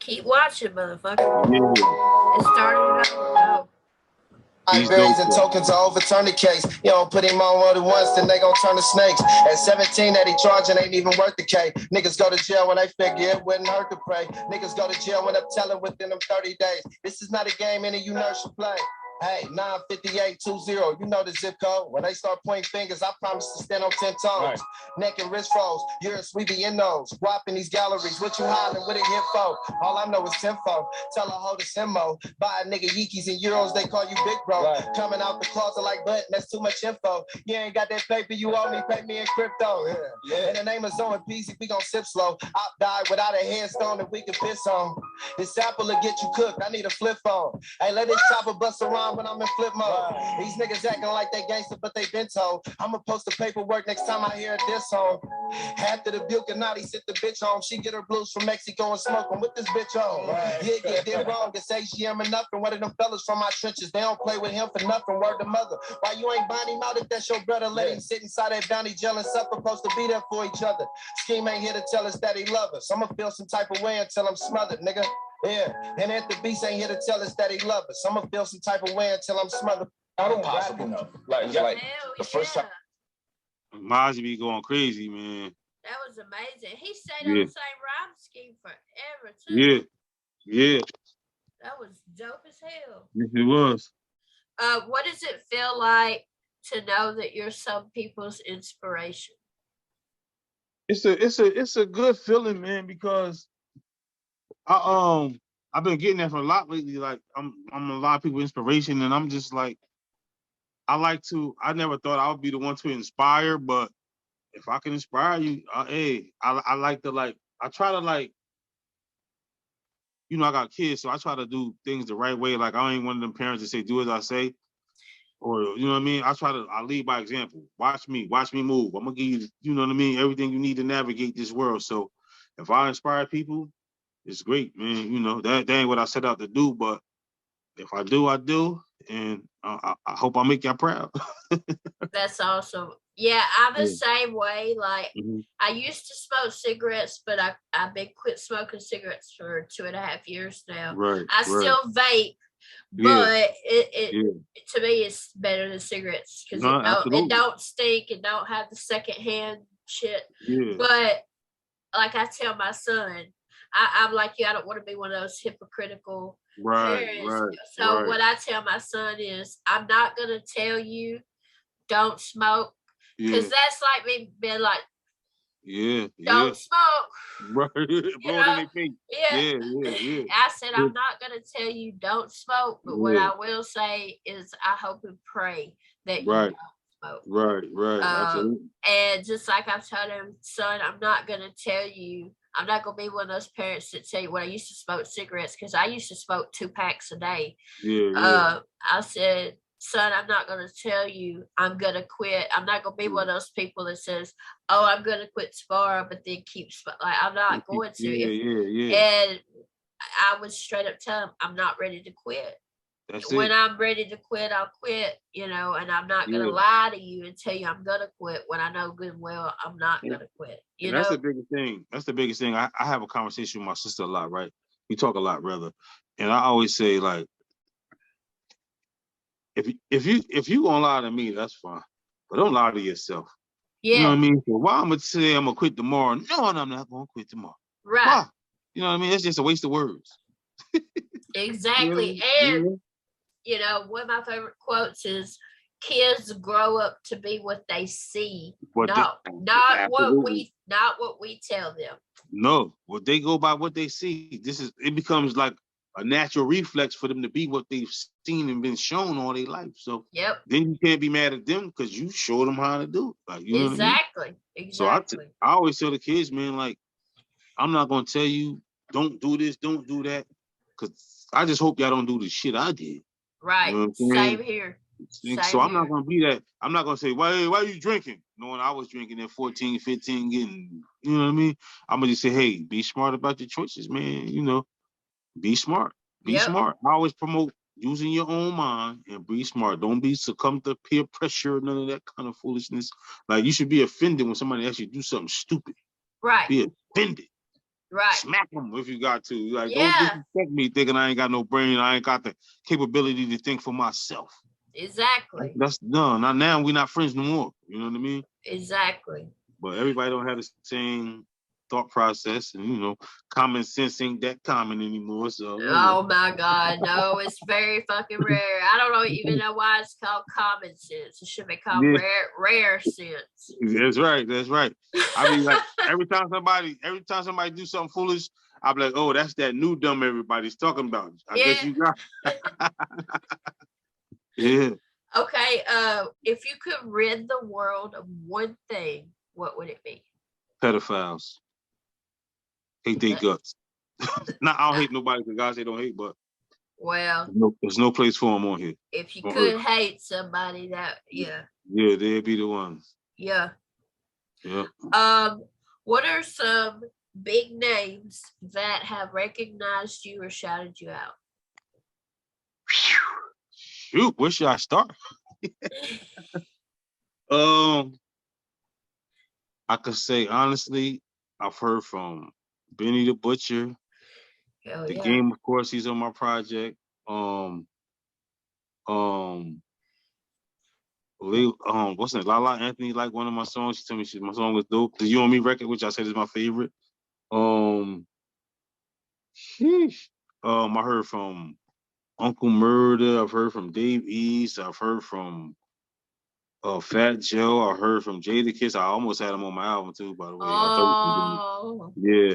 Speaker 1: Keep watching, motherfucker. Yeah. It started out.
Speaker 3: Libraries and tokens to overturn the case. You don't put him on more than once, then they gon' turn to snakes. At 17 that he charging ain't even worth the K. Niggas go to jail when they figure it wouldn't hurt to pray. Niggas go to jail when I'm telling within them 30 days. This is not a game any you nurse should play. Hey, 95820, you know the zip code. When they start pointing fingers, I promise to stand on 10 toes. Right. Neck and wrist froze, yours we be in those. Guap in these galleries, what you hollering, what it hit for? All I know is tenfo. Tell a hoe to Simo. Buy a nigga Yeekies and euros, they call you big bro. Right. Coming out the closet like button, that's too much info. You ain't got that paper, you owe me, pay me in crypto. Yeah. In the name of Zoe and Peasy, we gon' sip slow. Op died without a headstone that we can piss on. This apple will get you cooked, I need a flip phone. Hey, let this chopper bust around mind when I'm in flip mode. These niggas acting like they gangster, but they been told. I'ma post the paperwork next time I hear a diss song. After the Bucanati, sit the bitch home. She get her blues from Mexico and smoke them with this bitch on. Yeah, you did wrong. It's AGM enough, and one of them fellas from my trenches. They don't play with him for nothing. Word to mother. Why you ain't buying him out if that's your brother? Let him sit inside that bounty jail and suffer. Supposed to be there for each other. Scheme ain't here to tell us that he love us. I'ma feel some type of way until I'm smothered, nigga. Yeah, and at the beast ain't here to tell us that he love us. I'ma feel some type of way until I'm smothered. Not impossible. Like the first time.
Speaker 2: Mozzie be going crazy, man.
Speaker 1: That was amazing. He stayed on the same rhyme scheme forever, too.
Speaker 2: Yeah, yeah.
Speaker 1: That was dope as hell.
Speaker 2: Yes, it was.
Speaker 1: What does it feel like to know that you're some people's inspiration?
Speaker 2: It's a good feeling, man, because I've been getting that from a lot lately. Like I'm a lot of people's inspiration, and I'm just like, I never thought I would be the one to inspire, but if I can inspire you, I like to I try to I got kids, so I try to do things the right way. Like I ain't one of them parents that say, do as I say. Or, you know what I mean? I lead by example. Watch me move. I'm gonna give you, you know what I mean, everything you need to navigate this world. So if I inspire people, it's great, man. You know, that ain't what I set out to do, but if I do, I do. And I hope I make y'all proud.
Speaker 1: That's awesome. Yeah, I'm the same way. Like, I used to smoke cigarettes, but I've been quit smoking cigarettes for 2.5 years now.
Speaker 2: Right.
Speaker 1: I still vape, but it to me it's better than cigarettes because it don't stink and don't have the secondhand shit.
Speaker 2: Yeah.
Speaker 1: But like I tell my son, I'm like you. I don't want to be one of those hypocritical parents. So what I tell my son is, I'm not gonna tell you don't smoke because that's like me being like, don't smoke.
Speaker 2: Right. Blow it in their face. Yeah.
Speaker 1: I said, I'm not going to tell you don't smoke, but what I will say is I hope and pray that you don't smoke.
Speaker 2: Right. Absolutely.
Speaker 1: And just like I've told him, son, I'm not going to tell you, I'm not going to be one of those parents that tell you when I used to smoke cigarettes, because I used to smoke 2 packs a day. I said, son, I'm not going to tell you I'm going to quit. I'm not going to be one of those people that says, oh, I'm going to quit tomorrow, but then keep like, I'm not going to. And I would straight up tell him, I'm not ready to quit. When I'm ready to quit, I'll quit, and I'm not going to lie to you and tell you I'm going to quit when I know good and well I'm not going to quit. You know?
Speaker 2: That's the biggest thing. That's the biggest thing. I have a conversation with my sister a lot, right? We talk a lot, rather. And I always say, like, if you gonna lie to me, that's fine, but don't lie to yourself. You know what I mean? So why I'm gonna say I'm gonna quit tomorrow? No, I'm not gonna quit tomorrow.
Speaker 1: Right?
Speaker 2: Why? You know what I mean? It's just a waste of words.
Speaker 1: Exactly. And one of my favorite quotes is, "Kids grow up to be what they see, not what we tell them."
Speaker 2: No, well, they go by what they see. It becomes like a natural reflex for them to be what they've seen and been shown all their life. So then you can't be mad at them because you showed them how to do it. Like, you know what I mean?
Speaker 1: Exactly.
Speaker 2: So I always tell the kids, man, like, I'm not gonna tell you don't do this, don't do that, because I just hope y'all don't do the shit I did.
Speaker 1: Right.
Speaker 2: You know
Speaker 1: Same here.
Speaker 2: I'm not gonna be that. I'm not gonna say, why are you drinking? Knowing I was drinking at 14, 15, getting, you know what I mean? I'm gonna just say, hey, be smart about your choices, man. You know, be smart. Be smart. I always promote using your own mind and be smart. Don't be succumb to peer pressure, none of that kind of foolishness. Like, you should be offended when somebody actually do something stupid.
Speaker 1: Right.
Speaker 2: Be offended.
Speaker 1: Right.
Speaker 2: Smack them if you got to. Like, don't disrespect me thinking I ain't got no brain. I ain't got the capability to think for myself.
Speaker 1: Exactly.
Speaker 2: That's done. Not now. We're not friends no more. You know what I mean?
Speaker 1: Exactly.
Speaker 2: But everybody don't have the same thought process, and common sense ain't that common anymore. So
Speaker 1: oh my God, no, it's very fucking rare. I don't even know why it's called common sense. It should be called rare sense.
Speaker 2: That's right. I mean, like, every time somebody do something foolish, I'll be like, oh, that's that new dumb everybody's talking about. I guess you got. Yeah.
Speaker 1: Okay. If you could rid the world of one thing, what would it be?
Speaker 2: Pedophiles. Hate their guts. I don't hate nobody because God say don't hate, but
Speaker 1: Well,
Speaker 2: there's no place for them on here.
Speaker 1: If you could hate somebody,
Speaker 2: yeah, they'd be the ones.
Speaker 1: Yeah.
Speaker 2: Yeah.
Speaker 1: What are some big names that have recognized you or shouted you out?
Speaker 2: Shoot, where should I start? I could say honestly, I've heard from Benny the Butcher. The Game, of course, he's on my project. What's that? Lala Anthony liked one of my songs. She told me my song was dope. The You and Me record, which I said is my favorite. I heard from Uncle Murder. I've heard from Dave East. I've heard from Fat Joe. I heard from Jadakiss. I almost had him on my album too, by the way. Yeah.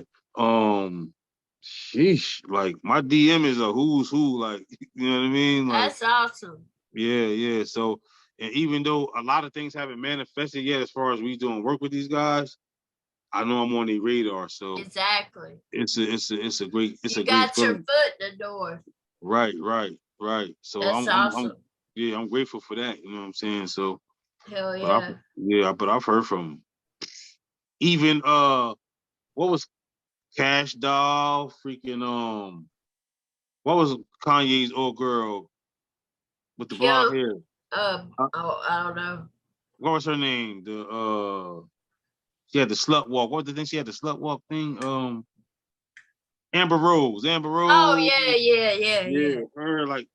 Speaker 2: Like my DM is a who's who. Like, you know what I mean? Like,
Speaker 1: that's awesome.
Speaker 2: Yeah. So, and even though a lot of things haven't manifested yet, as far as we doing work with these guys, I know I'm on their radar. So
Speaker 1: exactly,
Speaker 2: it's a great
Speaker 1: you got your foot in the door.
Speaker 2: Right. So
Speaker 1: that's awesome.
Speaker 2: I'm grateful for that. You know what I'm saying? So
Speaker 1: hell yeah.
Speaker 2: But I've heard from even what was Cash Doll, freaking what was Kanye's old girl with the blonde hair?
Speaker 1: I don't know.
Speaker 2: What was her name? She had the slut walk. What was the thing? She had the slut walk thing. Amber Rose.
Speaker 1: Oh yeah.
Speaker 2: Her like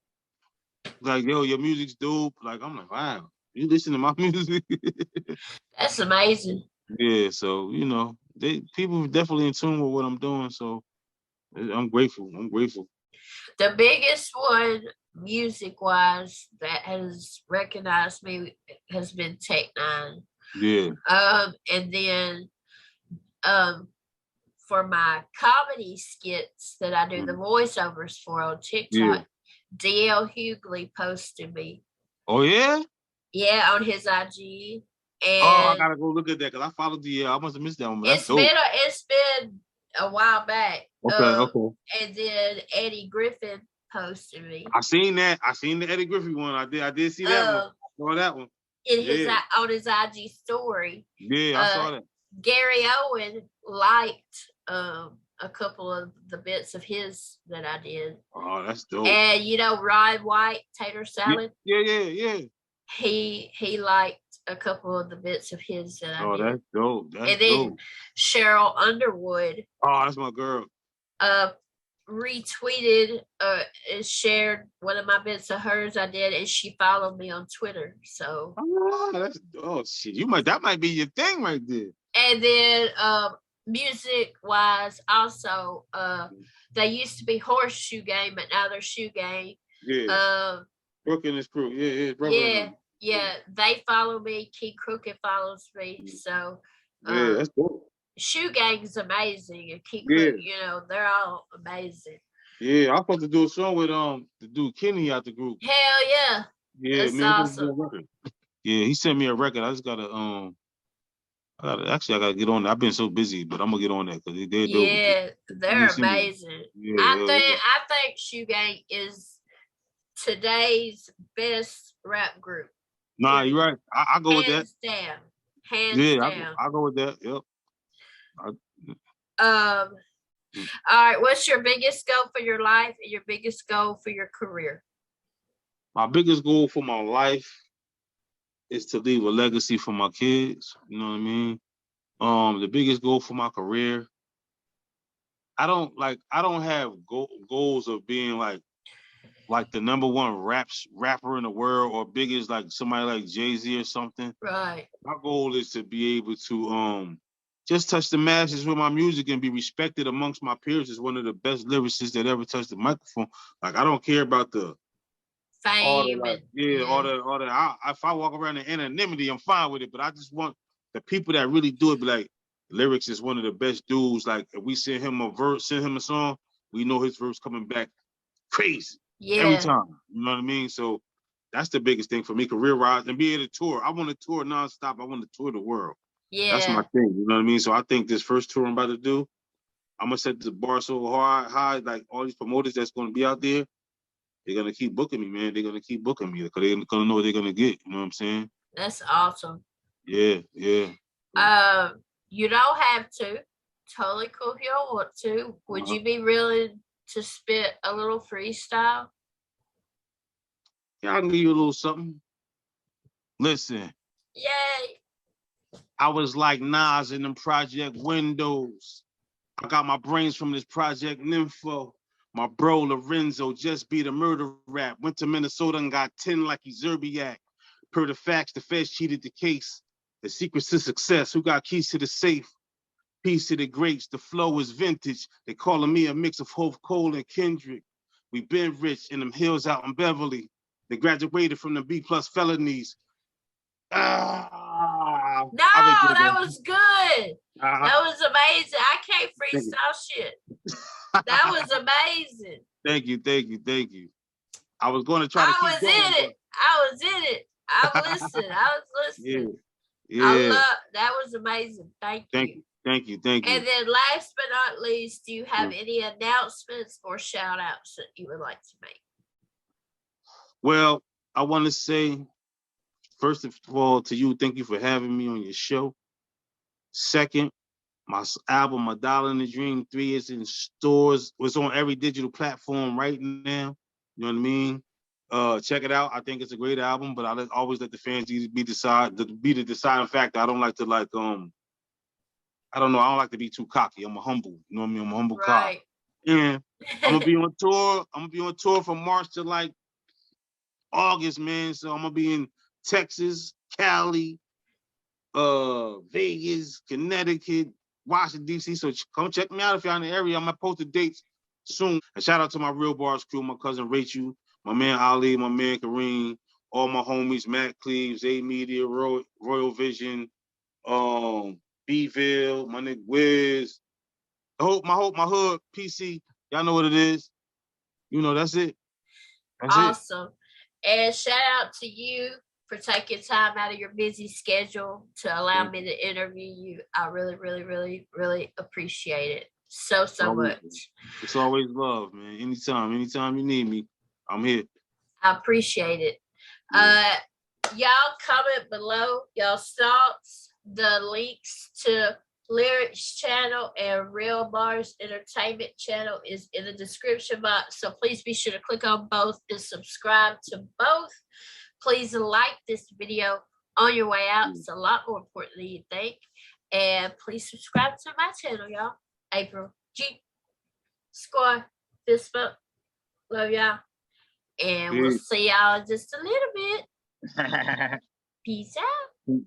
Speaker 2: yo, your music's dope. Like I'm like, wow, you listen to my music.
Speaker 1: That's amazing.
Speaker 2: Yeah, so you know, people are definitely in tune with what I'm doing. So I'm grateful.
Speaker 1: The biggest one, music-wise, that has recognized me has been Tech9.
Speaker 2: Yeah.
Speaker 1: And then for my comedy skits that I do the voiceovers for on TikTok, DL Hughley posted me.
Speaker 2: Oh yeah?
Speaker 1: Yeah, on his IG. And
Speaker 2: I gotta go look at that because I followed I must have missed that one.
Speaker 1: It's been a while back.
Speaker 2: Okay.
Speaker 1: And then Eddie Griffin posted me.
Speaker 2: I seen that. I seen the Eddie Griffin one. I did see that one. I saw that one.
Speaker 1: On his IG story.
Speaker 2: Yeah, I saw that.
Speaker 1: Gary Owen liked a couple of the bits of his that I did.
Speaker 2: Oh, that's dope.
Speaker 1: And you know Ryan White, Tater Salad.
Speaker 2: Yeah.
Speaker 1: He liked a couple of the bits of his that I did.
Speaker 2: Oh, that's dope.
Speaker 1: And then Cheryl Underwood.
Speaker 2: Oh, that's my girl.
Speaker 1: Retweeted and shared one of my bits of hers I did, and she followed me on Twitter. So
Speaker 2: shit, that might be your thing right there.
Speaker 1: And then music wise, also they used to be Horseshoe Gang, but now they're Shoe Gang.
Speaker 2: Yeah. Brooke and his crew.
Speaker 1: Yeah. They follow me. Key Crooked follows me. So
Speaker 2: that's dope.
Speaker 1: Shoe Gang is amazing, and Key Crooked, you know, they're all amazing.
Speaker 2: Yeah, I'm supposed to do a song with the dude Kenny out the group.
Speaker 1: Hell yeah.
Speaker 2: Yeah,
Speaker 1: that's awesome.
Speaker 2: Yeah, he sent me a record. I just gotta I gotta get on that. I've been so busy, but I'm gonna get on that because they're dope.
Speaker 1: Yeah, they're amazing. I think Shoe Gang is today's best rap group.
Speaker 2: Nah, you're right. I go with that.
Speaker 1: Hands down.
Speaker 2: I go with that. Yep.
Speaker 1: All right. What's your biggest goal for your life and your biggest goal for your career?
Speaker 2: My biggest goal for my life is to leave a legacy for my kids. You know what I mean? The biggest goal for my career, I don't have goals of being like the number one rapper in the world or big as like somebody like Jay-Z or something.
Speaker 1: Right.
Speaker 2: My goal is to be able to just touch the masses with my music and be respected amongst my peers as one of the best lyricists that ever touched the microphone. Like I don't care about the
Speaker 1: fame.
Speaker 2: If I walk around in anonymity, I'm fine with it. But I just want the people that really do it be like, Lyrics is one of the best dudes. Like if we send him a song, we know his verse coming back crazy.
Speaker 1: Yeah.
Speaker 2: Every time. You know what I mean? So that's the biggest thing for me, career-wise, and be able to tour. I want to tour nonstop. I want to tour the world.
Speaker 1: Yeah.
Speaker 2: That's my thing. You know what I mean? So I think this first tour I'm about to do, I'm gonna set the bar so high, like all these promoters that's gonna be out there. they're gonna keep booking me, man. They're gonna keep booking me because they're gonna know what they're gonna get. You know what I'm saying?
Speaker 1: That's awesome.
Speaker 2: Yeah.
Speaker 1: You don't have to. Totally cool if you don't want to. Would you be willing to spit a little freestyle?
Speaker 2: Yeah, I can give you a little something. Listen.
Speaker 1: Yay.
Speaker 2: I was like Nas in them Project Windows. I got my brains from this Project Nympho. My bro Lorenzo just beat a murder rap. Went to Minnesota and got 10 like he's Zerbiak. Per the facts, the feds cheated the case. The secrets to success. Who got keys to the safe? Peace to the greats. The flow is vintage. They calling me a mix of Hove Cole and Kendrick. We been rich in them hills out in Beverly. They graduated from the B+ felonies.
Speaker 1: No, that was good. That was amazing. I can't freestyle shit. That was amazing.
Speaker 2: Thank you. I was going to try to keep going.
Speaker 1: I was in it. I was listening.
Speaker 2: Yeah.
Speaker 1: That was amazing. Thank you.
Speaker 2: Thank you.
Speaker 1: And then last but not least, do you have any announcements or shout outs that you would like to make?
Speaker 2: Well, I want to say, first of all, to you, thank you for having me on your show. Second, my album, My Dollar in the Dream 3 is in stores. It's on every digital platform right now. You know what I mean? Check it out. I think it's a great album, but I always let the fans be the deciding factor. I don't like to I don't like to be too cocky. I'm a humble, you know what I mean? I'm a humble cop. And I'm gonna be on tour. I'm gonna be on tour from March to like August, man. So I'm gonna be in Texas, Cali, Vegas, Connecticut, Washington, D.C. So come check me out if you're in the area. I'm gonna post the dates soon. And shout out to my Real Barz crew, my cousin Rachel, my man Ali, my man Kareem, all my homies, Matt Cleaves, A Media, Royal Vision, Bville, my nigga Wiz. My hood, PC. Y'all know what it is. You know, that's it.
Speaker 1: Awesome. And shout out to you for taking time out of your busy schedule to allow me to interview you. I really, really, really, really appreciate it so much.
Speaker 2: It's always love, man. Anytime you need me, I'm here.
Speaker 1: I appreciate it. Y'all comment below y'all's thoughts. The links to Lyrics channel and Real Barz Entertainment channel is in the description box. So please be sure to click on both and subscribe to both. Please like this video on your way out. It's a lot more important than you think. And please subscribe to my channel, y'all. April G. Squad. Fist bump. Love y'all. And we'll see y'all in just a little bit. Peace out.